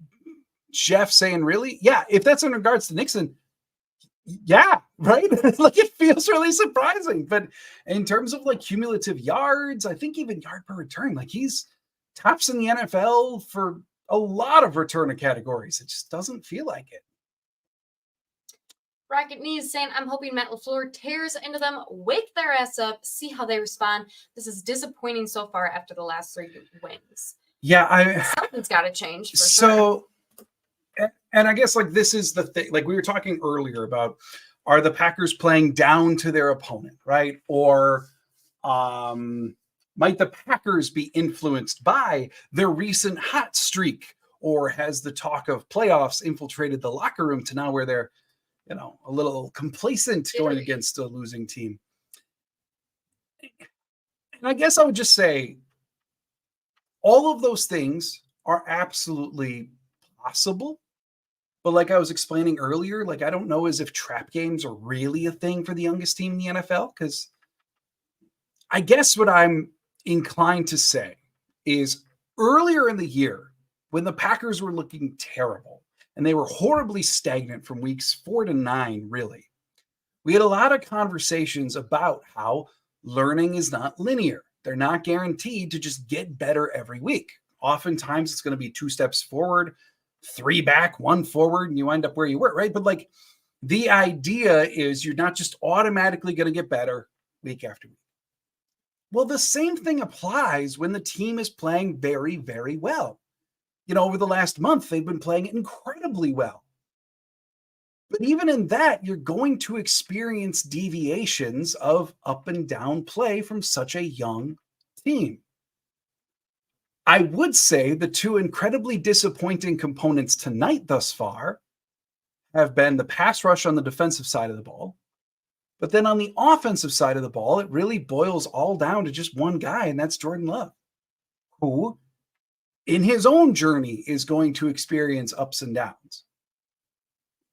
Speaker 1: Jeff saying, really? Yeah, if that's in regards to Nixon, yeah, right? Like it feels really surprising. But in terms of like cumulative yards, I think even yard per return, like he's tops in the NFL for a lot of returner categories. It just doesn't feel like it.
Speaker 2: Rocket Knees saying, I'm hoping Matt LaFleur tears into them, wake their ass up, see how they respond. This is disappointing so far after the last 3 wins.
Speaker 1: Yeah,
Speaker 2: something's got to change. For
Speaker 1: sure. And I guess like this is the thing, like we were talking earlier about, are the Packers playing down to their opponent, right? Or might the Packers be influenced by their recent hot streak? Or has the talk of playoffs infiltrated the locker room to now where they're, a little complacent going against a losing team? And I guess I would just say all of those things are absolutely possible. But like I was explaining earlier, like I don't know as if trap games are really a thing for the youngest team in the NFL, because I guess what I'm inclined to say is earlier in the year when the Packers were looking terrible and they were horribly stagnant from weeks 4 to 9, really, we had a lot of conversations about how learning is not linear. They're not guaranteed to just get better every week. Oftentimes it's going to be 2 steps forward, 3 back, 1 forward, and you end up where you were, right? But like the idea is you're not just automatically going to get better week after week. Well, the same thing applies when the team is playing very, very well. Over the last month, they've been playing incredibly well. But even in that, you're going to experience deviations of up and down play from such a young team. I would say the two incredibly disappointing components tonight thus far have been the pass rush on the defensive side of the ball. But then on the offensive side of the ball, it really boils all down to just one guy, and that's Jordan Love, who in his own journey is going to experience ups and downs.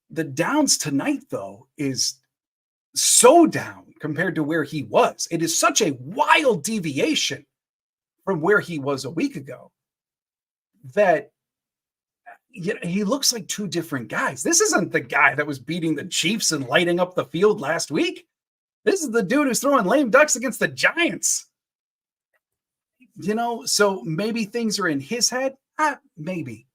Speaker 1: The downs tonight, though, is so down compared to where he was. It is such a wild deviation from where he was a week ago that he looks like two different guys. This isn't the guy that was beating the Chiefs and lighting up the field last week. This is the dude who's throwing lame ducks against the Giants. So maybe things are in his head. Maybe.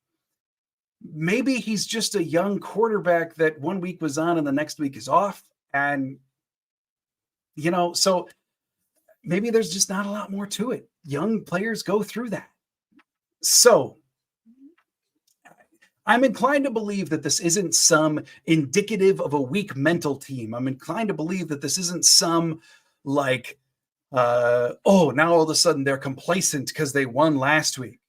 Speaker 1: Maybe he's just a young quarterback that one week was on and the next week is off. And, so maybe there's just not a lot more to it. Young players go through that. So I'm inclined to believe that this isn't some indicative of a weak mental team. I'm inclined to believe that this isn't some now all of a sudden they're complacent because they won last week.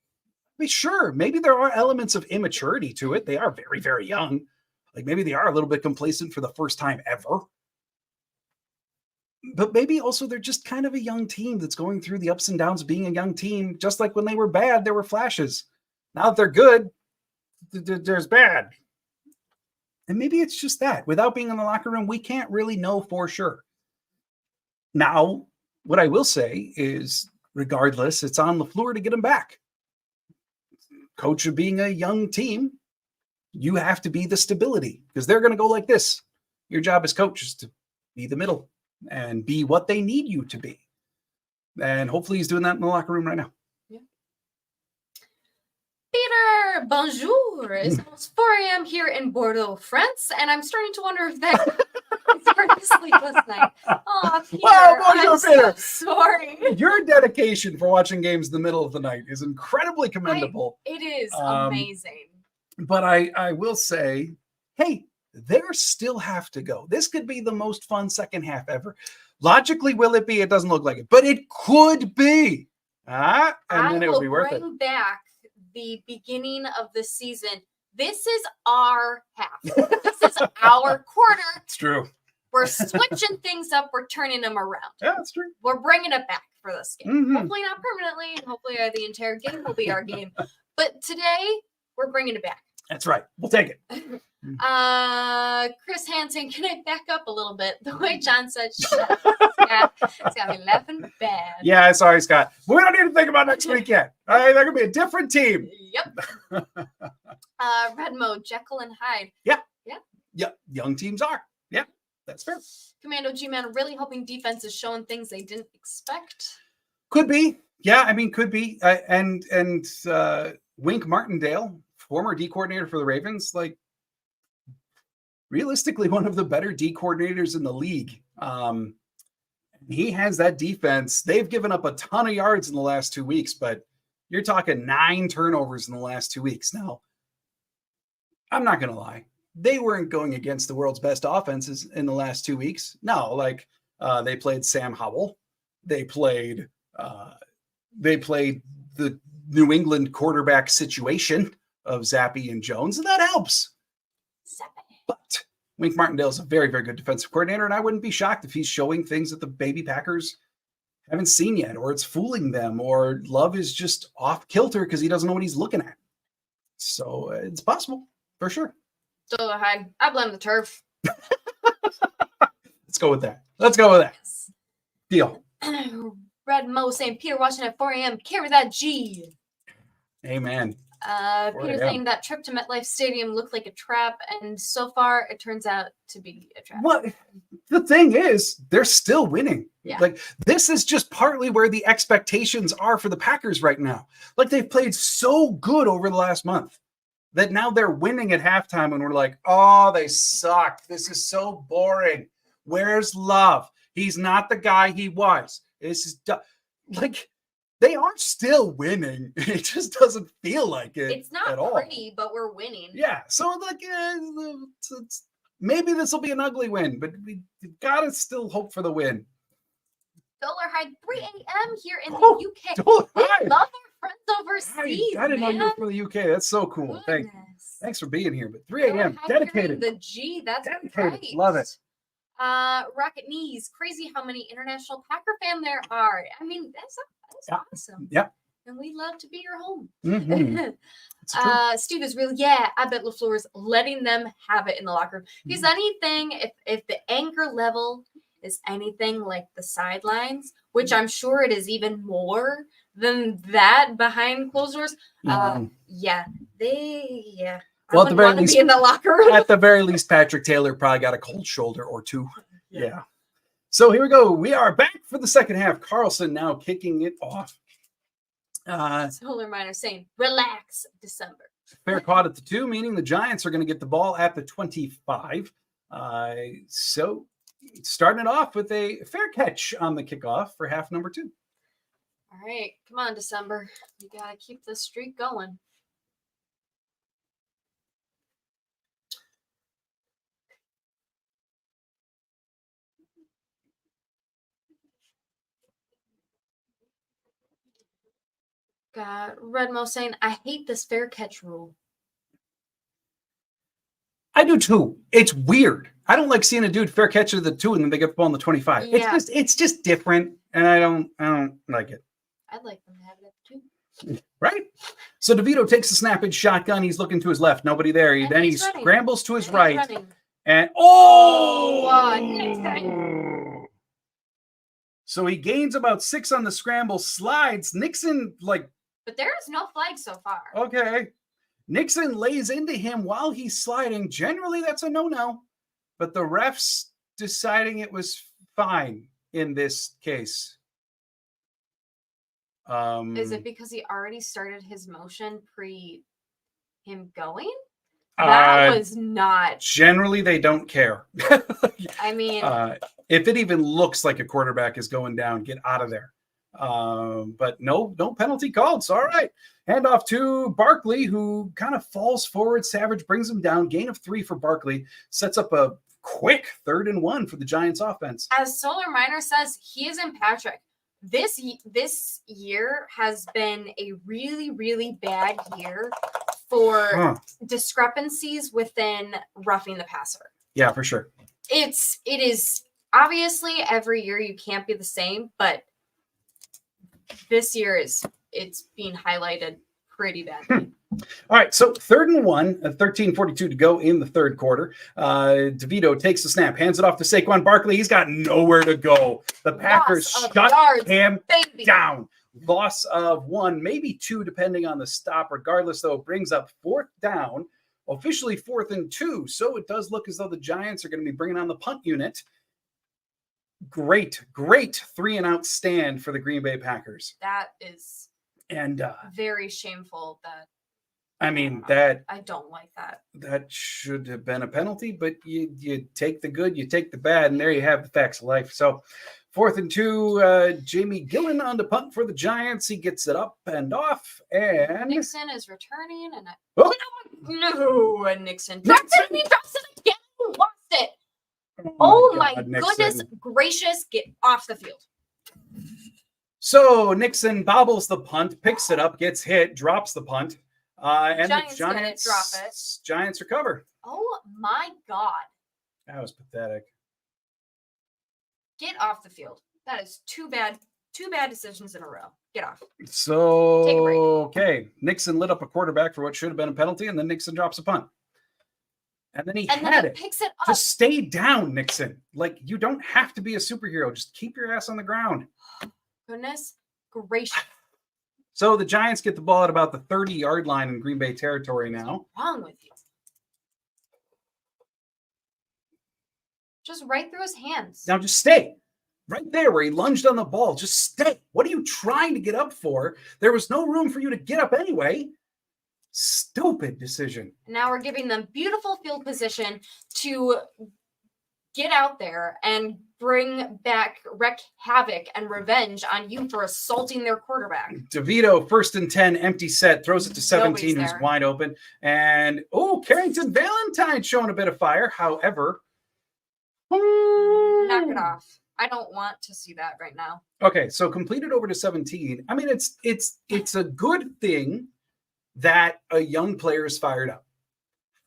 Speaker 1: Sure, maybe there are elements of immaturity to it. They are very, very young. Like maybe they are a little bit complacent for the first time ever. But maybe also they're just kind of a young team that's going through the ups and downs of being a young team. Just like when they were bad, there were flashes. Now that they're good, there's bad. And maybe it's just that. Without being in the locker room, we can't really know for sure. Now, what I will say is, regardless, it's on LaFleur to get them back. Coach of being a young team, you have to be the stability because they're going to go like this. Your job as coach is to be the middle and be what they need you to be. And hopefully he's doing that in the locker room right now.
Speaker 2: Yeah. Peter, bonjour. It's almost 4 a.m. here in Bordeaux, France, and I'm starting to wonder if that started to sleep last night. Oh, Peter,
Speaker 1: bonjour, Peter.
Speaker 2: So sorry.
Speaker 1: Your dedication for watching games in the middle of the night is incredibly commendable.
Speaker 2: It is amazing.
Speaker 1: But I will say, hey, they still have to go. This could be the most fun second half ever. Logically, will it be? It doesn't look like it, but it could be. And then it would be worth it.
Speaker 2: I will bring back the beginning of the season. This is our half. This is our quarter.
Speaker 1: It's true.
Speaker 2: We're switching things up. We're turning them around.
Speaker 1: Yeah, that's true.
Speaker 2: We're bringing it back for this game.
Speaker 1: Mm-hmm.
Speaker 2: Hopefully not permanently. Hopefully the entire game will be our game. But today, we're bringing it back.
Speaker 1: That's right. We'll take it.
Speaker 2: Chris Hansen, can I back up a little bit? The way John said, it's got me laughing bad.
Speaker 1: Yeah, sorry, Scott. We don't need to think about next week yet. All right, they're going to be a different team.
Speaker 2: Yep. Red Mode, Jekyll and Hyde.
Speaker 1: Yeah. Young teams are. Yeah, that's fair.
Speaker 2: Commando G-Man really hoping defense is showing things they didn't expect.
Speaker 1: Could be. Yeah, I mean, could be. And Wink Martindale, former D coordinator for the Ravens, like realistically one of the better D coordinators in the league. He has that defense. They've given up a ton of yards in the last 2 weeks, but you're talking 9 turnovers in the last 2 weeks. Now, I'm not going to lie. They weren't going against the world's best offenses in the last 2 weeks. No, they played Sam Howell. They played the New England quarterback situation of Zappe and Jones, and that helps. But Wink Martindale is a very, very good defensive coordinator, and I wouldn't be shocked if he's showing things that the baby Packers haven't seen yet, or it's fooling them, or Love is just off kilter because he doesn't know what he's looking at. So it's possible, for sure.
Speaker 2: Go ahead. I blame the turf.
Speaker 1: Let's go with that. Yes. Deal.
Speaker 2: Red Mo saying, Peter watching at 4 a.m. Carry that G.
Speaker 1: Amen.
Speaker 2: Peter saying that trip to MetLife Stadium looked like a trap, and so far it turns out to be a trap.
Speaker 1: Well, the thing is, they're still winning.
Speaker 2: Yeah.
Speaker 1: Like, this is just partly where the expectations are for the Packers right now. Like, they've played so good over the last month that now they're winning at halftime, and we're like, oh, they suck. This is so boring. Where's Love? He's not the guy he was. This is like they are still winning. It just doesn't feel like it.
Speaker 2: It's not
Speaker 1: at all.
Speaker 2: pretty, but we're winning.
Speaker 1: Yeah. So like, maybe this will be an ugly win, but we gotta still hope for the win.
Speaker 2: Dollarhide 3 a.m. here in the UK. We love our friends overseas.
Speaker 1: I didn't know you were from the UK. That's so cool. Thanks for being here. But 3 a.m. dedicated.
Speaker 2: The G, that's
Speaker 1: dedicated.
Speaker 2: Right.
Speaker 1: Love it.
Speaker 2: Rocket Knees. Crazy how many international Packer fan there are. I mean, that's awesome.
Speaker 1: Yeah.
Speaker 2: And we love to be your home.
Speaker 1: Mm-hmm.
Speaker 2: Steve is really, I bet LaFleur's letting them have it in the locker room. Because anything, if the anchor level is anything like the sidelines, which I'm sure it is even more than that behind closed doors.
Speaker 1: Mm-hmm.
Speaker 2: Well, at the very least, be in the locker room.
Speaker 1: At the very least, Patrick Taylor probably got a cold shoulder or two. Yeah. So here we go. We are back for the second half. Carlson now kicking it off.
Speaker 2: Solar Miner saying, relax, December.
Speaker 1: Fair caught at the 2, meaning the Giants are going to get the ball at the 25. So starting it off with a fair catch on the kickoff for half number 2.
Speaker 2: All right. Come on, December. You got to keep this streak going. Got Redmo saying, I hate this fair catch rule.
Speaker 1: I do too. It's weird. I don't like seeing a dude fair catch at the 2 and then they get the ball on the 25. Yeah. It's just different, and I don't like it.
Speaker 2: I'd like them to have it at the 2.
Speaker 1: Right? So DeVito takes the snap in shotgun. He's looking to his left. Nobody there. Then he scrambles to his right. And so he gains about 6 on the scramble, slides. Nixon,
Speaker 2: but there is no flag so far.
Speaker 1: Okay. Nixon lays into him while he's sliding. Generally, that's a no-no. But the refs deciding it was fine in this case.
Speaker 2: Is it because he already started his motion pre him going? That was not.
Speaker 1: Generally, they don't care.
Speaker 2: I mean,
Speaker 1: if it even looks like a quarterback is going down, get out of there. But no penalty called. So all right. Hand off to Barkley, who kind of falls forward. Savage brings him down. Gain of 3 for Barkley. Sets up a quick 3rd and 1 for the Giants offense.
Speaker 2: As Solar Miner says, he is in Patrick. This year has been a really, really bad year for discrepancies within roughing the passer.
Speaker 1: Yeah, for sure.
Speaker 2: It is obviously every year you can't be the same, but this year it's being highlighted pretty badly.
Speaker 1: All right, so 3rd and 1, 13:42 to go in the 3rd quarter. DeVito takes the snap, hands it off to Saquon Barkley. He's got nowhere to go. The Packers shut him down. Loss of 1, maybe 2, depending on the stop. Regardless, though, it brings up 4th down, officially 4th and 2. So it does look as though the Giants are going to be bringing on the punt unit. Great 3-and-out stand for the Green Bay Packers.
Speaker 2: That is very shameful. I don't like that. That
Speaker 1: should have been a penalty, but you take the good, you take the bad, and there you have the facts of life. So 4th and 2, Jamie Gillen on the punt for the Giants. He gets it up and off, and
Speaker 2: Nixon is returning, and Nixon drops it, and he drops it again. Who lost it? Oh my goodness gracious! Get off the field.
Speaker 1: So Nixon bobbles the punt, picks it up, gets hit, drops the punt, and
Speaker 2: Giants
Speaker 1: the Giants
Speaker 2: drop it.
Speaker 1: Giants recover.
Speaker 2: Oh my God!
Speaker 1: That was pathetic.
Speaker 2: Get off the field. That is too bad. 2 bad decisions in a row. Get off.
Speaker 1: So
Speaker 2: take a break.
Speaker 1: Okay, Nixon lit up a quarterback for what should have been a penalty, and then Nixon drops a punt. And then he
Speaker 2: picks it up.
Speaker 1: Just stay down, Nixon. You don't have to be a superhero. Just keep your ass on the ground.
Speaker 2: Goodness gracious.
Speaker 1: So the Giants get the ball at about the 30-yard line in Green Bay territory now.
Speaker 2: What's wrong with you? Just right through his hands.
Speaker 1: Now just stay. Right there where he lunged on the ball. Just stay. What are you trying to get up for? There was no room for you to get up anyway. Stupid decision.
Speaker 2: Now we're giving them beautiful field position to get out there and wreak havoc and revenge on you for assaulting their quarterback.
Speaker 1: DeVito, 1st and 10, empty set, throws it to 17, who's wide open. And, Carrington Valentine showing a bit of fire. However,
Speaker 2: knock it off. I don't want to see that right now.
Speaker 1: Okay, so completed over to 17. I mean, it's a good thing that a young player is fired up.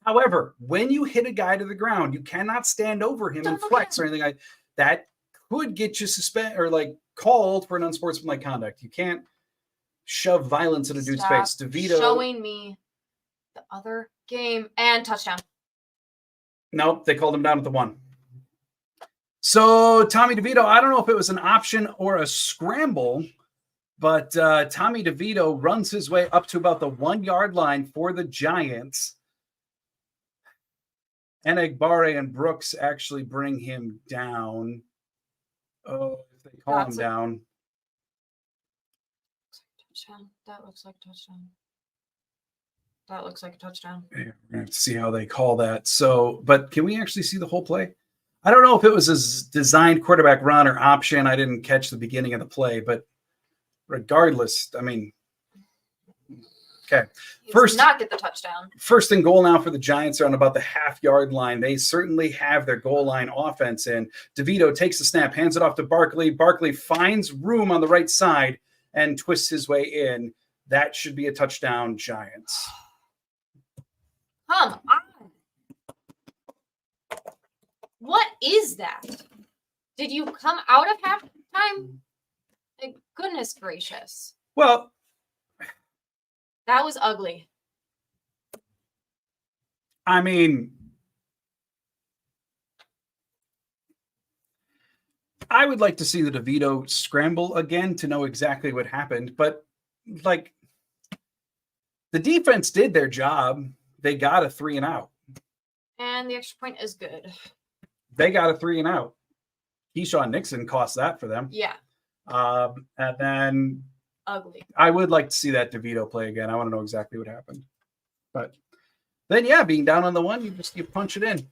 Speaker 1: However, when you hit a guy to the ground, you cannot stand over him and flex or anything like that. Could get you suspended or called for an unsportsmanlike conduct. You can't shove violence in a dude's face. DeVito
Speaker 2: showing me the other game and touchdown.
Speaker 1: Nope, they called him down at the 1. So Tommy DeVito, I don't know if it was an option or a scramble, but Tommy DeVito runs his way up to about the 1-yard line for the Giants. Enagbare and Brooks actually bring him down. Oh, if they call him down.
Speaker 2: Touchdown. That looks like a touchdown. That looks like a touchdown.
Speaker 1: Yeah, we're going to have to see how they call that. So, but can we actually see the whole play? I don't know if it was a designed quarterback run or option. I didn't catch the beginning of the play, but regardless, I mean, okay.
Speaker 2: First, not get the touchdown.
Speaker 1: 1st and goal now for the Giants are on about the half-yard line. They certainly have their goal line offense in. DeVito takes the snap, hands it off to Barkley. Barkley finds room on the right side and twists his way in. That should be a touchdown, Giants.
Speaker 2: Come on. What is that? Did you come out of halftime? Like, goodness gracious.
Speaker 1: Well,
Speaker 2: that was ugly.
Speaker 1: I mean, I would like to see the DeVito scramble again to know exactly what happened, but the defense did their job. They got a 3 and out.
Speaker 2: And the extra point is good.
Speaker 1: They got a 3 and out. Keyshawn Nixon cost that for them.
Speaker 2: Yeah.
Speaker 1: And then
Speaker 2: ugly.
Speaker 1: I would like to see that DeVito play again. I want to know exactly what happened. But then, yeah, being down on the 1, you punch it in.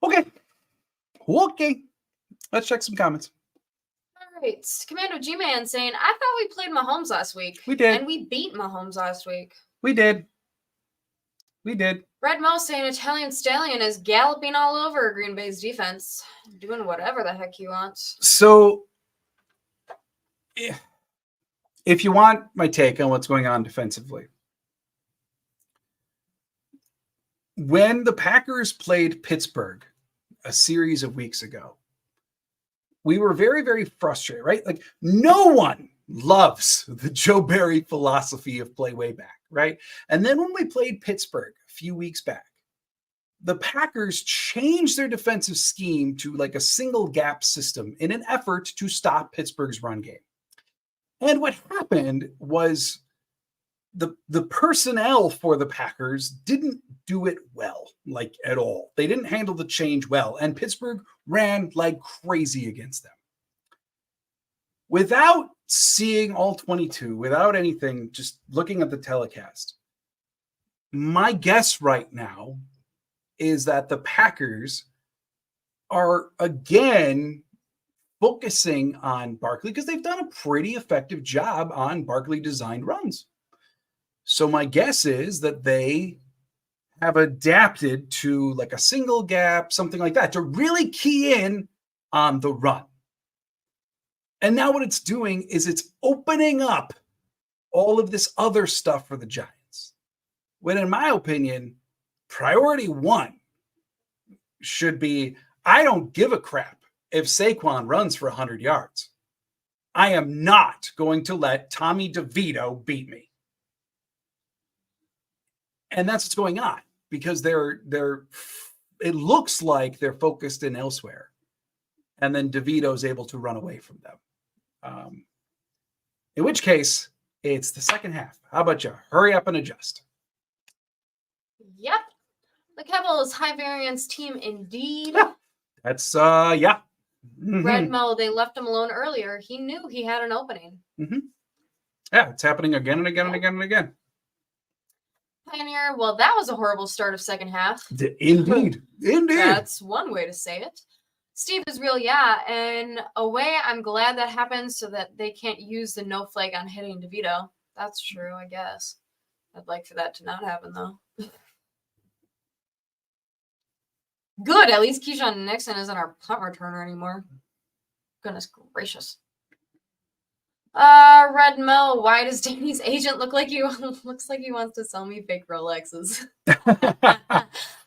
Speaker 1: Okay. Let's check some comments.
Speaker 2: All right. Commando G-Man saying, I thought we played Mahomes last week.
Speaker 1: We did.
Speaker 2: And we beat Mahomes last week.
Speaker 1: We did.
Speaker 2: Red Mo saying Italian Stallion is galloping all over Green Bay's defense, doing whatever the heck he wants.
Speaker 1: So, if you want my take on what's going on defensively, when the Packers played Pittsburgh a series of weeks ago, we were very, very frustrated, right? Like, no one loves the Joe Barry philosophy of play way back, right? And then when we played Pittsburgh a few weeks back, the Packers changed their defensive scheme to a single gap system in an effort to stop Pittsburgh's run game. And what happened was the personnel for the Packers didn't do it well, at all. They didn't handle the change well, and Pittsburgh ran like crazy against them. Without seeing all 22, without anything, just looking at the telecast, my guess right now is that the Packers are again focusing on Barkley because they've done a pretty effective job on Barkley designed runs. So my guess is that they have adapted to a single gap, something like that, to really key in on the run. And now what it's doing is it's opening up all of this other stuff for the Giants. When in my opinion, priority 1 should be, I don't give a crap if Saquon runs for 100 yards. I am not going to let Tommy DeVito beat me. And that's what's going on because it looks like they're focused in elsewhere. And then DeVito's able to run away from them. In which case, it's the second half. How about you hurry up and adjust?
Speaker 2: Yep. The Capitals high variance team indeed.
Speaker 1: Yeah. That's, yeah.
Speaker 2: Mm-hmm. Red Mo, they left him alone earlier. He knew he had an opening.
Speaker 1: Mm-hmm. Yeah, it's happening again and again and again and again.
Speaker 2: Pioneer, well, that was a horrible start of second half.
Speaker 1: Indeed.
Speaker 2: That's one way to say it. Steve is real, yeah. In a way, I'm glad that happened so that they can't use the no flag on hitting DeVito. That's true, I guess. I'd like for that to not happen, though. Good, at least Keyshawn Nixon isn't our punt returner anymore. Goodness gracious. Red Mo, why does Danny's agent look like he looks like he wants to sell me fake Rolexes?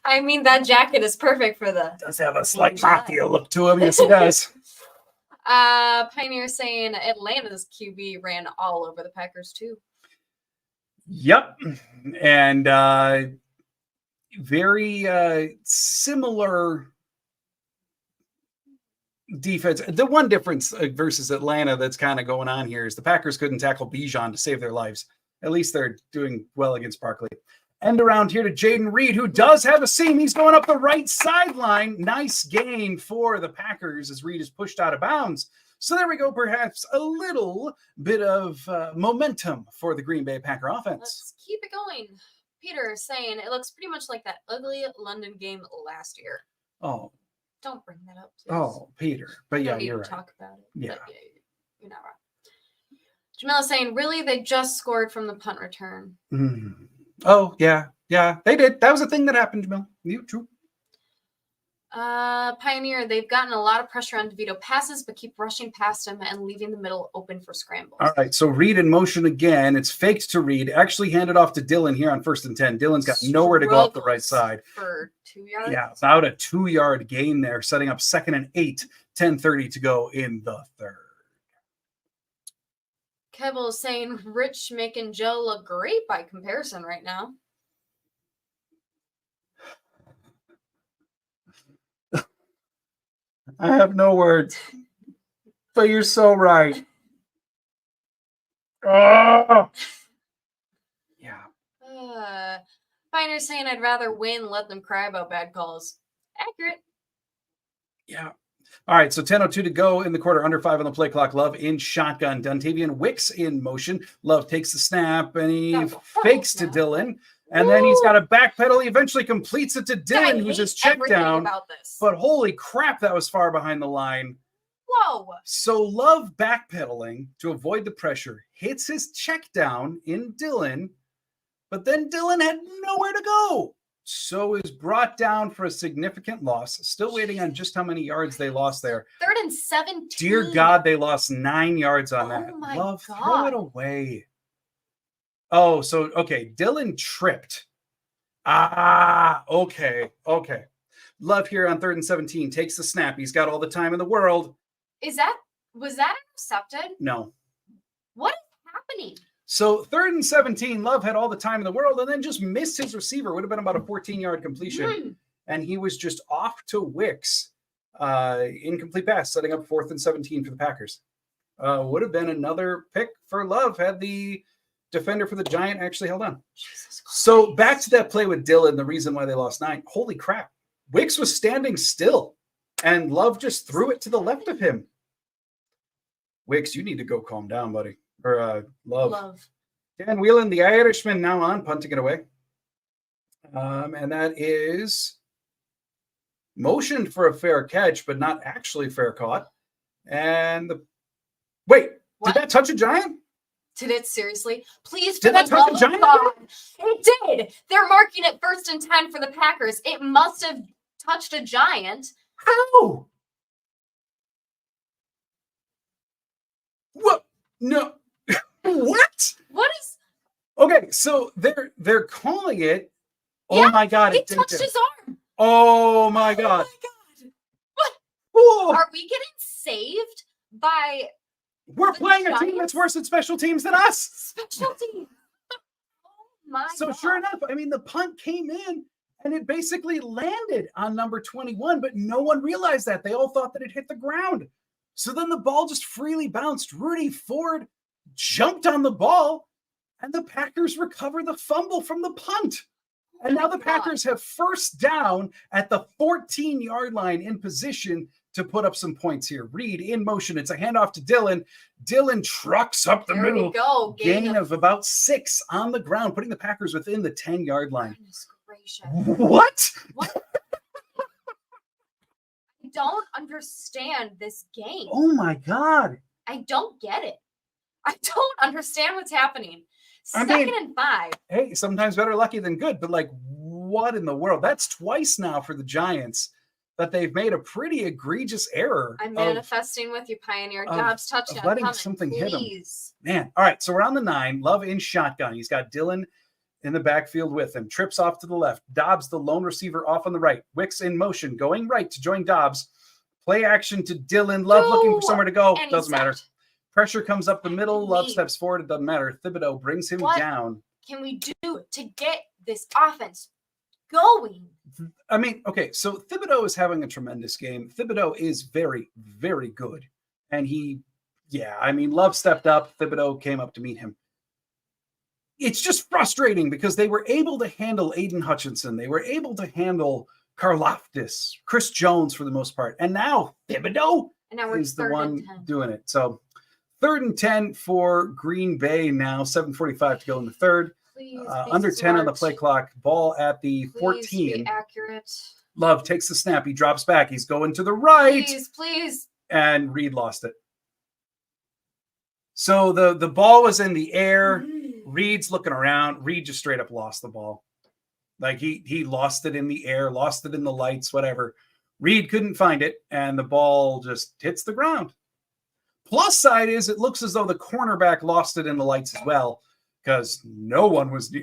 Speaker 2: I mean, that jacket is perfect for the.
Speaker 1: Does have a slight mafia look to him. Yes, it does.
Speaker 2: Pioneer saying Atlanta's QB ran all over the Packers too.
Speaker 1: Yep, and very similar defense. The one difference versus Atlanta that's kind of going on here is the Packers couldn't tackle Bijan to save their lives. At least they're doing well against Barkley. End around here to Jaden Reed, who does have a seam. He's going up the right sideline. Nice gain for the Packers as Reed is pushed out of bounds. So there we go, perhaps a little bit of momentum for the Green Bay Packer offense.
Speaker 2: Let's keep it going. Peter is saying it looks pretty much like that ugly London game last year.
Speaker 1: Oh.
Speaker 2: Don't bring that up, please.
Speaker 1: Oh, Peter. But yeah, you're right.
Speaker 2: Talk about it.
Speaker 1: Yeah.
Speaker 2: You're not right. Jamila's saying, really, they just scored from the punt return.
Speaker 1: Mm. Oh, yeah. Yeah, they did. That was a thing that happened, Jamil. You true.
Speaker 2: Pioneer, they've gotten a lot of pressure on DeVito passes, but keep rushing past him and leaving the middle open for scrambles.
Speaker 1: All right, so Reed in motion again. It's faked to Reed. Actually handed off to Dylan here on 1st and 10. Dylan's got nowhere to go up the right side.
Speaker 2: For 2 yards?
Speaker 1: Yeah, about a 2-yard gain there, setting up 2nd and 8, 10:30 to go in the third.
Speaker 2: Kebble is saying Rich making Joe look great by comparison right now.
Speaker 1: I have no words, but you're so right. Oh! Yeah.
Speaker 2: Pioneer's saying I'd rather win, let them cry about bad calls. Accurate.
Speaker 1: Yeah. All right, so 10:02 to go in the quarter, under 5 on the play clock. Love in shotgun. Duntavian Wicks in motion. Love takes the snap, and he fakes to Dylan. And then he's got a backpedal. He eventually completes it to Dylan, who's his check down. But holy crap, that was far behind the line.
Speaker 2: Whoa.
Speaker 1: So Love backpedaling to avoid the pressure, hits his check down in Dylan, but then Dylan had nowhere to go. So is brought down for a significant loss. Still waiting on just how many yards they lost there.
Speaker 2: 3rd and 17.
Speaker 1: Dear God, they lost 9 yards on that.
Speaker 2: My
Speaker 1: Love,
Speaker 2: God.
Speaker 1: throw it away. Oh, so, okay. Dylan tripped. Okay. Love here on 3rd and 17. Takes the snap. He's got all the time in the world.
Speaker 2: Was that intercepted?
Speaker 1: No.
Speaker 2: What is happening?
Speaker 1: So 3rd and 17, Love had all the time in the world and then just missed his receiver. Would have been about a 14-yard completion. And he was just off to Wicks. Incomplete pass, setting up 4th and 17 for the Packers. Would have been another pick for Love had the defender for the Giant actually held on. So back to that play with Dylan, the reason why they lost 9. Holy crap. Wicks was standing still, and Love just threw it to the left of him. Wicks, you need to go calm down, buddy. Or Love. Dan Whelan, the Irishman, now on, punting it away. And that is motioned for a fair catch, but not actually fair caught. And wait, did that touch a Giant?
Speaker 2: Did it seriously? Please,
Speaker 1: did that touch a Giant?
Speaker 2: It did. They're marking it 1st and 10 for the Packers. It must have touched a Giant.
Speaker 1: How? What? No. What?
Speaker 2: What is?
Speaker 1: Okay, so they're calling it. Oh my God!
Speaker 2: It touched his arm.
Speaker 1: Oh my God!
Speaker 2: Oh my God! What?
Speaker 1: Whoa.
Speaker 2: Are we getting saved by?
Speaker 1: We're playing a team that's worse at special teams than us.
Speaker 2: Special team. Oh my God.
Speaker 1: So sure enough, I mean, the punt came in and it basically landed on number 21, but no one realized that. They all thought that it hit the ground. So then the ball just freely bounced. Rudy Ford jumped on the ball, and the Packers recover the fumble from the punt. And now the Packers have 1st down at the 14-yard line in position to put up some points here. Reed in motion. It's a handoff to Dylan. Dylan trucks up the middle.
Speaker 2: We go.
Speaker 1: Gain of about 6 on the ground, putting the Packers within the 10-yard line.
Speaker 2: Goodness gracious.
Speaker 1: What?
Speaker 2: I don't understand this game.
Speaker 1: Oh my God.
Speaker 2: I don't get it. I don't understand what's happening. Second and 5.
Speaker 1: Hey, sometimes better lucky than good, but like, what in the world? That's twice now for the Giants that they've made a pretty egregious error.
Speaker 2: I'm manifesting with you, Pioneer. Dobbs touchdown.
Speaker 1: Letting
Speaker 2: coming,
Speaker 1: something
Speaker 2: please.
Speaker 1: hit him. Man. All right. So we're on the 9. Love in shotgun. He's got Dylan in the backfield with him. Trips off to the left. Dobbs, the lone receiver, off on the right. Wicks in motion, going right to join Dobbs. Play action to Dylan. Love looking for somewhere to go. Doesn't matter. Pressure comes up the middle. Love steps forward. It doesn't matter. Thibodeau brings him down.
Speaker 2: Can we do to get this offense going?
Speaker 1: I mean, okay, so Thibodeau is having a tremendous game. Thibodeau is very, very good. And Love stepped up. Thibodeau came up to meet him. It's just frustrating because they were able to handle Aiden Hutchinson. They were able to handle Karlaftis, Chris Jones for the most part. And now Thibodeau is the one doing it. So 3rd and 10 for Green Bay now. 7:45 to go in the third. Under 10 on the play clock. Ball at the 14.
Speaker 2: Be accurate.
Speaker 1: Love takes the snap. He drops back. He's going to the right.
Speaker 2: Please.
Speaker 1: And Reed lost it. So the ball was in the air. Reed's looking around. Reed just straight up lost the ball. Like he lost it in the air, lost it in the lights, whatever. Reed couldn't find it, and the ball just hits the ground. Plus side is it looks as though the cornerback lost it in the lights as well, because no one was.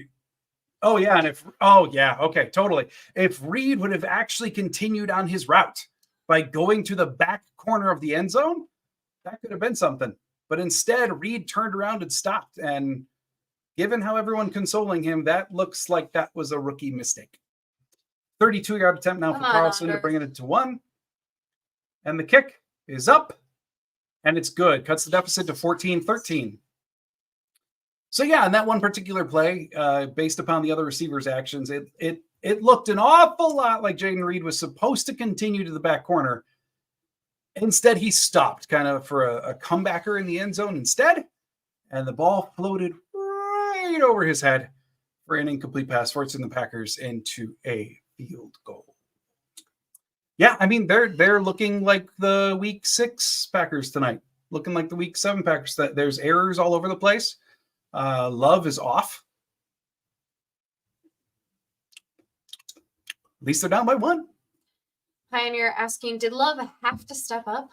Speaker 1: Oh, yeah. And okay, totally. If Reed would have actually continued on his route by going to the back corner of the end zone, that could have been something. But instead, Reed turned around and stopped. And given how everyone consoling him, that looks like that was a rookie mistake. 32-yard attempt now for Carlson to bring it to 1. And the kick is up. And it's good. Cuts the deficit to 14-13. So, yeah, in that one particular play, based upon the other receivers' actions, it looked an awful lot like Jaden Reed was supposed to continue to the back corner. Instead, he stopped kind of for a comebacker in the end zone instead. And the ball floated right over his head for an incomplete pass, forcing the Packers into a field goal. Yeah, I mean, they're looking like the Week 6 Packers tonight, looking like the Week 7 Packers. There's errors all over the place. Love is off. At least they're down by 1.
Speaker 2: Pioneer asking, did Love have to step up?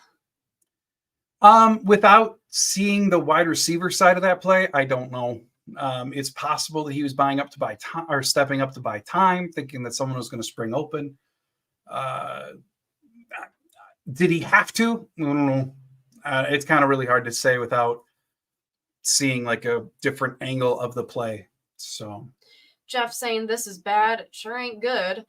Speaker 1: Without seeing the wide receiver side of that play, I don't know. It's possible that he was buying up to buy time or stepping up to buy time, thinking that someone was going to spring open. Did he have to? I don't know. It's kind of really hard to say without seeing like a different angle of the play. So
Speaker 2: Jeff saying this is bad. It sure ain't good.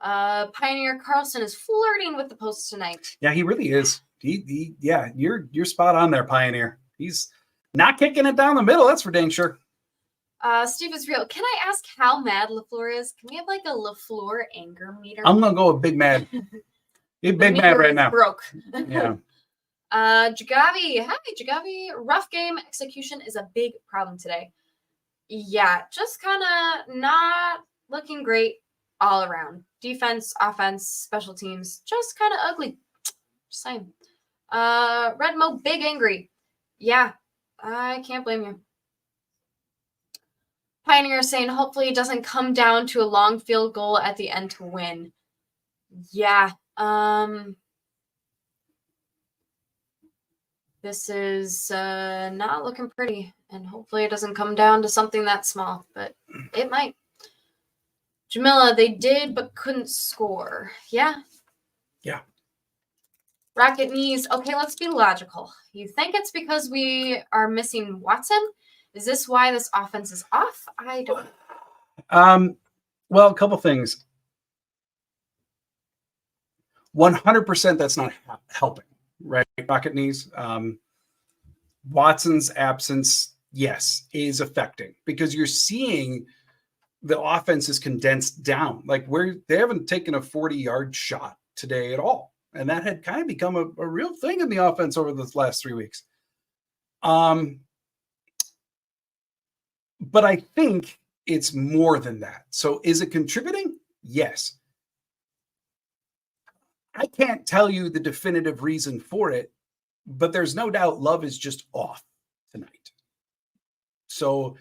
Speaker 2: Pioneer Carlson is flirting with the post tonight.
Speaker 1: Yeah, he really is. Yeah, you're spot on there, Pioneer. He's not kicking it down the middle. That's for dang sure.
Speaker 2: Steve is real. Can I ask how mad LaFleur is? Can we have like a LaFleur anger meter?
Speaker 1: I'm gonna go with big mad. He's big mad right now.
Speaker 2: Broke.
Speaker 1: Yeah.
Speaker 2: Jagavi. Hi, Jagavi. Rough game execution is a big problem today. Yeah, just kind of not looking great all around. Defense, offense, special teams, just kind of ugly. Just saying. Redmo, big angry. Yeah, I can't blame you. Pioneer saying hopefully it doesn't come down to a long field goal at the end to win. Yeah. This is not looking pretty, and hopefully it doesn't come down to something that small, but it might. Jamila, they did but couldn't score. Yeah.
Speaker 1: Yeah.
Speaker 2: Rocket knees. Okay, let's be logical. You think it's because we are missing Watson? Is this why this offense is off? I don't know.
Speaker 1: Well, a couple things. 100% that's not helping, right? Rocket knees. Watson's absence, yes, is affecting because you're seeing the offense is condensed down. Like they haven't taken a 40-yard shot today at all. And that had kind of become a real thing in the offense over the last 3 weeks. But I think it's more than that. So is it contributing? Yes. I can't tell you the definitive reason for it, but there's no doubt Love is just off tonight. So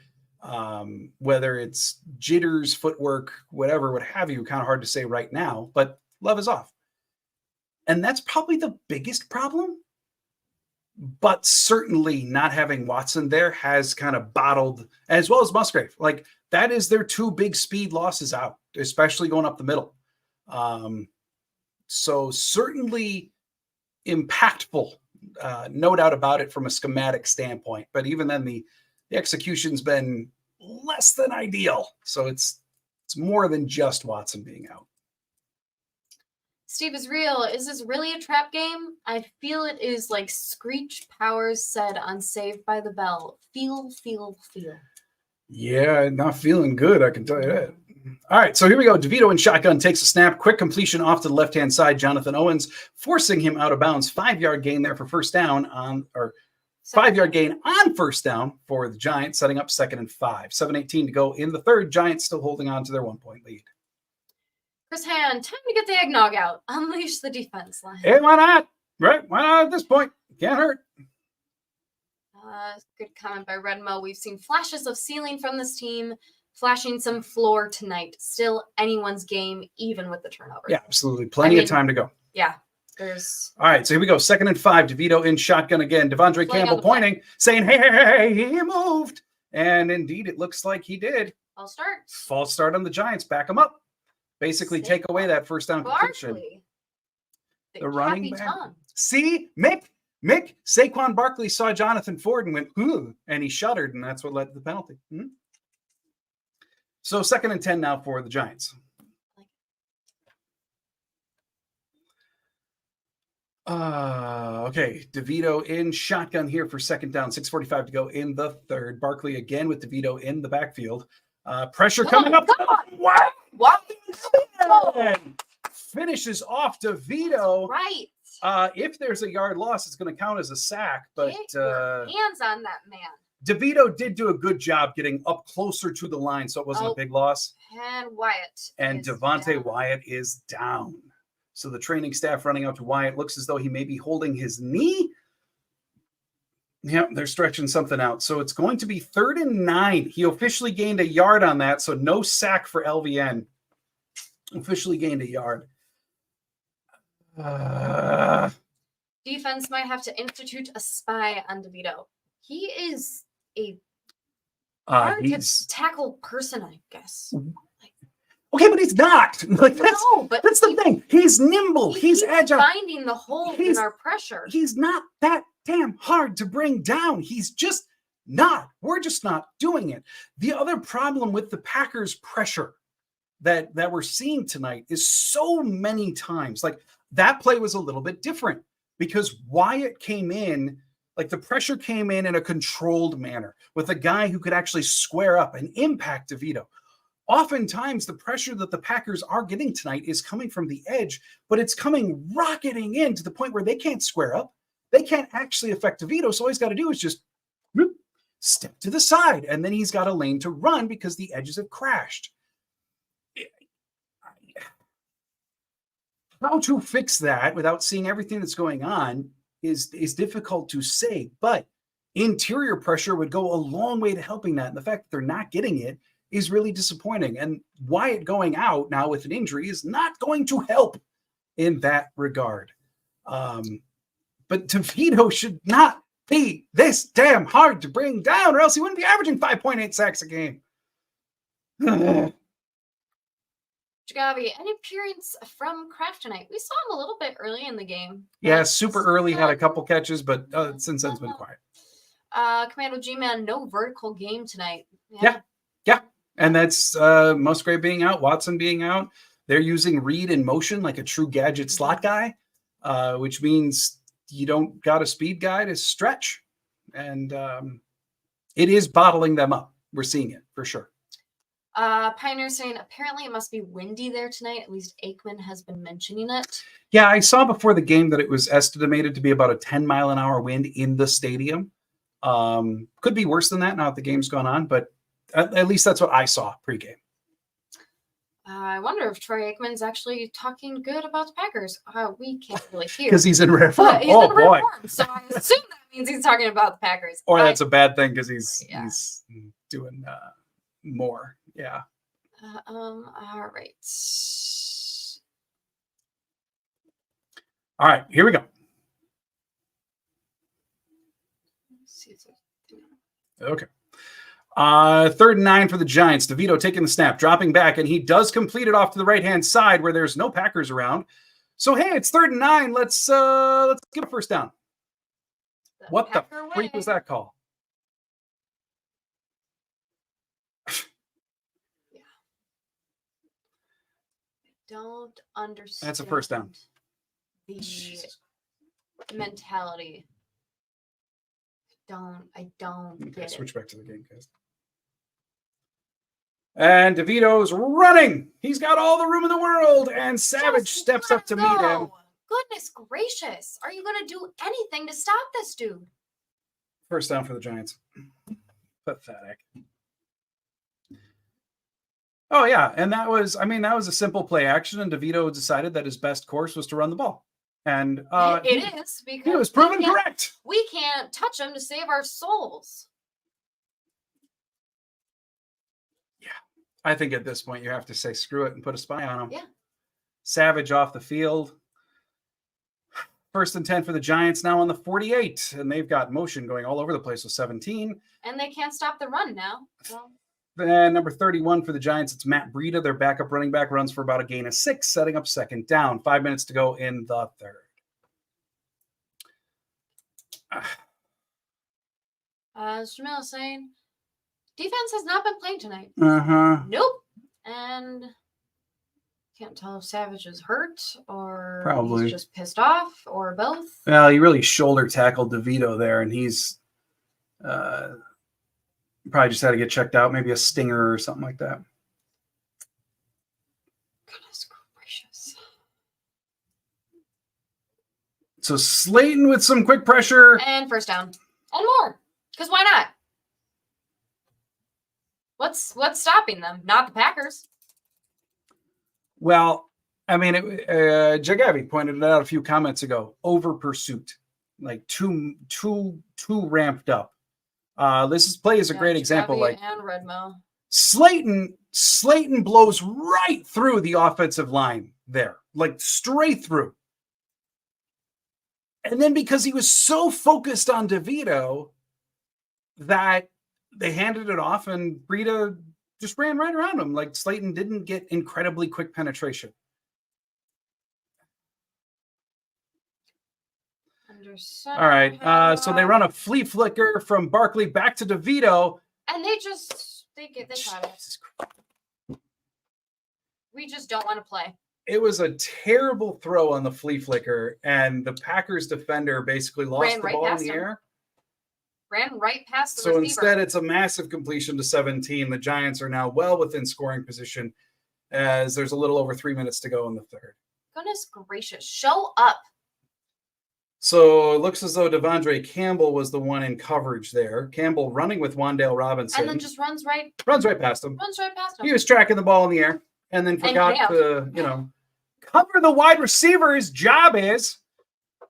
Speaker 1: whether it's jitters, footwork, whatever, what have you, kind of hard to say right now, but Love is off. And that's probably the biggest problem. But certainly not having Watson there has kind of bottled, as well as Musgrave. Like, that is their two big speed losses out, especially going up the middle. So certainly impactful, no doubt about it from a schematic standpoint. But even then, the execution's been less than ideal. So it's more than just Watson being out.
Speaker 2: Steve is real. Is this really a trap game? I feel it is, like Screech Powers said on Saved by the Bell. Feel.
Speaker 1: Yeah, not feeling good, I can tell you that. All right, so here we go. DeVito in shotgun takes a snap. Quick completion off to the left-hand side. Jonathan Owens forcing him out of bounds. 5-yard gain there for first down on, or 5-yard gain on first down for the Giants, setting up 2nd and 5. 7:18 to go in the third. Giants still holding on to their 1-point lead.
Speaker 2: Chris Hand, time to get the eggnog out. Unleash the defense line.
Speaker 1: Hey, why not? Right? Why not at this point? Can't hurt.
Speaker 2: Good comment by Redmo. We've seen flashes of ceiling from this team, flashing some floor tonight. Still anyone's game, even with the turnover.
Speaker 1: Yeah, absolutely. Plenty of time to go.
Speaker 2: Yeah. There's.
Speaker 1: All right, so here we go. 2nd and 5. DeVito in shotgun again. Devondre Campbell pointing, saying, hey, he moved. And indeed, it looks like he did. False start on the Giants. Back him up. Basically, take away that first down completion. The running back. See, Mick, Saquon Barkley saw Jonathan Ford and went, ooh, and he shuddered, and that's what led to the penalty. So 2nd and 10 now for the Giants. Okay, DeVito in shotgun here for 2nd down. 6:45 to go in the third. Barkley again with DeVito in the backfield. Pressure coming up. What? Finishes off DeVito.
Speaker 2: Right.
Speaker 1: If there's a yard loss, it's going to count as a sack. But
Speaker 2: get your hands on that man.
Speaker 1: DeVito did do a good job getting up closer to the line, so it wasn't a big loss.
Speaker 2: And Wyatt.
Speaker 1: And Devontae Wyatt is down. So the training staff running out to Wyatt. Looks as though he may be holding his knee. Yep, they're stretching something out. So it's going to be 3rd and 9. He officially gained a yard on that, so no sack for LVN. Officially gained a yard.
Speaker 2: Defense might have to institute a spy on DeVito. He is a hard to tackle person, I guess.
Speaker 1: Okay, but he's not. Like, that's the thing. He's nimble. He's agile.
Speaker 2: Finding the hole in our pressure.
Speaker 1: He's not that damn hard to bring down. He's just not. We're just not doing it. The other problem with the Packers' pressure that we're seeing tonight is so many times. Like, that play was a little bit different because Wyatt came in, like the pressure came in a controlled manner with a guy who could actually square up and impact DeVito. Oftentimes, the pressure that the Packers are getting tonight is coming from the edge, but it's coming rocketing in to the point where they can't square up. They can't actually affect DeVito, so all he's got to do is just step to the side, and then he's got a lane to run because the edges have crashed. How to fix that without seeing everything that's going on is difficult to say, but interior pressure would go a long way to helping that. And the fact that they're not getting it is really disappointing. And Wyatt going out now with an injury is not going to help in that regard. But DeVito should not be this damn hard to bring down, or else he wouldn't be averaging 5.8 sacks a game.
Speaker 2: Jagavi, any appearance from Kraft tonight? We saw him a little bit early in the game.
Speaker 1: Yeah, super early, had a couple catches, but since then it's been quiet.
Speaker 2: Commando G-Man, no vertical game tonight.
Speaker 1: Yeah. And that's Musgrave being out, Watson being out. They're using read in motion like a true gadget slot guy, which means you don't got a speed guy to stretch. And it is bottling them up. We're seeing it for sure.
Speaker 2: Pioneer saying apparently it must be windy there tonight. At least Aikman has been mentioning it.
Speaker 1: Yeah, I saw before the game that it was estimated to be about a 10-mile-an-hour wind in the stadium. Could be worse than that now that the game's gone on, but at least that's what I saw pregame.
Speaker 2: I wonder if Troy Aikman's actually talking good about the Packers. We can't really hear.
Speaker 1: Because he's in rare form.
Speaker 2: He's in rare form, so I assume that means he's talking about the Packers.
Speaker 1: Or that's a bad thing because he's doing more. Yeah.
Speaker 2: All right.
Speaker 1: All right, here we go. Okay. 3rd and 9 for the Giants. DeVito taking the snap, dropping back, and he does complete it off to the right-hand side where there's no Packers around. So, hey, it's 3rd and 9. Let's get a first down. What the freak was that call?
Speaker 2: Don't understand.
Speaker 1: That's a first down.
Speaker 2: The mentality. I don't get
Speaker 1: switch
Speaker 2: it.
Speaker 1: back to the game, guys. And DeVito's running. He's got all the room in the world, and Savage steps up to meet him.
Speaker 2: Goodness gracious. Are you going to do anything to stop this dude?
Speaker 1: First down for the Giants. Pathetic. Oh, yeah. And that was a simple play action, and DeVito decided that his best course was to run the ball. And
Speaker 2: it is because
Speaker 1: he was proven correct.
Speaker 2: We can't touch him to save our souls.
Speaker 1: Yeah. I think at this point you have to say screw it and put a spy on him.
Speaker 2: Yeah.
Speaker 1: Savage off the field. 1st and 10 for the Giants now on the 48. And they've got motion going all over the place with 17.
Speaker 2: And they can't stop the run now. So.
Speaker 1: Then number 31 for the Giants, it's Matt Breida. Their backup running back runs for about a gain of 6, setting up 2nd down. 5 minutes to go in the 3rd.
Speaker 2: Jamil saying, defense has not been playing tonight. Nope. And can't tell if Savage is hurt or
Speaker 1: probably
Speaker 2: he's just pissed off or both.
Speaker 1: Well, he really shoulder tackled DeVito there, and he's probably just had to get checked out, maybe a stinger or something like that.
Speaker 2: Goodness gracious.
Speaker 1: So Slayton with some quick pressure.
Speaker 2: And first down. And more. Because why not? What's stopping them? Not the Packers.
Speaker 1: Well, I mean, Jagavi pointed it out a few comments ago. Over pursuit. Like too ramped up. This play is a great example. Like
Speaker 2: and Redmo.
Speaker 1: Slayton blows right through the offensive line there, like straight through. And then because he was so focused on DeVito that they handed it off, and Breida just ran right around him. Like Slayton didn't get incredibly quick penetration. All right. So they run a flea flicker from Barkley back to DeVito.
Speaker 2: And they caught it. We just don't want to play.
Speaker 1: It was a terrible throw on the flea flicker, and the Packers defender basically lost the ball in the air.
Speaker 2: Ran right past the
Speaker 1: receiver. So instead, it's a massive completion to 17. The Giants are now well within scoring position as there's a little over 3 minutes to go in the 3rd.
Speaker 2: Goodness gracious. Show up.
Speaker 1: So it looks as though Devondre Campbell was the one in coverage there. Campbell running with Wan'Dale Robinson.
Speaker 2: And then just runs right
Speaker 1: past him.
Speaker 2: He
Speaker 1: was tracking the ball in the air and then forgot to, cover the wide receiver. His job is.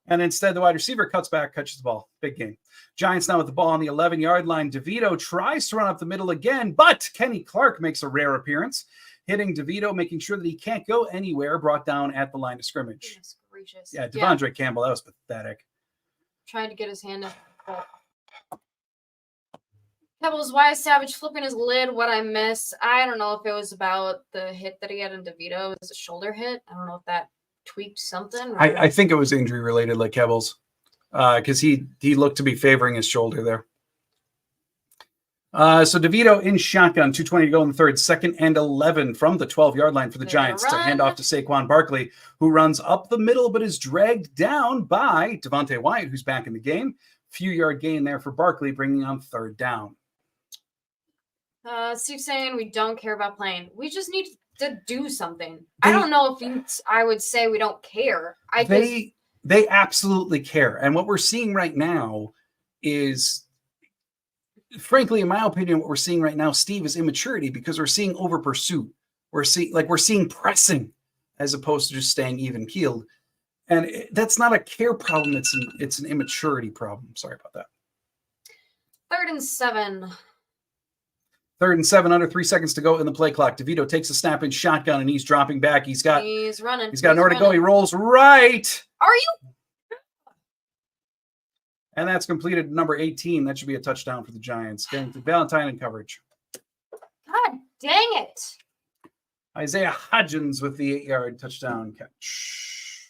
Speaker 1: And instead, the wide receiver cuts back, catches the ball. Big game. Giants now with the ball on the 11-yard line. DeVito tries to run up the middle again, but Kenny Clark makes a rare appearance, hitting DeVito, making sure that he can't go anywhere, brought down at the line of scrimmage.
Speaker 2: Goodness gracious.
Speaker 1: Yeah, Devondre Campbell, that was pathetic.
Speaker 2: Trying to get his hand up. Pebbles, why is Savage flipping his lid? What I miss? I don't know if it was about the hit that he had in DeVito. It was a shoulder hit. I don't know if that tweaked something.
Speaker 1: I think it was injury related, like Pebbles, because he looked to be favoring his shoulder there. So DeVito in shotgun, 2:20 to go in the 3rd, 2nd and 11 from the 12-yard line for the Giants to hand off to Saquon Barkley, who runs up the middle but is dragged down by Devontae Wyatt, who's back in the game. Few yard gain there for Barkley, bringing on 3rd down.
Speaker 2: Steve saying we don't care about playing. We just need to do something. I don't know if I would say we don't care.
Speaker 1: They absolutely care. And what we're seeing right now is, frankly, in my opinion, what we're seeing right now, Steve, is immaturity, because we're seeing over pursuit. We're seeing pressing as opposed to just staying even keeled. And that's not a care problem. It's an immaturity problem. Sorry about that.
Speaker 2: 3rd and 7.
Speaker 1: 3rd and 7, under 3 seconds to go in the play clock. DeVito takes a snap in shotgun, and he's dropping back. He's
Speaker 2: running.
Speaker 1: He's got nowhere to go. He rolls right.
Speaker 2: Are you?
Speaker 1: And that's completed, number 18. That should be a touchdown for the Giants. Getting to Valentine in coverage.
Speaker 2: God dang it.
Speaker 1: Isaiah Hodgins with the 8-yard touchdown catch.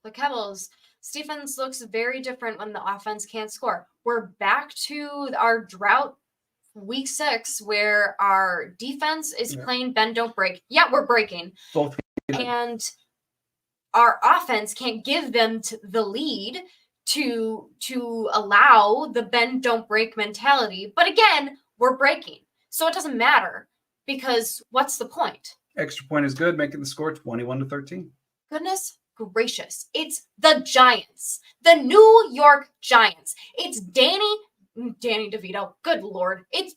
Speaker 2: The Kevils. Stephens looks very different when the offense can't score. We're back to our drought week 6 where our defense is playing bend, don't break. Yeah, we're breaking. And our offense can't give them the lead to allow the bend, don't break mentality. But again, we're breaking. So it doesn't matter, because what's the point?
Speaker 1: Extra point is good, making the score 21-13.
Speaker 2: Goodness gracious. It's the Giants. The New York Giants. It's Danny DeVito. Good Lord. It's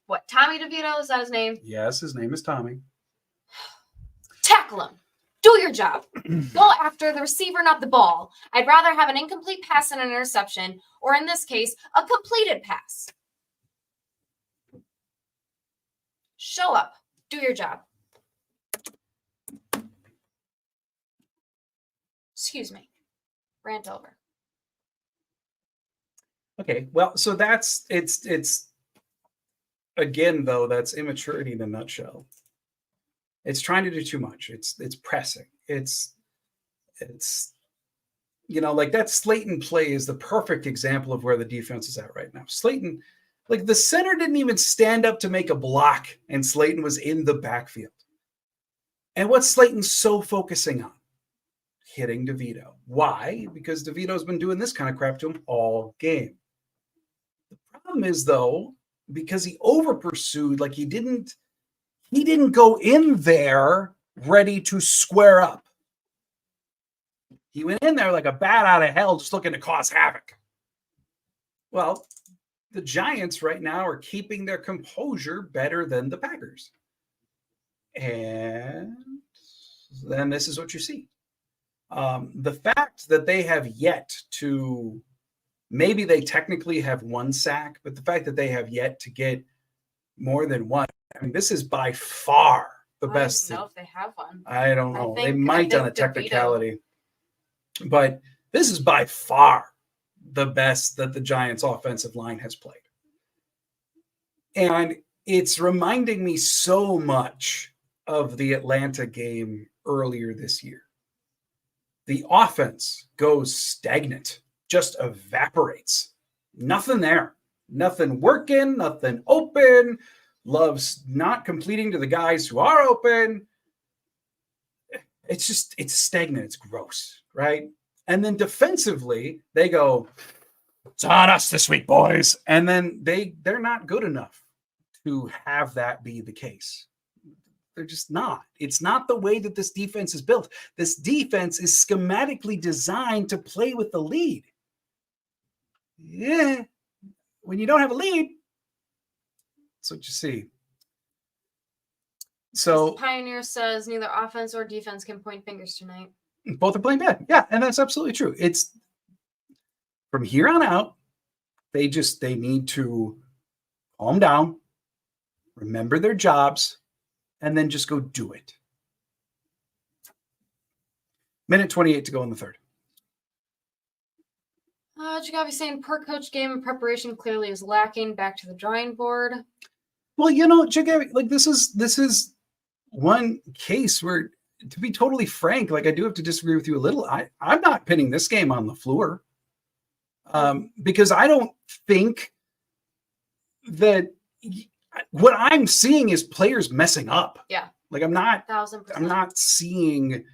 Speaker 2: what? Tommy DeVito? Is that his name?
Speaker 1: Yes, his name is Tommy.
Speaker 2: Tackle him. Do your job. Go after the receiver, not the ball. I'd rather have an incomplete pass and an interception, or in this case, a completed pass. Show up. Do your job. Excuse me. Rant over.
Speaker 1: Okay, well, so it's again, though, that's immaturity in a nutshell. It's trying to do too much. It's pressing. It's like that Slayton play is the perfect example of where the defense is at right now. Slayton, like, the center didn't even stand up to make a block, and Slayton was in the backfield. And what's Slayton so focusing on? Hitting DeVito. Why? Because DeVito's been doing this kind of crap to him all game. The problem is, though, because he over pursued, like he didn't go in there ready to square up. He went in there like a bat out of hell, just looking to cause havoc. Well, the Giants right now are keeping their composure better than the Packers. And then this is what you see. The fact that they have yet to, maybe they technically have one sack, but the fact that they have yet to get more than one, I mean, this is by far the best.
Speaker 2: I don't know if they have one.
Speaker 1: I don't know. They might on a technicality, but this is by far the best that the Giants' offensive line has played. And it's reminding me so much of the Atlanta game earlier this year. The offense goes stagnant, just evaporates. Nothing there. Nothing working, nothing open. Loves not completing to the guys who are open. It's stagnant. It's gross, right? And then defensively, they go, it's on us this week, boys. And then they're not good enough to have that be the case. They're just not. It's not the way that this defense is built. This defense is schematically designed to play with the lead. Yeah. When you don't have a lead, that's what you see. So
Speaker 2: Pioneer says neither offense or defense can point fingers tonight.
Speaker 1: Both are playing bad. Yeah, and that's absolutely true. It's from here on out, they need to calm down, remember their jobs, and then just go do it. Minute 28 to go in the third.
Speaker 2: Jagavi saying per coach game and preparation clearly is lacking. Back to the drawing board.
Speaker 1: Well, Jagavi, like this is one case where, to be totally frank, like I do have to disagree with you a little. I'm not pinning this game on LaFleur because I don't think that what I'm seeing is players messing up.
Speaker 2: Yeah.
Speaker 1: Like I'm not
Speaker 2: 1,000%.
Speaker 1: I'm not seeing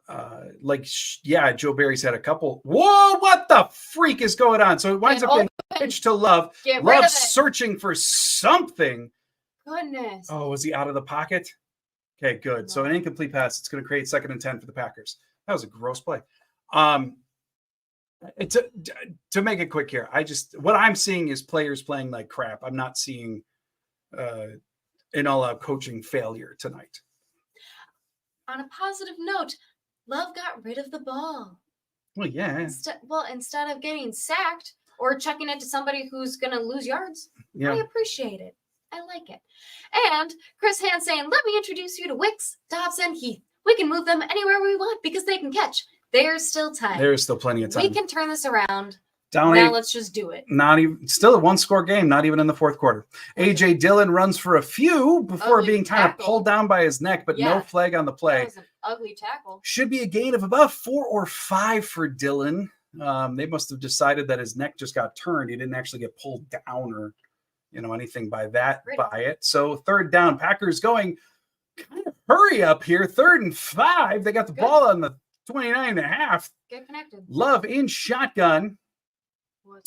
Speaker 1: Joe Barry's had a couple. Whoa, what the freak is going on? So it winds up getting pitched to Love. Love searching for something.
Speaker 2: Goodness.
Speaker 1: Oh, was he out of the pocket? Okay, good. No. So an incomplete pass. It's going to create 2nd and 10 for the Packers. That was a gross play. To make it quick here, what I'm seeing is players playing like crap. I'm not seeing an all-out coaching failure tonight.
Speaker 2: On a positive note, Love got rid of the ball.
Speaker 1: Well, yeah.
Speaker 2: Instead of getting sacked or chucking it to somebody who's going to lose yards, I appreciate it. I like it. And Chris Hand saying, let me introduce you to Wicks, Dobbs, and Heath. We can move them anywhere we want because they can catch. There's still time.
Speaker 1: There's still plenty of time.
Speaker 2: We can turn this around. Let's just do it.
Speaker 1: Still a 1-score game, not even in the 4th quarter. A.J. Dillon runs for a few before being kind of pulled down by his neck, but no flag on the play.
Speaker 2: That was an ugly tackle.
Speaker 1: Should be a gain of about 4 or 5 for Dillon. They must have decided that his neck just got turned. He didn't actually get pulled down or anything by it. So 3rd down, Packers going kind of hurry up here. 3rd and 5. They got the ball on the 29.5.
Speaker 2: Get connected.
Speaker 1: Love in shotgun.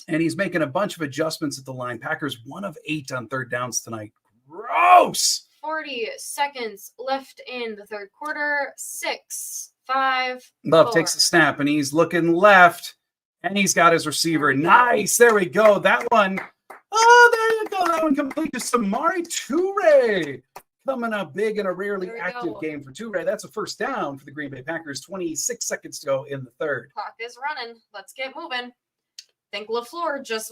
Speaker 1: And he's making a bunch of adjustments at the line. Packers 1 of 8 on 3rd downs tonight. Gross.
Speaker 2: 40 seconds left in the 3rd quarter. 6, 5.
Speaker 1: Love
Speaker 2: 4.
Speaker 1: takes the snap and he's looking left. And he's got his receiver. Nice. There we go. That one. Oh, there you go. That one complete to Samori Toure. Coming up big in a rarely active game for Toure. That's a 1st down for the Green Bay Packers. 26 seconds to go in the 3rd.
Speaker 2: Clock is running. Let's get moving. I think LaFleur just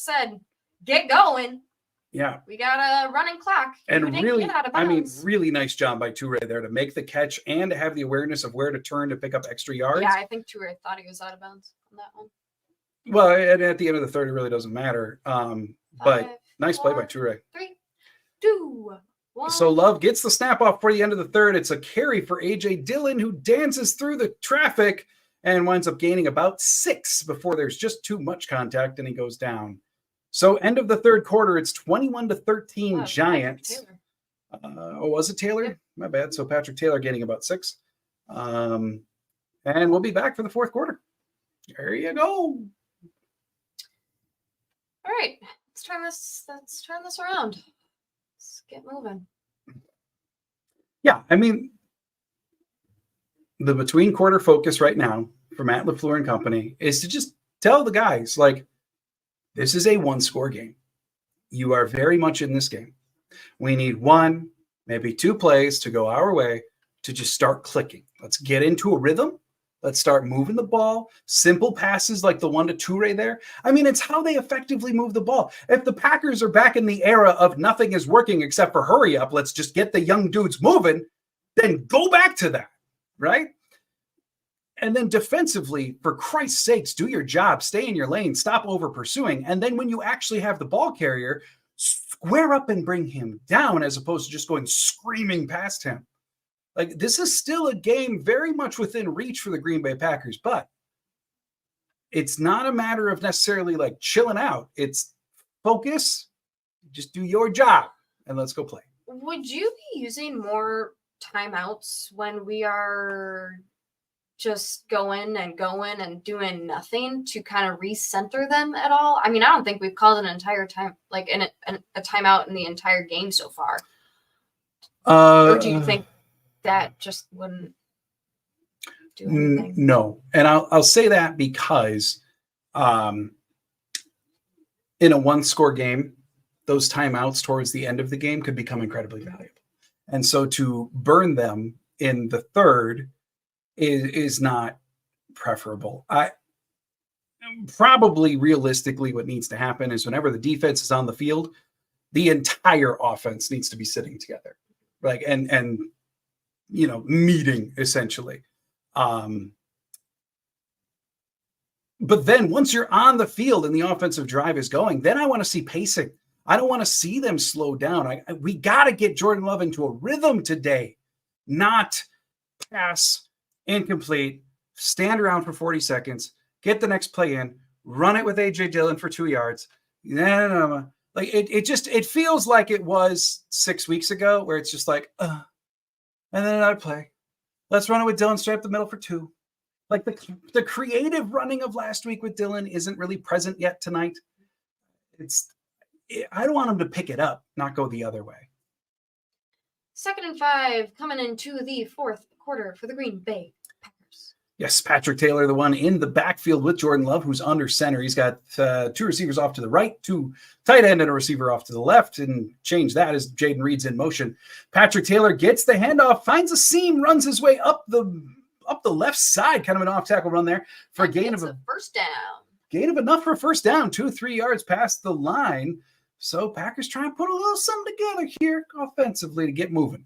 Speaker 2: said, get going.
Speaker 1: Yeah.
Speaker 2: We got a running clock.
Speaker 1: And really nice job by Toure there to make the catch and to have the awareness of where to turn to pick up extra yards.
Speaker 2: Yeah, I think Toure thought he was out of bounds on that one.
Speaker 1: Well, and at the end of the 3rd, it really doesn't matter. But nice play by Toure.
Speaker 2: 3, 2, 1.
Speaker 1: So Love gets the snap off for the end of the 3rd. It's a carry for A.J. Dillon, who dances through the traffic and winds up gaining about 6 before there's just too much contact and he goes down. So end of the 3rd quarter, it's 21-13 Giants. Was it Taylor? Yep. My bad. So Patrick Taylor gaining about 6. And we'll be back for the 4th quarter. There you go.
Speaker 2: All right. Let's turn this around. Let's get moving.
Speaker 1: Yeah, I mean, the between quarter focus right now for Matt LaFleur and company is to just tell the guys, like, this is a 1-score game. You are very much in this game. We need 1, maybe 2 plays to go our way to just start clicking. Let's get into a rhythm. Let's start moving the ball. Simple passes like the one to Toure there. I mean, it's how they effectively move the ball. If the Packers are back in the era of nothing is working except for hurry up, let's just get the young dudes moving, then go back to that, right? And then defensively, for Christ's sakes, do your job, stay in your lane, stop over pursuing. And then when you actually have the ball carrier, square up and bring him down as opposed to just going screaming past him. Like, this is still a game very much within reach for the Green Bay Packers, but it's not a matter of necessarily like chilling out. It's focus, just do your job, and let's go play.
Speaker 2: Would you be using more timeouts when we are just going and doing nothing to kind of recenter them at all? I mean, I don't think we've called an entire time, like a timeout in the entire game so far. Or do you think that just wouldn't do anything?
Speaker 1: No. And I'll say that because in a 1-score game, those timeouts towards the end of the game could become incredibly valuable. And so to burn them in the 3rd is not preferable. Probably realistically what needs to happen is whenever the defense is on the field, the entire offense needs to be sitting together, like and meeting essentially. But then once you're on the field and the offensive drive is going, then I want to see pacing. I don't want to see them slow down. We got to get Jordan Love into a rhythm today, not pass, incomplete, stand around for 40 seconds, get the next play in, run it with A.J. Dillon for 2 yards. No. Like it feels like it was 6 weeks ago where it's just like, and then another play, Let's run it with Dylan straight up the middle for 2. Like the creative running of last week with Dylan isn't really present yet tonight. I don't want him to pick it up, not go the other way.
Speaker 2: 2nd and 5 coming into the 4th quarter for the Green Bay Packers.
Speaker 1: Yes, Patrick Taylor, the one in the backfield with Jordan Love, who's under center. He's got 2 receivers off to the right, 2 tight end and a receiver off to the left, and change that as Jaden Reed's in motion. Patrick Taylor gets the handoff, finds a seam, runs his way up the left side, kind of an off-tackle run there for a gain of a
Speaker 2: first down.
Speaker 1: Gain of enough for a first down, 2-3 yards past the line. So Packers trying to put a little something together here offensively to get moving.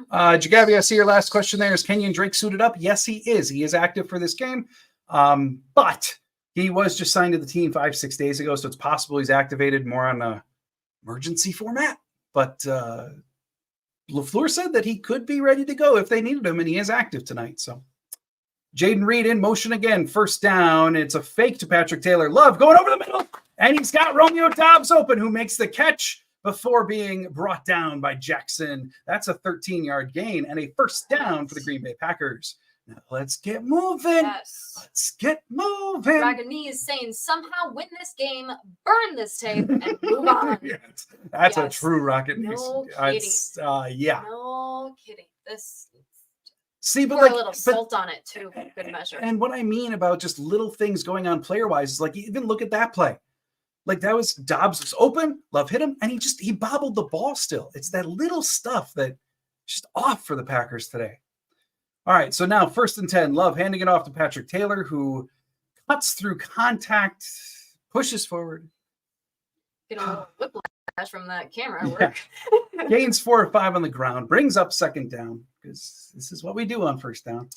Speaker 1: Jagavi, I see your last question there. Is Kenyon Drake suited up? Yes, he is. He is active for this game. But he was just signed to the team 5-6 days ago, so it's possible he's activated more on a emergency format. But LaFleur said that he could be ready to go if they needed him, and he is active tonight. So Jaden Reed in motion again. First down. It's a fake to Patrick Taylor. Love going over the middle. And he's got Romeo Dobbs open, who makes the catch before being brought down by Jackson. That's a 13-yard gain and a first down for the Green Bay Packers. Now let's get moving.
Speaker 2: Yes.
Speaker 1: Let's get moving.
Speaker 2: Dragony is saying, somehow win this game, burn this tape, and move on.
Speaker 1: Yes. That's a true Rocket News.
Speaker 2: No kidding.
Speaker 1: Yeah.
Speaker 2: No kidding. This...
Speaker 1: See, but
Speaker 2: pour a little salt on it too, good measure.
Speaker 1: And what I mean about just little things going on player-wise is like, even look at that play. Like that was Dobbs was open, Love hit him, and he bobbled the ball still. It's that little stuff that just off for the Packers today. All right, so now 1st and 10, Love handing it off to Patrick Taylor, who cuts through contact, pushes forward.
Speaker 2: Get a little whiplash from that camera work.
Speaker 1: Yeah. Gains 4 or 5 on the ground, brings up 2nd down, because this is what we do on 1st down.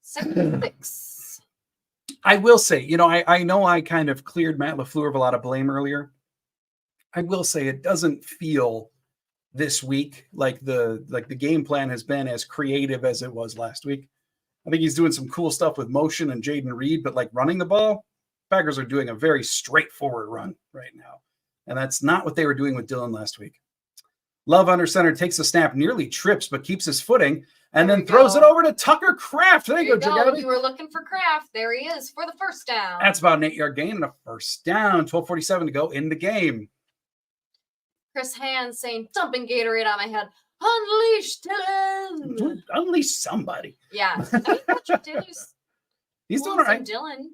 Speaker 2: 2nd and 6.
Speaker 1: I will say, I know I kind of cleared Matt LaFleur of a lot of blame earlier. I will say it doesn't feel this week like the game plan has been as creative as it was last week. I think he's doing some cool stuff with motion and Jaden Reed, but like running the ball, Packers are doing a very straightforward run right now. And that's not what they were doing with Dylan last week. Love under center takes a snap, nearly trips, but keeps his footing, and then throws it over to Tucker Kraft. There you go.
Speaker 2: You were looking for Kraft. There he is for the first down.
Speaker 1: That's about an 8-yard gain and a first down. 12:47 to go in the game.
Speaker 2: Chris Hand saying, dumping Gatorade on my head. Unleash Dylan.
Speaker 1: Unleash somebody.
Speaker 2: Yeah.
Speaker 1: He's doing all right.
Speaker 2: Dylan.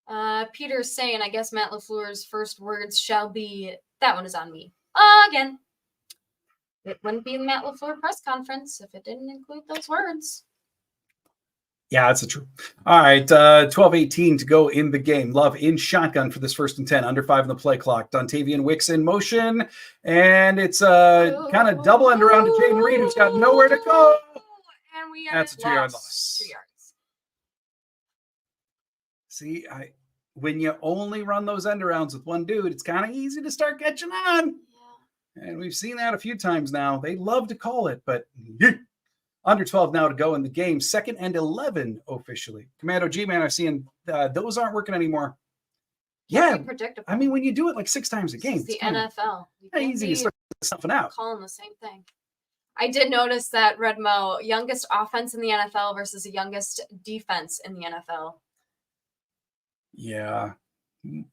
Speaker 1: And
Speaker 2: Peter's saying, I guess Matt LaFleur's first words shall be, that one is on me. Again. It wouldn't be in the Matt LaFleur press conference if it didn't include those words.
Speaker 1: Yeah, that's true. All right, 12:18 to go in the game. Love in shotgun for this 1st and 10, under 5 in the play clock. Dontavian Wicks in motion, and it's kind of double end around to Jaden Reed, who's got nowhere to go.
Speaker 2: And
Speaker 1: that's a 2-yard loss.
Speaker 2: 2 yards.
Speaker 1: See, when you only run those end arounds with one dude, it's kind of easy to start catching on. And we've seen that a few times now. They love to call it, but under 12 now to go in the game. 2nd and 11 officially. Commando G-Man are seeing those aren't working anymore. Yeah.
Speaker 2: Predictable.
Speaker 1: I mean, when you do it like 6 times a game.
Speaker 2: It's the NFL.
Speaker 1: Easy to start stuffing out.
Speaker 2: Calling the same thing. I did notice that Redmo, youngest offense in the NFL versus the youngest defense in the NFL.
Speaker 1: Yeah.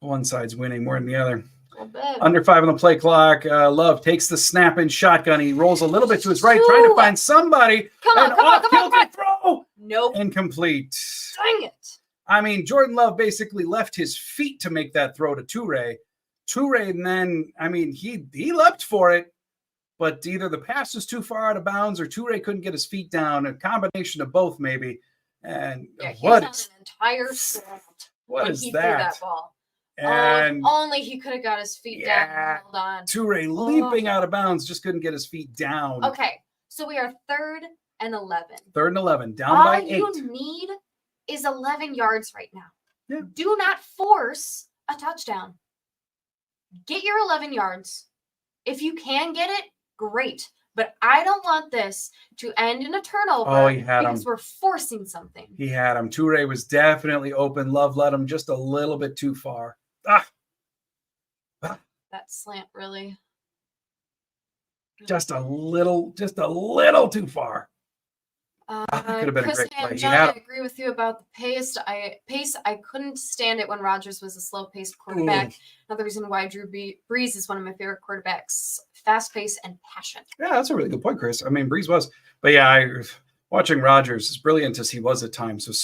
Speaker 1: One side's winning more than the other.
Speaker 2: bit.
Speaker 1: Under 5 on the play clock. Love takes the snap and shotgun. He rolls a little bit to his right, trying to find somebody.
Speaker 2: Come on.
Speaker 1: Throw.
Speaker 2: Nope.
Speaker 1: Incomplete.
Speaker 2: Dang it.
Speaker 1: I mean, Jordan Love basically left his feet to make that throw to Toure. And then, I mean, he leapt for it, but either the pass was too far out of bounds or Toure couldn't get his feet down. A combination of both, maybe. And
Speaker 2: yeah, he was on an entire slant.
Speaker 1: What is
Speaker 2: he
Speaker 1: that?
Speaker 2: Threw that ball.
Speaker 1: And
Speaker 2: only he could have got his feet down and held on.
Speaker 1: Toure leaping out of bounds, just couldn't get his feet down.
Speaker 2: Okay, so we are 3rd and 11.
Speaker 1: 3rd and 11, down by 8.
Speaker 2: All you need is 11 yards right now.
Speaker 1: Yeah.
Speaker 2: Do not force a touchdown. Get your 11 yards. If you can get it, great. But I don't want this to end in a turnover.
Speaker 1: Oh, he had
Speaker 2: because we're forcing something.
Speaker 1: He had him. Toure was definitely open. Love led him just a little bit too far.
Speaker 2: That slant really
Speaker 1: Just a little too far. Could have been
Speaker 2: Chris
Speaker 1: a great play.
Speaker 2: John, I agree with you about the pace. I couldn't stand it when Rodgers was a slow-paced quarterback. Another reason why Drew Brees is one of my favorite quarterbacks. Fast pace and passion.
Speaker 1: Yeah, that's a really good point, Chris. I mean, Brees was. But yeah, watching Rodgers, as brilliant as he was at times, was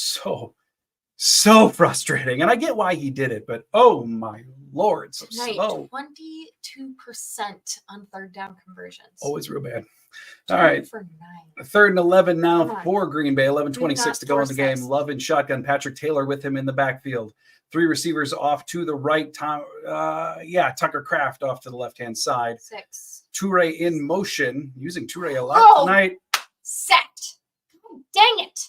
Speaker 1: so frustrating. And I get why he did it, but oh my Lord, so slow.
Speaker 2: 22% on third down conversions.
Speaker 1: Always real bad. All right.
Speaker 2: For 9.
Speaker 1: 3rd and 11 now for Green Bay. 11:26 to go in the game.
Speaker 2: 6.
Speaker 1: Love and shotgun. Patrick Taylor with him in the backfield. 3 receivers off to the right. Tucker Kraft off to the left-hand side.
Speaker 2: 6.
Speaker 1: Toure in motion. Using Toure a lot tonight.
Speaker 2: Sacked. Oh, dang it.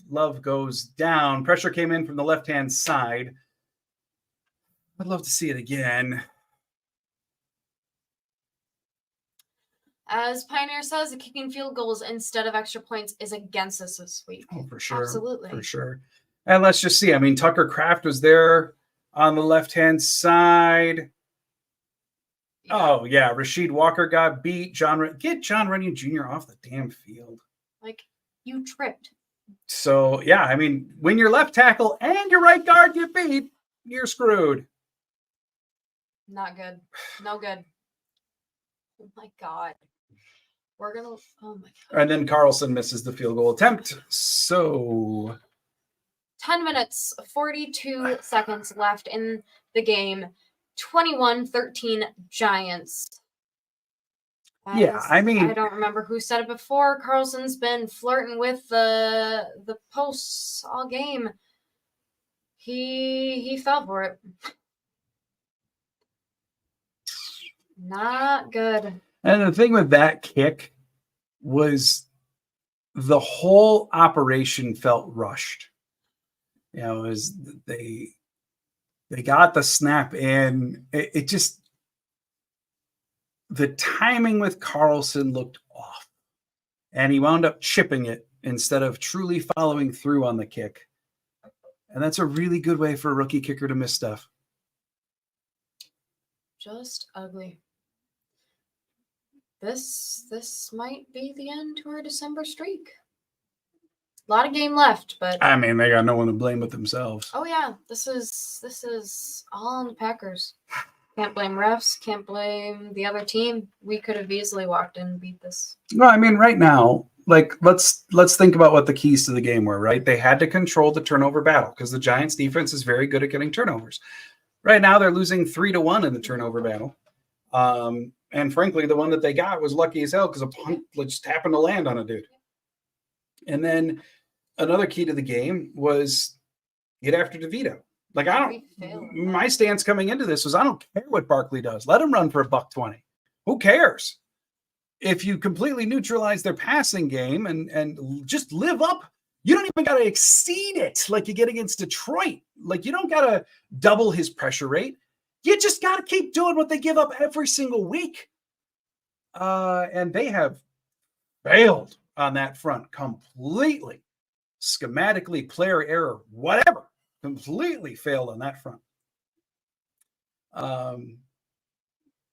Speaker 1: Love goes down. Pressure came in from the left-hand side. I'd love to see it again.
Speaker 2: As Pioneer says, kicking field goals instead of extra points is against us this week.
Speaker 1: Oh, for sure.
Speaker 2: Absolutely.
Speaker 1: For sure. And let's just see. I mean, Tucker Kraft was there on the left-hand side. Yeah. Oh, yeah. Rasheed Walker got beat. Get John Runyon Jr. off the damn field.
Speaker 2: Like, you tripped.
Speaker 1: So, yeah, I mean, when your left tackle and your right guard get beat, you're screwed.
Speaker 2: Not good. No good. Oh, my God. Oh, my God.
Speaker 1: And then Carlson misses the field goal attempt. So
Speaker 2: 10 minutes, 42 seconds left in the game. 21-13 Giants.
Speaker 1: I mean,
Speaker 2: I don't remember who said it before. Carlson's been flirting with the posts all game. He fell for it. Not good.
Speaker 1: And the thing with that kick was the whole operation felt rushed. You know, it was they got the snap in. It just, the timing with Carlson looked off. And he wound up chipping it instead of truly following through on the kick. And that's a really good way for a rookie kicker to miss stuff.
Speaker 2: Just ugly. This might be the end to our December streak. A lot of game left, but
Speaker 1: I mean, they got no one to blame but themselves.
Speaker 2: Oh yeah, this is all on the Packers. Can't blame refs. Can't blame the other team. We could have easily walked in and beat this.
Speaker 1: No, I mean, right now, like let's think about what the keys to the game were. Right, they had to control the turnover battle because the Giants' defense is very good at getting turnovers. Right now, they're losing 3-1 in the turnover battle. And frankly, the one that they got was lucky as hell because a punt just happened to land on a dude. And then another key to the game was get after DeVito. Like, my stance coming into this was I don't care what Barkley does. Let him run for $120. Who cares? If you completely neutralize their passing game and just live up, you don't even got to exceed it like you get against Detroit. Like, you don't got to double his pressure rate. You just got to keep doing what they give up every single week. And they have failed on that front completely. Schematically, player error, whatever. Completely failed on that front.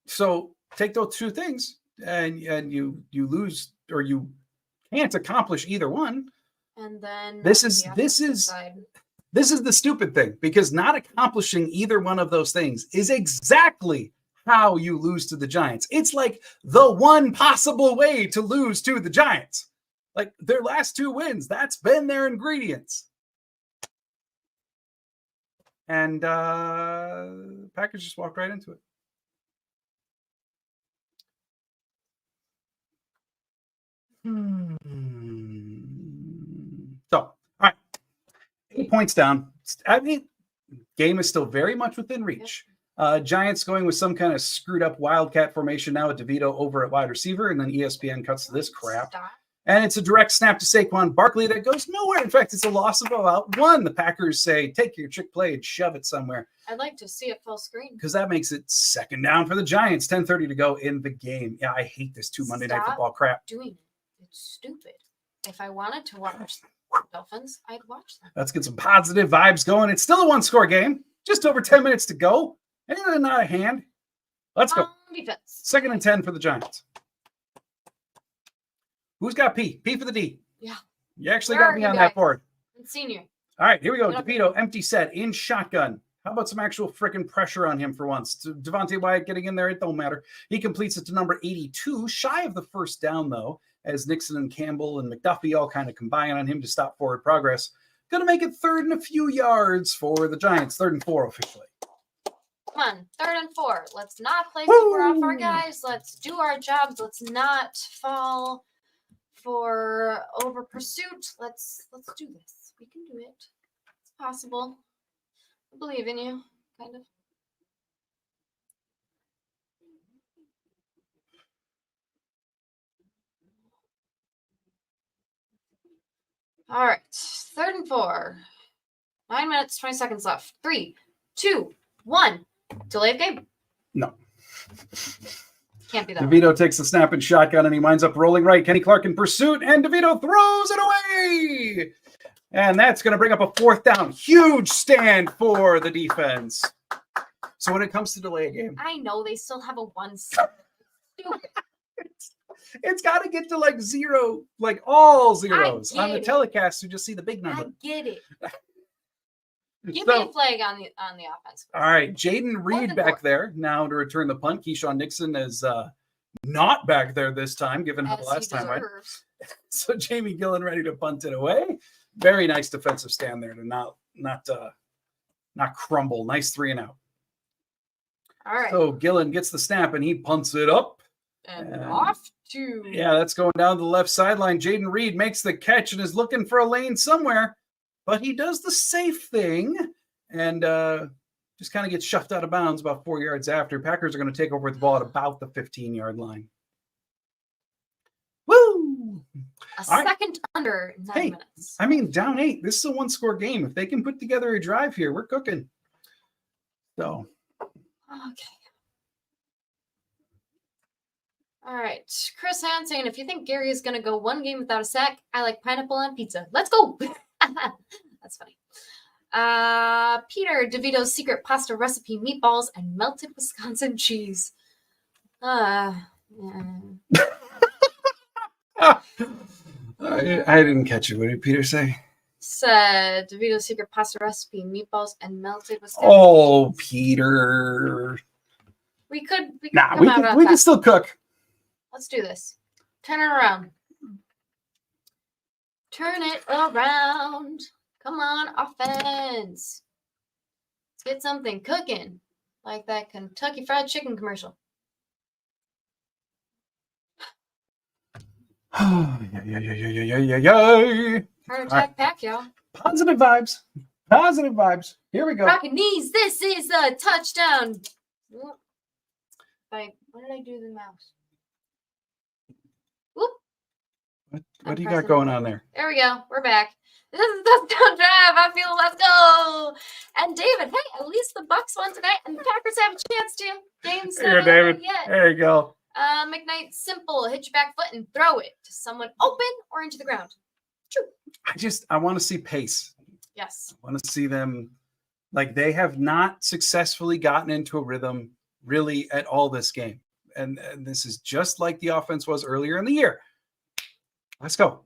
Speaker 1: So take those two things and you lose, or you can't accomplish either one.
Speaker 2: And then
Speaker 1: this is the stupid thing, because not accomplishing either one of those things is exactly how you lose to the Giants. It's like the one possible way to lose to the Giants. Like their last 2 wins, that's been their ingredients. And Packers just walked right into it. So, all right. 8 points down. I mean, game is still very much within reach. Giants going with some kind of screwed up wildcat formation now with DeVito over at wide receiver, and then ESPN cuts to this crap. And it's a direct snap to Saquon Barkley that goes nowhere. In fact, it's a loss of about 1. The Packers say, take your trick play and shove it somewhere.
Speaker 2: I'd like to see it full screen.
Speaker 1: Because that makes it 2nd down for the Giants. 10:30 to go in the game. Yeah, I hate this Monday Night Football crap.
Speaker 2: Doing it. It's stupid. If I wanted to watch Dolphins, I'd watch them.
Speaker 1: Let's get some positive vibes going. It's still a 1-score game. Just over 10 minutes to go. And not a hand. Let's go.
Speaker 2: Defense.
Speaker 1: 2nd and 10 for the Giants. Who's got P? P for the D.
Speaker 2: Yeah.
Speaker 1: You actually
Speaker 2: Where
Speaker 1: got
Speaker 2: are
Speaker 1: me
Speaker 2: you
Speaker 1: on
Speaker 2: guys?
Speaker 1: that board.
Speaker 2: I've seen you.
Speaker 1: All right, here we go.
Speaker 2: Yep.
Speaker 1: DeVito, empty set in shotgun. How about some actual freaking pressure on him for once? Devontae Wyatt getting in there, it don't matter. He completes it to number 82, shy of the first down, though, as Nixon and Campbell and McDuffie all kind of combine on him to stop forward progress. Going to make it 3rd and a few yards for the Giants, 3rd and 4 officially.
Speaker 2: Come on, 3rd and 4. Let's not play super off our guys. Let's do our jobs. Let's not fall for over pursuit. Let's do this. We can do it. It's possible. I believe in you, kind of. All right, 3rd and 4. 9 minutes, 20 seconds left. 3, 2, 1. Delay of game.
Speaker 1: No.
Speaker 2: Can't be that.
Speaker 1: DeVito takes the snap and shotgun, and he winds up rolling right. Kenny Clark in pursuit, and DeVito throws it away. And that's going to bring up a 4th down. Huge stand for the defense. So when it comes to delay a game,
Speaker 2: I know they still have a 1.
Speaker 1: it's got to get to like 0, like all zeros. On the
Speaker 2: it.
Speaker 1: telecast, you just see the big number.
Speaker 2: I get it. Give
Speaker 1: So-
Speaker 2: me a flag on the offense.
Speaker 1: All right, Jaden Reed
Speaker 2: 4th
Speaker 1: back
Speaker 2: and 4.
Speaker 1: there now to return the punt. Keyshawn Nixon is not back there this time, given how
Speaker 2: As
Speaker 1: the last
Speaker 2: he
Speaker 1: time went.
Speaker 2: deserves.
Speaker 1: So Jamie Gillen ready to punt it away. Very nice defensive stand there to not crumble. Nice 3 and out.
Speaker 2: All right.
Speaker 1: So Gillen gets the snap and he punts it up.
Speaker 2: and off to.
Speaker 1: Yeah, that's going down the left sideline. Jaden Reed makes the catch and is looking for a lane somewhere, but he does the safe thing and just kind of gets shoved out of bounds about 4 yards after. Packers are going to take over with the ball at about the 15-yard line. Woo!
Speaker 2: A
Speaker 1: All right.
Speaker 2: second under 9 minutes.
Speaker 1: I mean, down 8. This is a one-score game. If they can put together a drive here, we're cooking. So.
Speaker 2: Okay. All right. Chris Hand saying, if you think Gary is going to go one game without a sack, I like pineapple on pizza. Let's go. That's funny. Peter, DeVito's secret pasta recipe, meatballs and melted Wisconsin cheese. Yeah.
Speaker 1: I didn't catch it. What did Peter say?
Speaker 2: Said DeVito's secret pasta recipe, meatballs and melted Wisconsin
Speaker 1: Oh,
Speaker 2: cheese.
Speaker 1: Peter.
Speaker 2: We could
Speaker 1: Nah,
Speaker 2: come
Speaker 1: we
Speaker 2: out
Speaker 1: can,
Speaker 2: on
Speaker 1: we
Speaker 2: top.
Speaker 1: can still cook.
Speaker 2: Let's do this. Turn it around. Turn it around. Come on, offense. Let's get something cooking. Like that Kentucky Fried Chicken commercial.
Speaker 1: Yeah.
Speaker 2: Heart attack pack, y'all.
Speaker 1: Positive vibes. Positive vibes. Here we go.
Speaker 2: Rocking knees. This is a touchdown. Whoop. What did I do to the mouse? Whoop.
Speaker 1: What do you got going on there?
Speaker 2: There we go. We're back. This is the touchdown drive. I feel let's go. And David, hey, at least the Bucks won tonight, and the Packers have a chance to. Game's
Speaker 1: Here,
Speaker 2: not
Speaker 1: David.
Speaker 2: over yet.
Speaker 1: There you go.
Speaker 2: McKnight, simple. Hit your back foot and throw it to someone open or into the ground. Choo.
Speaker 1: I want to see pace.
Speaker 2: Yes.
Speaker 1: I want to see them, like they have not successfully gotten into a rhythm really at all this game. And this is just like the offense was earlier in the year. Let's go.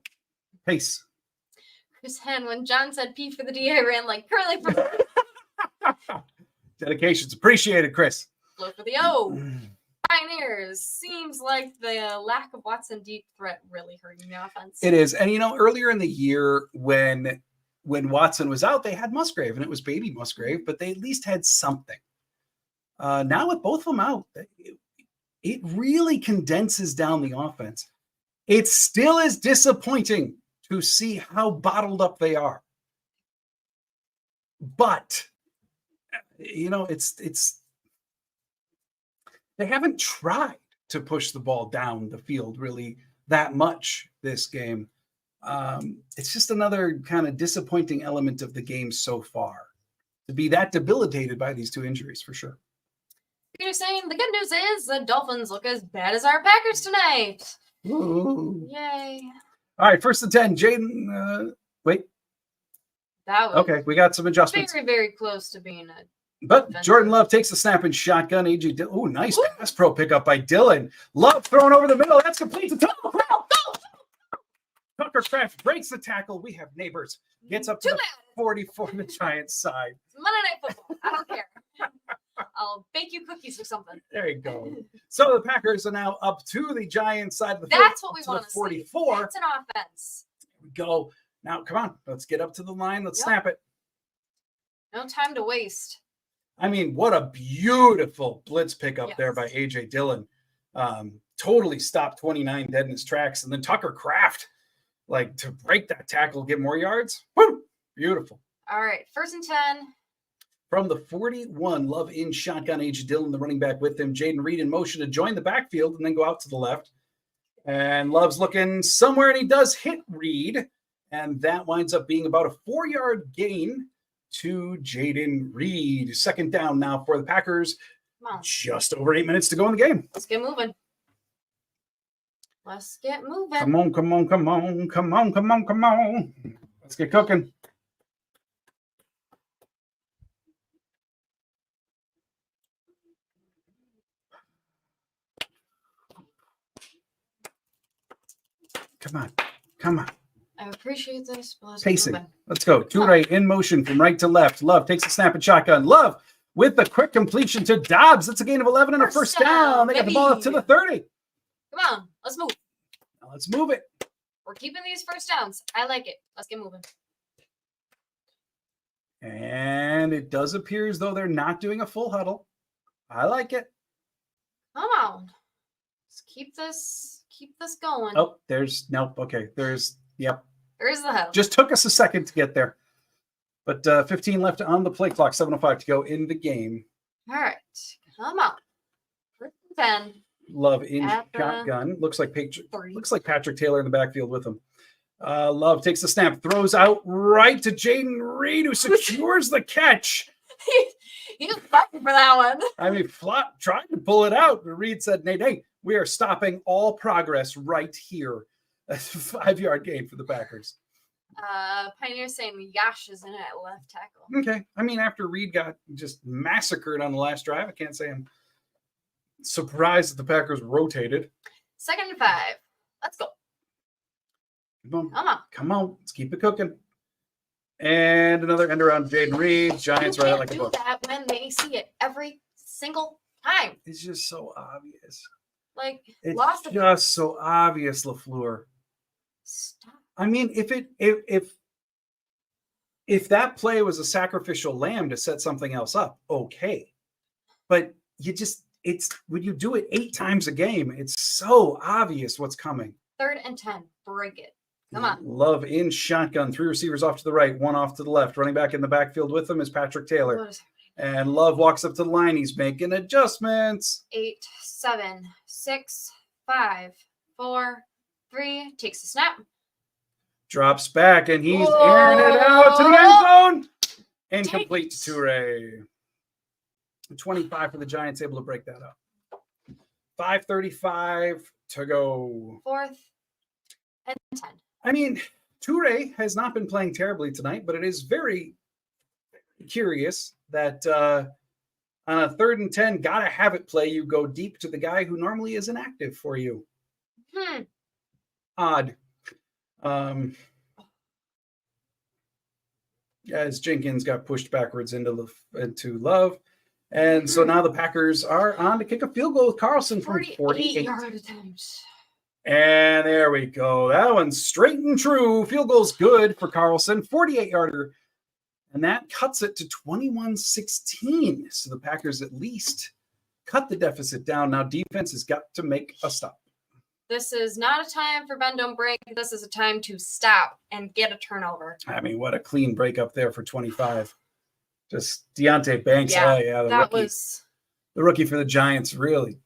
Speaker 1: Pace.
Speaker 2: Chris Hen, when John said P for the D, I ran like curly for
Speaker 1: Dedication's appreciated, Chris.
Speaker 2: blow for the O. Pioneers. Seems like the lack of Watson deep threat really hurting the offense.
Speaker 1: It is. And, earlier in the year when Watson was out, they had Musgrave, and it was baby Musgrave, but they at least had something. Now with both of them out, it really condenses down the offense. It still is disappointing to see how bottled up they are. But, it's they haven't tried to push the ball down the field really that much this game. It's just another kind of disappointing element of the game so far to be that debilitated by these two injuries for sure.
Speaker 2: Peter saying the good news is the Dolphins look as bad as our Packers tonight.
Speaker 1: Ooh.
Speaker 2: Yay.
Speaker 1: All right, 1st and 10. Jaden, wait.
Speaker 2: That was
Speaker 1: Okay, we got some adjustments.
Speaker 2: very, very close to being a
Speaker 1: But Jordan Love takes the snap and shotgun. AJ Dillon. Oh, nice pass pro pickup by Dillon. Love thrown over the middle. That's complete to Tom. Tucker Kraft breaks the tackle. We have neighbors. Gets up to the 44 the Giants side.
Speaker 2: It's Monday Night Football. I don't care. I'll bake you cookies or something.
Speaker 1: There you go. So the Packers are now up to the Giants side of the field.
Speaker 2: That's what we want to see.
Speaker 1: 44.
Speaker 2: That's an offense.
Speaker 1: We go. Now, come on. Let's get up to the line. Let's snap it.
Speaker 2: No time to waste.
Speaker 1: I mean, what a beautiful blitz pickup there by A.J. Dillon. Totally stopped 29 dead in his tracks. And then Tucker Kraft, like, to break that tackle, get more yards. Woo! Beautiful.
Speaker 2: All right, 1st and 10.
Speaker 1: From the 41, Love in shotgun, A.J. Dillon, the running back with him. Jaden Reed in motion to join the backfield and then go out to the left. And Love's looking somewhere, and he does hit Reed. And that winds up being about a 4-yard gain to Jaden Reed. 2nd down now for the Packers.
Speaker 2: Come on.
Speaker 1: Just over 8 minutes to go in the game.
Speaker 2: Let's get moving. Let's get moving.
Speaker 1: Come on, come on, come on, come on, come on, come on. Let's get cooking. Come on, come on.
Speaker 2: I appreciate this.
Speaker 1: Pacing. Let's go. Toure in motion from right to left. Love takes a snap and shotgun. Love with the quick completion to Dobbs. That's a gain of 11 and a first down. They got the ball up to the 30.
Speaker 2: Come on, let's move.
Speaker 1: Now let's move it.
Speaker 2: We're keeping these first downs. I like it. Let's get moving.
Speaker 1: And it does appear as though they're not doing a full huddle. I like it.
Speaker 2: Come on. Let's keep this going.
Speaker 1: Oh, there's nope. Okay, there's yep.
Speaker 2: There's the huddle.
Speaker 1: Just took us a second to get there. But 15 left on the play clock, 7:05 to go in the game.
Speaker 2: All right. Come on. 1st and 10.
Speaker 1: Love in shotgun. Looks like Patrick Taylor in the backfield with him. Love takes the snap, throws out right to Jaden Reed, who secures the catch.
Speaker 2: He was fighting for that one.
Speaker 1: I mean, Flop tried to pull it out, but Reed said, "Hey, we are stopping all progress right here." That's a 5-yard gain for the Packers.
Speaker 2: Pioneer saying Yash is in at left tackle.
Speaker 1: Okay. I mean, after Reed got just massacred on the last drive, I can't say I'm surprised that the Packers rotated.
Speaker 2: 2nd and 5. Let's go.
Speaker 1: Come on. Come on. Let's keep it cooking. And another end around Jaden Reed. Giants right out like a book.
Speaker 2: You can't do that when they see it every single time.
Speaker 1: It's just so obvious.
Speaker 2: Like,
Speaker 1: it's just so obvious, LaFleur.
Speaker 2: Stop.
Speaker 1: I mean, if that play was a sacrificial lamb to set something else up, okay. But it's when you do it 8 times a game, it's so obvious what's coming.
Speaker 2: 3rd and 10. Break it. Come on.
Speaker 1: Love in shotgun. 3 receivers off to the right, 1 off to the left. Running back in the backfield with them is Patrick Taylor.
Speaker 2: What is
Speaker 1: and Love walks up to the line. He's making adjustments.
Speaker 2: 8, 7, 6, 5, 4, 3. Takes a snap.
Speaker 1: Drops back, and he's airing it out to the end zone. Incomplete to Toure. 25 for the Giants, able to break that up. 5:35 to go.
Speaker 2: 4th and 10.
Speaker 1: I mean, Toure has not been playing terribly tonight, but it is very curious that on a 3rd and 10, gotta have it play, you go deep to the guy who normally is inactive for you. Odd. As Jenkins got pushed backwards into Love. And so now the Packers are on to kick a field goal with Carlson from 48
Speaker 2: yard attempts.
Speaker 1: And there we go. That one's straight and true. Field goal's good for Carlson. 48-yarder. And that cuts it to 21-16. So the Packers at least cut the deficit down. Now defense has got to make a stop.
Speaker 2: This is not a time for bend, don't break. This is a time to stop and get a turnover.
Speaker 1: I mean, what a clean break up there for 25. Just Deontay Banks.
Speaker 2: That was
Speaker 1: the rookie for the Giants, really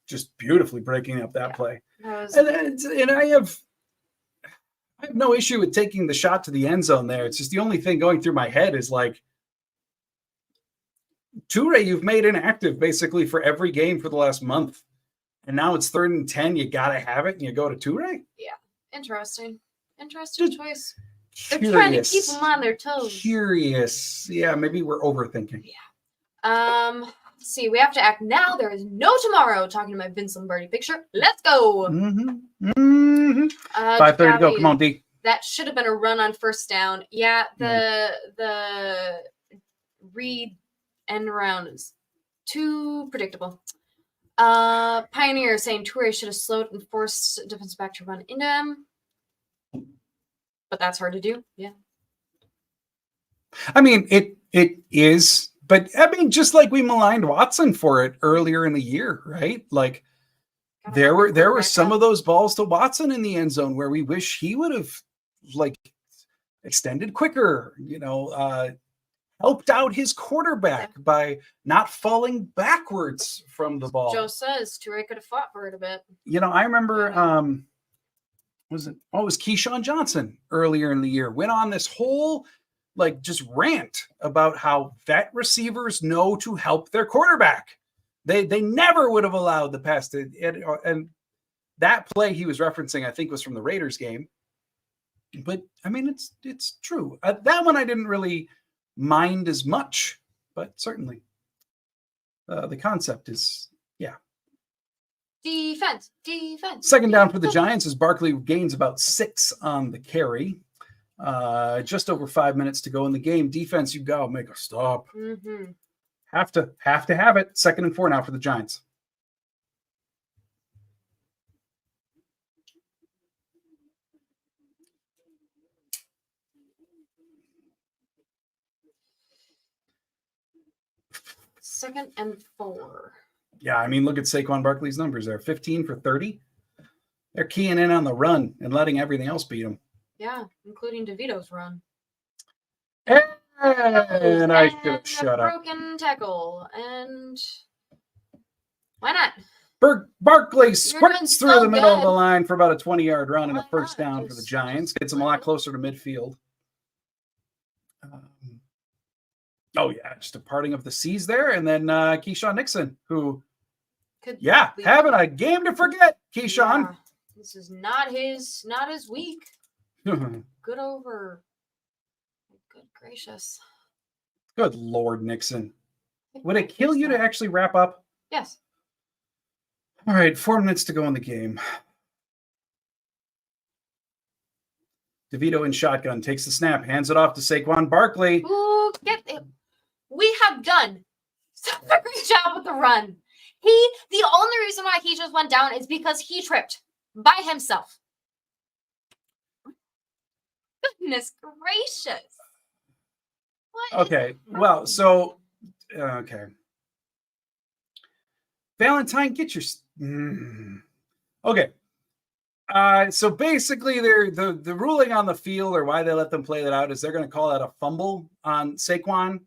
Speaker 1: just beautifully breaking up that play. And I have no issue with taking the shot to the end zone there. It's just the only thing going through my head is like, Toure, you've made inactive basically for every game for the last month. And now it's 3rd and 10. You got to have it, and you go to Toure?
Speaker 2: Yeah. Interesting choice. They're
Speaker 1: Curious.
Speaker 2: trying to keep them on their toes.
Speaker 1: Curious. Yeah, maybe we're overthinking.
Speaker 2: Yeah. See, we have to act now. There is no tomorrow. Talking to my Vince Lombardi picture. Let's go.
Speaker 1: 5:30 to go. Come on, D.
Speaker 2: That should have been a run on first down. Yeah, the read end around is too predictable. Pioneer saying Toure should have slowed and forced defense back to run into him. But that's hard to do. Yeah.
Speaker 1: I mean, it is, but I mean, just like we maligned Watson for it earlier in the year, right? Like there were some of those balls to Watson in the end zone where we wish he would have like extended quicker, helped out his quarterback by not falling backwards from the ball.
Speaker 2: Joe says Toure could have fought for it a bit.
Speaker 1: I remember it was Keyshawn Johnson earlier in the year went on this whole just rant about how vet receivers know to help their quarterback. They never would have allowed the pass to and that play he was referencing, I think, was from the Raiders game. But I mean, it's true. That one I didn't really mind as much, but certainly the concept is,
Speaker 2: Defense.
Speaker 1: Second down for the Giants as Barkley gains about 6 on the carry. Just over 5 minutes to go in the game. Defense, you gotta make a stop.
Speaker 2: Mm-hmm.
Speaker 1: Have to have it. 2nd and 4 now for the Giants.
Speaker 2: Second and 4.
Speaker 1: Yeah, I mean, look at Saquon Barkley's numbers there. 15 for 30. They're keying in on the run and letting everything else beat them.
Speaker 2: Yeah, including DeVito's run.
Speaker 1: And I should have shut up.
Speaker 2: Broken tackle. And why not?
Speaker 1: Barkley squirts through the middle of the line for about a 20-yard run and a first down for the Giants. Gets them a lot closer to midfield. Just a parting of the seas there. And then Keyshawn Nixon, who, having a game to forget, Keyshawn.
Speaker 2: Yeah, this is not his week. Good over. Good gracious.
Speaker 1: Good Lord, Nixon. Would it kill you to actually wrap up?
Speaker 2: Yes.
Speaker 1: All right, 4 minutes to go in the game. DeVito in shotgun takes the snap, hands it off to Saquon Barkley.
Speaker 2: Ooh, get it. We have done such a great job with the run. The only reason why he just went down is because he tripped by himself. Goodness gracious. What?
Speaker 1: Okay, well, so, okay. Valentine, get your... Okay. So basically, the ruling on the field, or why they let them play that out, is they're going to call that a fumble on Saquon.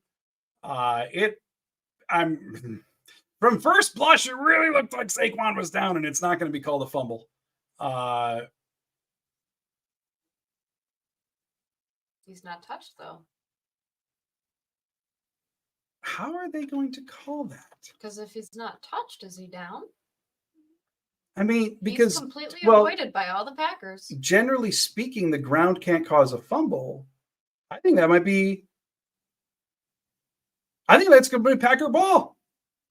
Speaker 1: From first blush, it really looked like Saquon was down, and it's not going to be called a fumble.
Speaker 2: He's not touched, though.
Speaker 1: How are they going to call that?
Speaker 2: Because if he's not touched, is he down?
Speaker 1: I mean, because
Speaker 2: he's completely avoided by all the Packers.
Speaker 1: Generally speaking, the ground can't cause a fumble. I think that's going to be Packer ball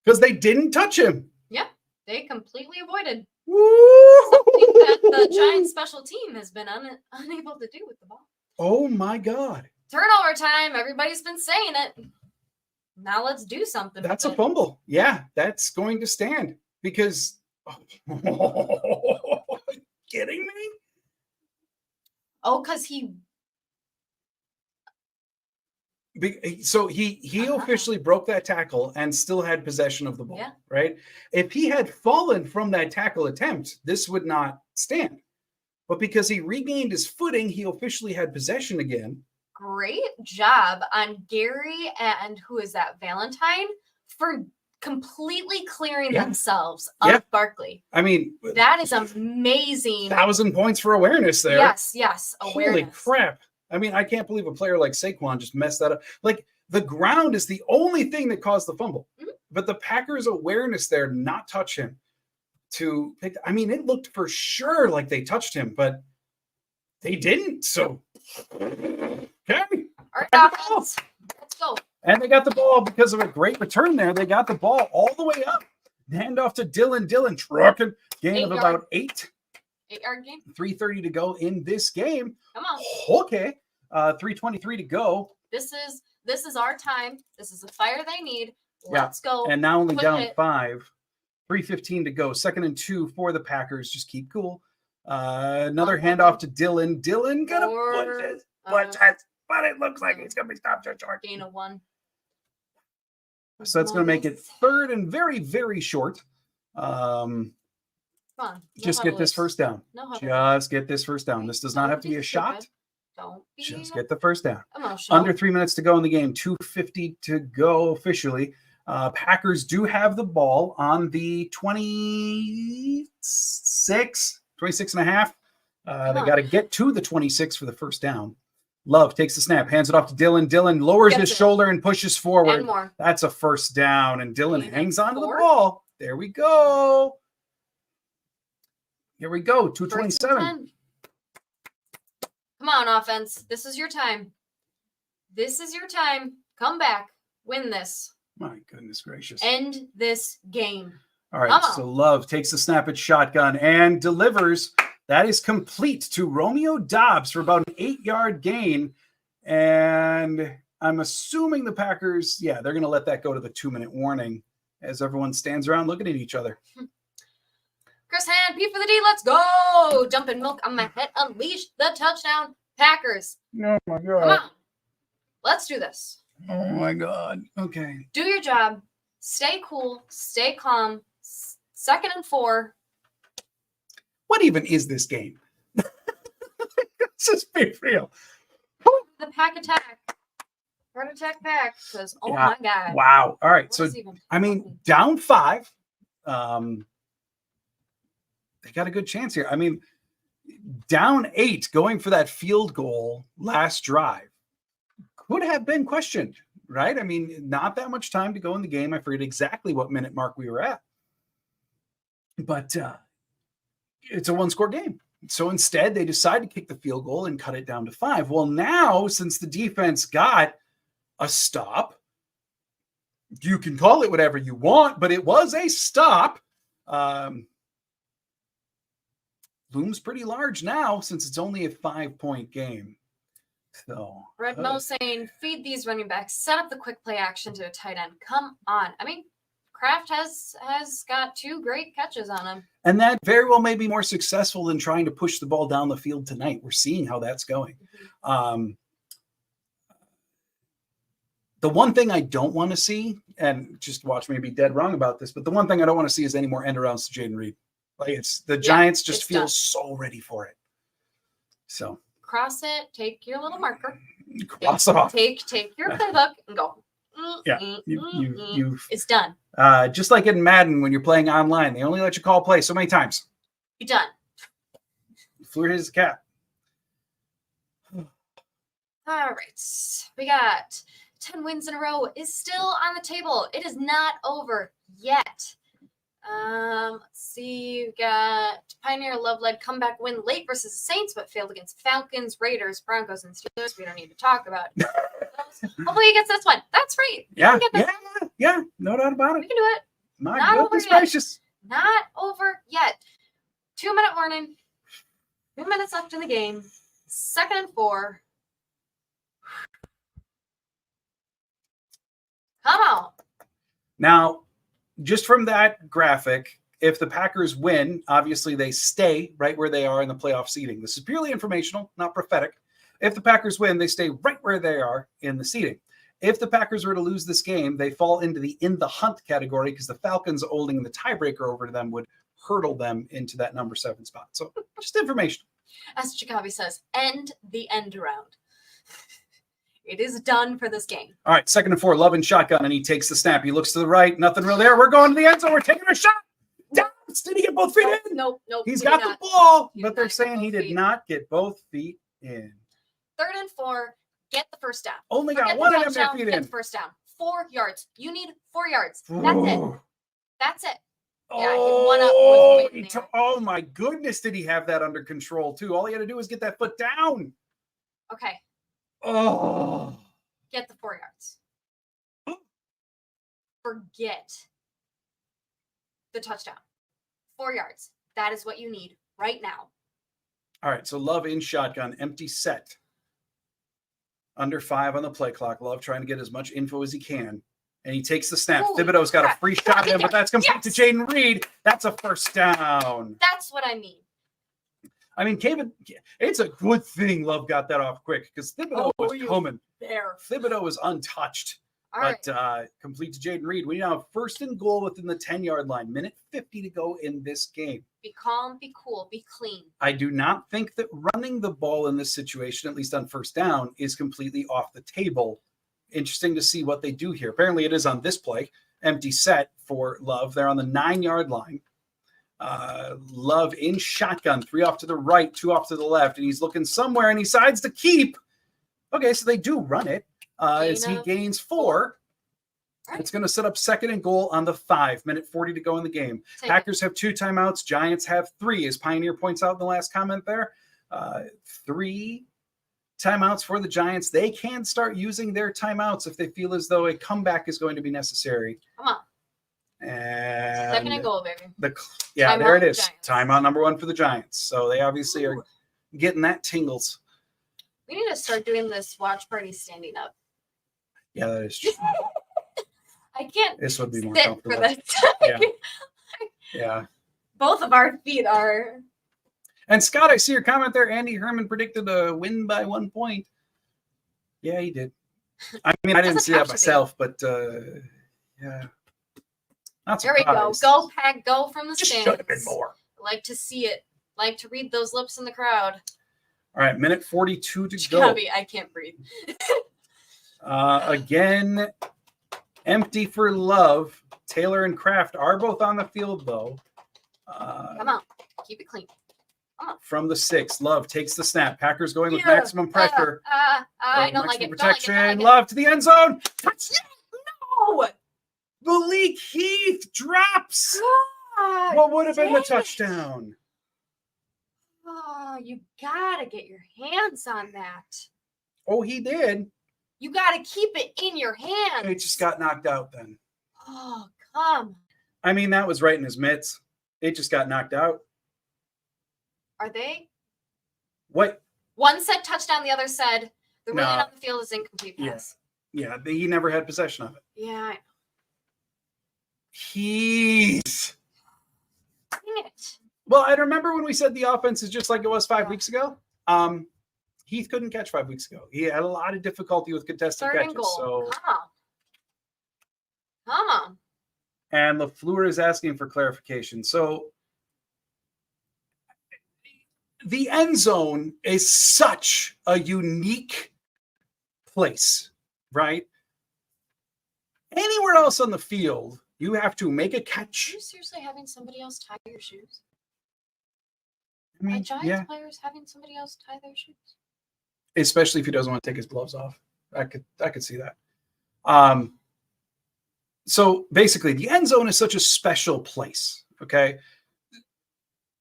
Speaker 1: because they didn't touch him.
Speaker 2: Yeah, they completely avoided.
Speaker 1: Woo!
Speaker 2: Something that the Giants special team has been unable to do with the ball.
Speaker 1: Oh my God.
Speaker 2: Turnover time. Everybody's been saying it. Now let's do something.
Speaker 1: That's a fumble. Yeah, that's going to stand because kidding me?
Speaker 2: Oh, because he
Speaker 1: officially broke that tackle and still had possession of the ball, right? If he had fallen from that tackle attempt, this would not stand. But because he regained his footing, he officially had possession again.
Speaker 2: Great job on Gary and who is that, Valentine, for completely clearing themselves of Barkley.
Speaker 1: I mean,
Speaker 2: that is amazing.
Speaker 1: 1,000 points for awareness there.
Speaker 2: Yes, awareness.
Speaker 1: Holy crap. I mean, I can't believe a player like Saquon just messed that up. Like, the ground is the only thing that caused the fumble. Mm-hmm. But the Packers' awareness there, not touch him. It looked for sure like they touched him, but they didn't. So, okay.
Speaker 2: All right, let's go.
Speaker 1: And they got the ball because of a great return there. They got the ball all the way up. Hand off to Dylan. Dylan trucking. Gain of about 8.
Speaker 2: 8-yard gain.
Speaker 1: 3:30 to go in this game.
Speaker 2: Come on.
Speaker 1: Okay. 3:23 to go.
Speaker 2: This is our time. This is the fire they need. Let's go.
Speaker 1: And now only
Speaker 2: Push
Speaker 1: down
Speaker 2: it.
Speaker 1: 5. 3:15 to go. 2nd and 2 for the Packers. Just keep cool. Another handoff to Dylan. Dylan gonna push it. But it looks like he's gonna be stopped short.
Speaker 2: Gain of 1.
Speaker 1: So that's gonna make it 3rd and very, very short.
Speaker 2: Come on.
Speaker 1: Just get this first down. Just get this first down. This does not have to be a shot.
Speaker 2: Don't be
Speaker 1: Just get the first down.
Speaker 2: emotional.
Speaker 1: Under 3 minutes to go in the game. 2:50 to go officially. Packers do have the ball on the 26 and a half. They got to get to the 26 for the first down. Love takes the snap, hands it off to Dylan. Dylan lowers his shoulder and pushes forward.
Speaker 2: And more.
Speaker 1: That's a first down, and Dylan hangs onto the
Speaker 2: 4.
Speaker 1: ball. There we go. Here we go. 2:27.
Speaker 2: Come on, offense. This is your time. This is your time. Come back. Win this.
Speaker 1: My goodness gracious.
Speaker 2: End this game.
Speaker 1: All right, so Love takes the snap at shotgun and delivers. That is complete to Romeo Dobbs for about an 8-yard gain. And I'm assuming the Packers, they're going to let that go to the 2-minute warning as everyone stands around looking at each other.
Speaker 2: Chris Hand, P for the D, let's go. Jumping milk on my head. Unleash the touchdown, Packers.
Speaker 1: Oh, my God.
Speaker 2: Come on. Let's do this.
Speaker 1: Oh, my God. Okay.
Speaker 2: Do your job. Stay cool. Stay calm. 2nd and 4.
Speaker 1: What even is this game? Let's just be real.
Speaker 2: The pack attack. Heart attack pack. Because, my God.
Speaker 1: Wow. All right.
Speaker 2: What
Speaker 1: So,
Speaker 2: is even
Speaker 1: down 5. They got a good chance here. I mean, down 8, going for that field goal last drive could have been questioned, right? I mean, not that much time to go in the game. I forget exactly what minute mark we were at. But it's a 1-score game. So instead, they decide to kick the field goal and cut it down to 5. Well, now, since the defense got a stop, you can call it whatever you want, but it was a stop. Looms pretty large now since it's only a 5-point game. So
Speaker 2: Red Mo saying, feed these running backs, set up the quick play action to a tight end. Come on. I mean, Kraft has got 2 great catches on him.
Speaker 1: And that very well may be more successful than trying to push the ball down the field tonight. We're seeing how that's going. The one thing I don't want to see, and just watch me be dead wrong about this, but the one thing I don't want to see is any more end arounds to Jaden Reed. Like the Giants just feel so ready for it. So
Speaker 2: cross it, take your little marker,
Speaker 1: cross it off.
Speaker 2: Take your playbook and go. It's done.
Speaker 1: Just like in Madden when you're playing online, they only let you call play so many times.
Speaker 2: You're done.
Speaker 1: Flew his cap.
Speaker 2: All right, we got 10 wins in a row is still on the table. It is not over yet. Let's see. We got Pioneer Love-led comeback win late versus the Saints, but failed against Falcons, Raiders, Broncos, and Steelers. We don't need to talk about it. Hopefully he gets this one. That's right.
Speaker 1: Yeah, no doubt about it.
Speaker 2: We can do it.
Speaker 1: My goodness gracious.
Speaker 2: Not over yet. 2-minute warning. 2 minutes left in the game. 2nd and 4. Come on.
Speaker 1: Now, just from that graphic, if the Packers win, obviously they stay right where they are in the playoff seeding. This is purely informational, not prophetic. If the Packers win, they stay right where they are in the seeding. If the Packers were to lose this game, they fall into the in the hunt category because the Falcons holding the tiebreaker over to them would hurdle them into that number 7 spot. So just information.
Speaker 2: As Jacoby says, end the end around. It is done for this game.
Speaker 1: All right, 2nd and 4, Love in shotgun, and he takes the snap. He looks to the right, nothing real there. We're going to the end zone. We're taking a shot. Did he get both feet in?
Speaker 2: Nope.
Speaker 1: He's got the ball, but they're saying he did not get both feet in.
Speaker 2: 3rd and 4, get the first down.
Speaker 1: Only got one of them feet in.
Speaker 2: Get the first down. 4 yards. You need 4 yards. That's it. Yeah, he won up with weight there.
Speaker 1: Oh my goodness, did he have that under control too? All he had to do was get that foot down.
Speaker 2: Okay.
Speaker 1: Oh.
Speaker 2: Get the 4 yards. Forget the touchdown. 4 yards. That is what you need right now.
Speaker 1: All right, so Love in shotgun, empty set. Under 5 on the play clock. Love trying to get as much info as he can. And he takes the snap.
Speaker 2: Holy
Speaker 1: Thibodeau's got a free shot at him, but that's complete to
Speaker 2: Yes.
Speaker 1: Jaden Reed. That's a first down.
Speaker 2: That's what I mean.
Speaker 1: I mean, Kevin, it's a good thing Love got that off quick because Thibodeau was coming.
Speaker 2: There.
Speaker 1: Thibodeau was untouched.
Speaker 2: All right.
Speaker 1: But complete to Jaden Reed. We now have first and goal within the 10-yard line. Minute 50 to go in this game.
Speaker 2: Be calm, be cool, be clean.
Speaker 1: I do not think that running the ball in this situation, at least on first down, is completely off the table. Interesting to see what they do here. Apparently it is on this play. Empty set for Love. They're on the 9-yard line. Love in shotgun. 3 off to the right, 2 off to the left. And he's looking somewhere and he decides to keep. Okay, so they do run it. As he gains 4. Right. It's going to set up second and goal on the 5. Minute 40 to go in the game. Packers have 2 timeouts. Giants have 3, as Pioneer points out in the last comment there. 3 timeouts for the Giants. They can start using their timeouts if they feel as though a comeback is going to be necessary.
Speaker 2: Come on.
Speaker 1: And
Speaker 2: second and goal, baby.
Speaker 1: Timeout, there it is.
Speaker 2: Giants.
Speaker 1: Timeout number 1 for the Giants. So they obviously are getting that tingles.
Speaker 2: We need to start doing this watch party standing up.
Speaker 1: Yeah, that is true.
Speaker 2: I can't.
Speaker 1: This would be more
Speaker 2: sit
Speaker 1: comfortable.
Speaker 2: for this.
Speaker 1: Yeah.
Speaker 2: Both of our feet are.
Speaker 1: And Scott, I see your comment there. Andy Herman predicted a win by 1 point. Yeah, he did. I mean, I didn't see that myself, but yeah. Not
Speaker 2: there we go. Go, Pack, go from the
Speaker 1: Just
Speaker 2: stands.
Speaker 1: should have been more.
Speaker 2: Like to see it. Like to read those lips in the crowd.
Speaker 1: All right, minute 42 to go.
Speaker 2: I can't breathe.
Speaker 1: Again, empty for Love. Taylor and Kraft are both on the field, though.
Speaker 2: Come on. Keep it clean. Come on.
Speaker 1: From the 6, Love takes the snap. Packers going with maximum pressure.
Speaker 2: I don't like it.
Speaker 1: Protection.
Speaker 2: Don't like it.
Speaker 1: Love to the end zone.
Speaker 2: No.
Speaker 1: Malik Heath drops.
Speaker 2: God,
Speaker 1: What would have been the touchdown?
Speaker 2: Oh, you gotta get your hands on that.
Speaker 1: Oh, he did.
Speaker 2: You gotta keep it in your hands.
Speaker 1: It just got knocked out then.
Speaker 2: Oh, come.
Speaker 1: I mean, that was right in his mitts. It just got knocked out.
Speaker 2: Are they?
Speaker 1: What?
Speaker 2: One said touchdown, the other said the ruling
Speaker 1: No.
Speaker 2: on the field is incomplete pass.
Speaker 1: Yeah, he never had possession of it.
Speaker 2: Yeah, I know.
Speaker 1: Heath.
Speaker 2: Dang it.
Speaker 1: Well, I remember when we said the offense is just like it was 5 weeks ago. Heath couldn't catch 5 weeks ago. He had a lot of difficulty with contested
Speaker 2: Third
Speaker 1: catches.
Speaker 2: and goal.
Speaker 1: So,
Speaker 2: Come on.
Speaker 1: and LaFleur is asking for clarification. So, the end zone is such a unique place, right? Anywhere else on the field, you have to make a
Speaker 2: Are
Speaker 1: catch.
Speaker 2: you seriously having somebody else tie your shoes?
Speaker 1: I mean,
Speaker 2: Are Giants
Speaker 1: yeah,
Speaker 2: players having somebody else tie their shoes?
Speaker 1: especially if he doesn't want to take his gloves off. I could see that. So basically, the end zone is such a special place. Okay,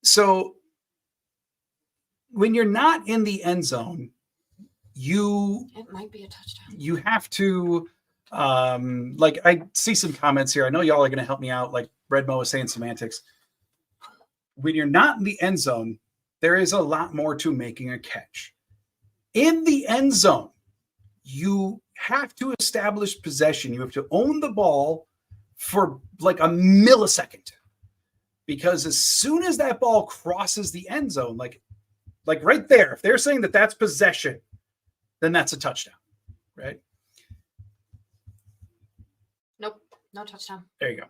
Speaker 1: so when you're not in the end zone,
Speaker 2: It might be a touchdown.
Speaker 1: you have to like I see some comments here. I know y'all are going to help me out. Like Redmo was saying semantics. When you're not in the end zone, there is a lot more to making a catch. In the end zone, you have to establish possession. You have to own the ball for like a millisecond. Because as soon as that ball crosses the end zone, like right there, if they're saying that that's possession, then that's a touchdown, right?
Speaker 2: Nope. No touchdown.
Speaker 1: There you go.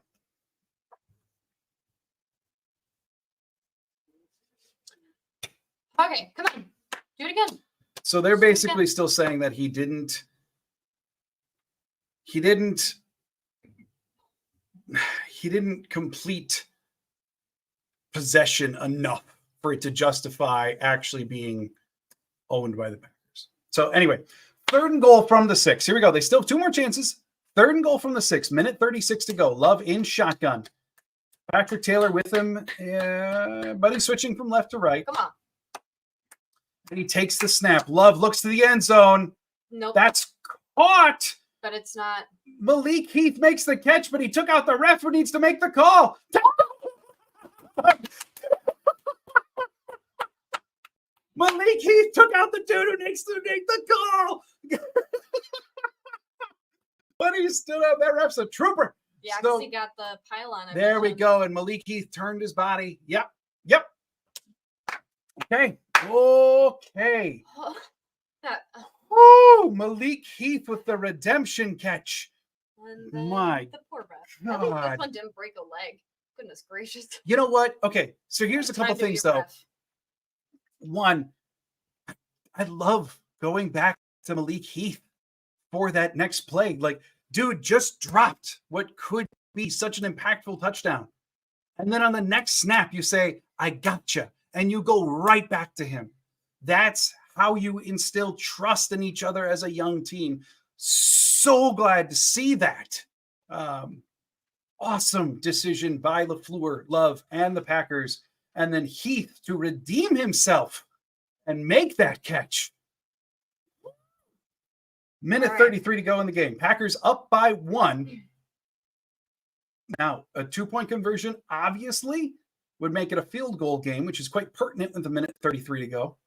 Speaker 2: Okay, come on. Do it again.
Speaker 1: So they're basically still saying that he didn't complete possession enough for it to justify actually being owned by the Packers. So anyway, third and goal from the 6. Here we go. They still have 2 more chances. Third and goal from the 6. Minute 36 to go. Love in shotgun. Patrick Taylor with him. But he's switching from left to right.
Speaker 2: Come on.
Speaker 1: And he takes the snap. Love looks to the end zone.
Speaker 2: Nope.
Speaker 1: That's caught.
Speaker 2: But it's not.
Speaker 1: Malik Heath makes the catch, but he took out the ref who needs to make the call. Malik Heath took out the dude who needs to make the goal. But he stood up. That ref's a trooper.
Speaker 2: Yeah, because he got the pylon.
Speaker 1: There we go. And Malik Heath turned his body. Yep. Okay. Malik Heath with the redemption catch.
Speaker 2: And the poor ref. I think this one didn't break a leg. Goodness gracious.
Speaker 1: You know what? Okay, so here's a couple things, though. One, I love going back to Malik Heath for that next play. Like, dude just dropped what could be such an impactful touchdown. And then on the next snap, you say, I gotcha. And you go right back to him. That's how you instill trust in each other as a young team. So glad to see that. Awesome decision by LaFleur, Love, and the Packers. And then Heath to redeem himself and make that catch. Minute 33 to go in the game. Packers up by 1. Now, a 2-point conversion obviously would make it a field goal game, which is quite pertinent with a minute 33 to go.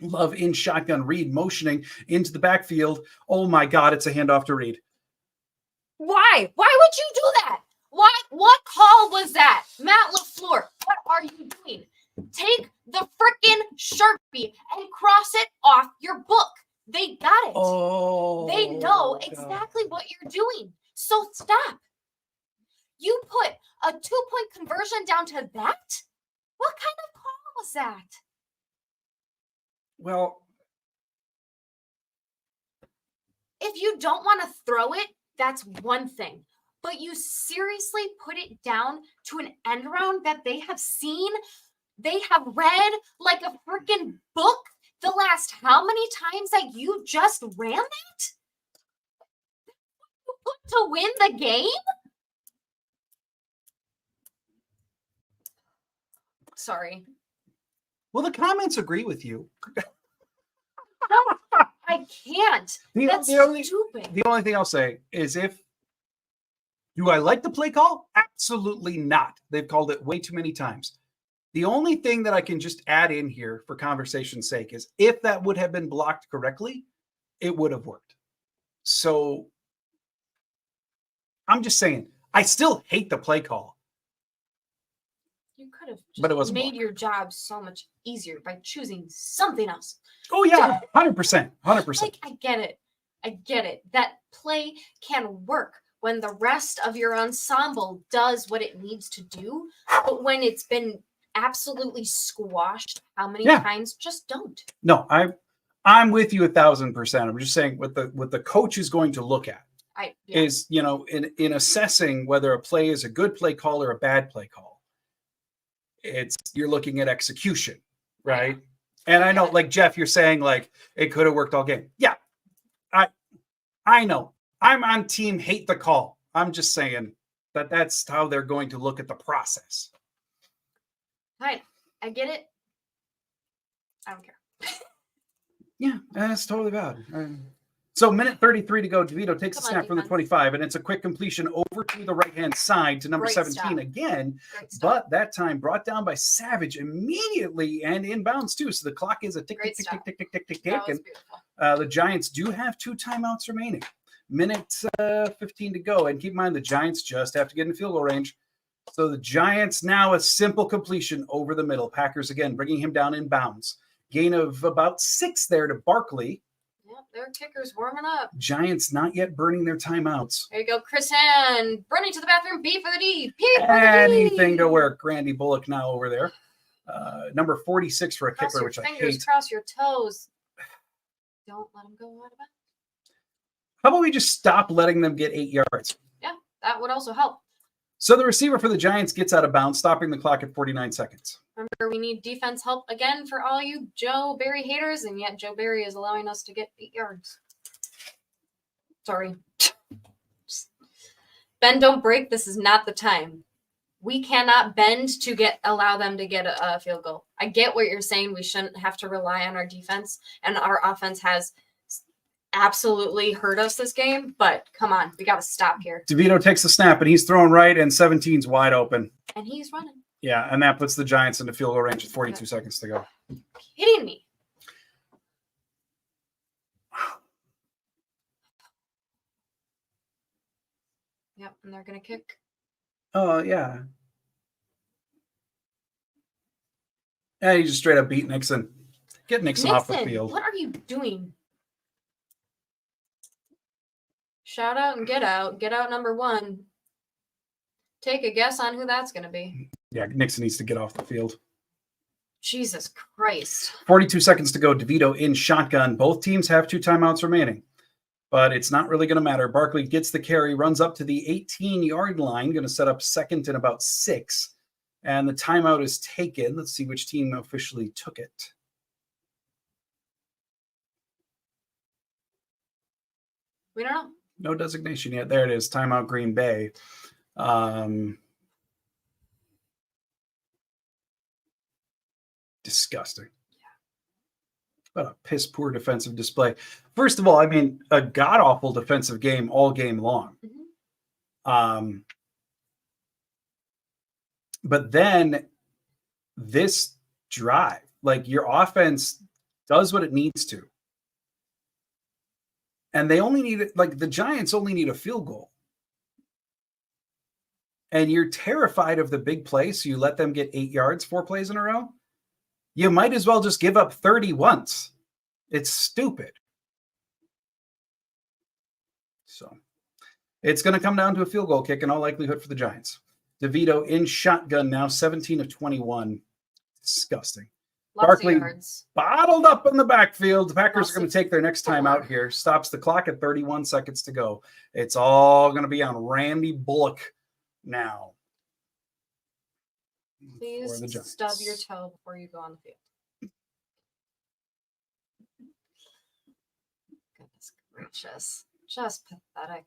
Speaker 1: Love in shotgun, Reed motioning into the backfield. Oh my God, it's a handoff to Reed.
Speaker 2: Why? Why would you do that? What call was that? Matt LaFleur, what are you doing? Take the frickin' Sharpie and cross it off your book. They got it.
Speaker 1: Oh,
Speaker 2: they know exactly what you're doing. So stop. You put a 2-point conversion down to that? What kind of call was that?
Speaker 1: Well,
Speaker 2: if you don't want to throw it, that's one thing. But you seriously put it down to an end round that they have seen, they have read like a freaking book the last how many times that you just ran that? To win the game? Sorry.
Speaker 1: Well, the comments agree with you.
Speaker 2: No, I can't. That's stupid.
Speaker 1: The only thing I'll say is do I like the play call? Absolutely not. They've called it way too many times. The only thing that I can just add in here for conversation's sake is if that would have been blocked correctly, it would have worked. So I'm just saying, I still hate the play call.
Speaker 2: You could have just made your job so much easier by choosing something else.
Speaker 1: Oh, yeah, 100%. 100%.
Speaker 2: Like, I get it. That play can work when the rest of your ensemble does what it needs to do. But when it's been absolutely squashed, how many times? Just don't.
Speaker 1: No, I'm with you 1,000%. I'm just saying what the coach is going to look at is, in assessing whether a play is a good play call or a bad play call. You're looking at execution, right? And I know, like Jeff, you're saying like it could have worked all game. Yeah, I know. I'm on team hate the call. I'm just saying that's how they're going to look at the process.
Speaker 2: Right. I get it. I don't care.
Speaker 1: Yeah, that's totally valid. So minute 33 to go. DeVito takes a snap from the 25, and it's a quick completion over to the right-hand side to number 17 again. But that time brought down by Savage immediately and inbounds too. So the clock is a tick, tick, tick, tick, tick, tick, tick, tick. And the Giants do have 2 timeouts remaining. Minute 15 to go. And keep in mind, the Giants just have to get in field goal range. So the Giants now a simple completion over the middle. Packers again bringing him down in bounds. Gain of about 6 there to Barkley.
Speaker 2: Yep, their kicker's warming up.
Speaker 1: Giants not yet burning their timeouts.
Speaker 2: There you go, Chris Hand. Running to the bathroom. B for the D. P for the D.
Speaker 1: Anything to work. Randy Bullock now over there. Number 46 for a kicker, which I hate.
Speaker 2: Cross your toes. Don't let them go out of it.
Speaker 1: How about we just stop letting them get 8 yards?
Speaker 2: Yeah, that would also help.
Speaker 1: So the receiver for the Giants gets out of bounds, stopping the clock at 49 seconds.
Speaker 2: Remember, we need defense help again for all you Joe Barry haters, and yet Joe Barry is allowing us to get 8 yards. Sorry. Bend, don't break. This is not the time. We cannot bend to allow them to get a field goal. I get what you're saying. We shouldn't have to rely on our defense, and our offense has absolutely hurt us this game, but come on, we got to stop here.
Speaker 1: DeVito takes the snap, and he's throwing right, and 17's wide open.
Speaker 2: And he's running.
Speaker 1: Yeah, and that puts the Giants into field goal range with 42 seconds to go.
Speaker 2: Kidding me? Yep, and they're gonna kick.
Speaker 1: Oh yeah. Yeah, he just straight up beat Nixon. Get Nixon off the field.
Speaker 2: What are you doing? Shout out and get out. Get out number 1. Take a guess on who that's gonna be.
Speaker 1: Yeah, Nixon needs to get off the field.
Speaker 2: Jesus Christ.
Speaker 1: 42 seconds to go. DeVito in shotgun. Both teams have 2 timeouts remaining, but it's not really going to matter. Barkley gets the carry, runs up to the 18-yard line, going to set up second and about 6, and the timeout is taken. Let's see which team officially took it.
Speaker 2: We don't know.
Speaker 1: No designation yet. There it is. Timeout Green Bay. Disgusting. What a piss poor defensive display. First of all, I mean, a god awful defensive game all game long.
Speaker 2: Mm-hmm.
Speaker 1: But then this drive, like your offense does what it needs to. And they only need it, like the Giants only need a field goal. And you're terrified of the big play, so you let them get 8 yards 4 plays in a row. You might as well just give up 30 once. It's stupid. So it's going to come down to a field goal kick in all likelihood for the Giants. DeVito in shotgun now, 17 of 21. Disgusting. Barkley bottled up in the backfield. The Packers are going to take their next time out here. Stops the clock at 31 seconds to go. It's all going to be on Randy Bullock now.
Speaker 2: Please stub your toe before you go on the field. Goodness gracious. Just pathetic.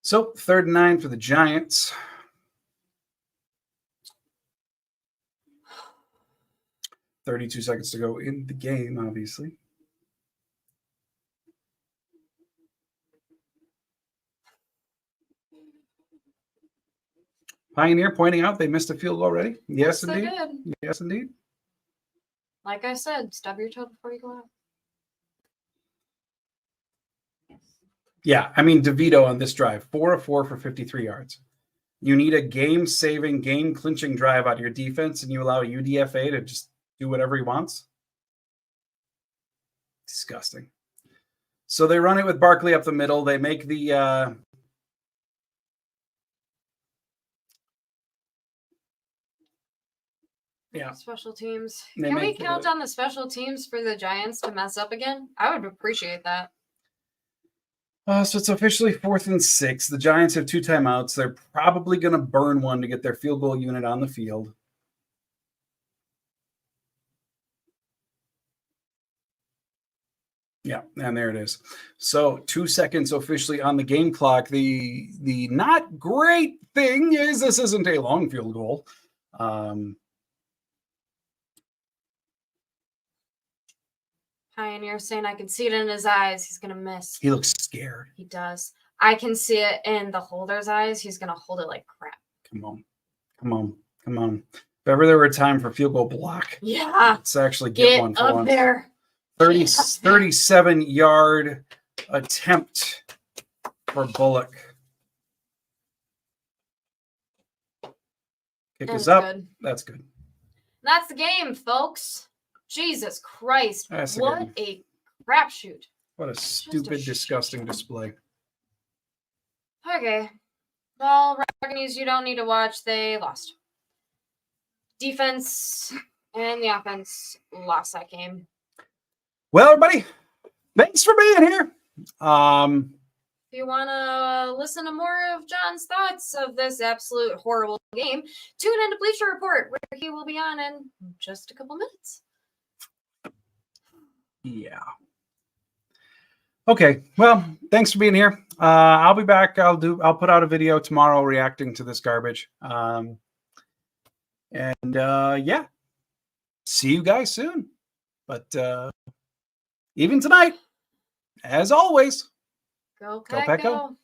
Speaker 1: So 3rd and 9 for the Giants. $32 seconds to go in the game, obviously. Pioneer pointing out they missed a field goal already. Yes, indeed.
Speaker 2: They did.
Speaker 1: Yes, indeed.
Speaker 2: Like I said, stub your toe before you go out.
Speaker 1: Yeah, I mean, DeVito on this drive, 4 of 4 for 53 yards. You need a game-saving, game-clinching drive out of your defense, and you allow UDFA to just do whatever he wants? Disgusting. So they run it with Barkley up the middle. They make the
Speaker 2: special teams. Can we count on the special teams for the Giants to mess up again? I would appreciate that.
Speaker 1: So it's officially 4th and 6. The Giants have 2 timeouts. They're probably going to burn one to get their field goal unit on the field. Yeah, and there it is. So 2 seconds officially on the game clock. The not great thing is this isn't a long field goal.
Speaker 2: Pioneer saying I can see it in his eyes. He's going to miss.
Speaker 1: He looks scared.
Speaker 2: He does. I can see it in the holder's eyes. He's going to hold it like crap.
Speaker 1: Come on. Come on. Come on. If ever there were a time for field goal block,
Speaker 2: yeah,
Speaker 1: let's actually get one for
Speaker 2: up
Speaker 1: once.
Speaker 2: There.
Speaker 1: 37-yard attempt for Bullock. Kick is up.
Speaker 2: Good.
Speaker 1: That's good.
Speaker 2: That's the game, folks. Jesus Christ. What a crapshoot.
Speaker 1: What a stupid, disgusting display.
Speaker 2: Okay. Well, Rockies, you don't need to watch. They lost. Defense and the offense lost that game.
Speaker 1: Well, everybody, thanks for being here.
Speaker 2: If you want to listen to more of John's thoughts of this absolute horrible game, tune into Bleacher Report, where he will be on in just a couple minutes.
Speaker 1: Yeah. Okay. Well, thanks for being here. I'll be back. I'll put out a video tomorrow reacting to this garbage. Yeah. See you guys soon. But even tonight, as always,
Speaker 2: go Pack, go.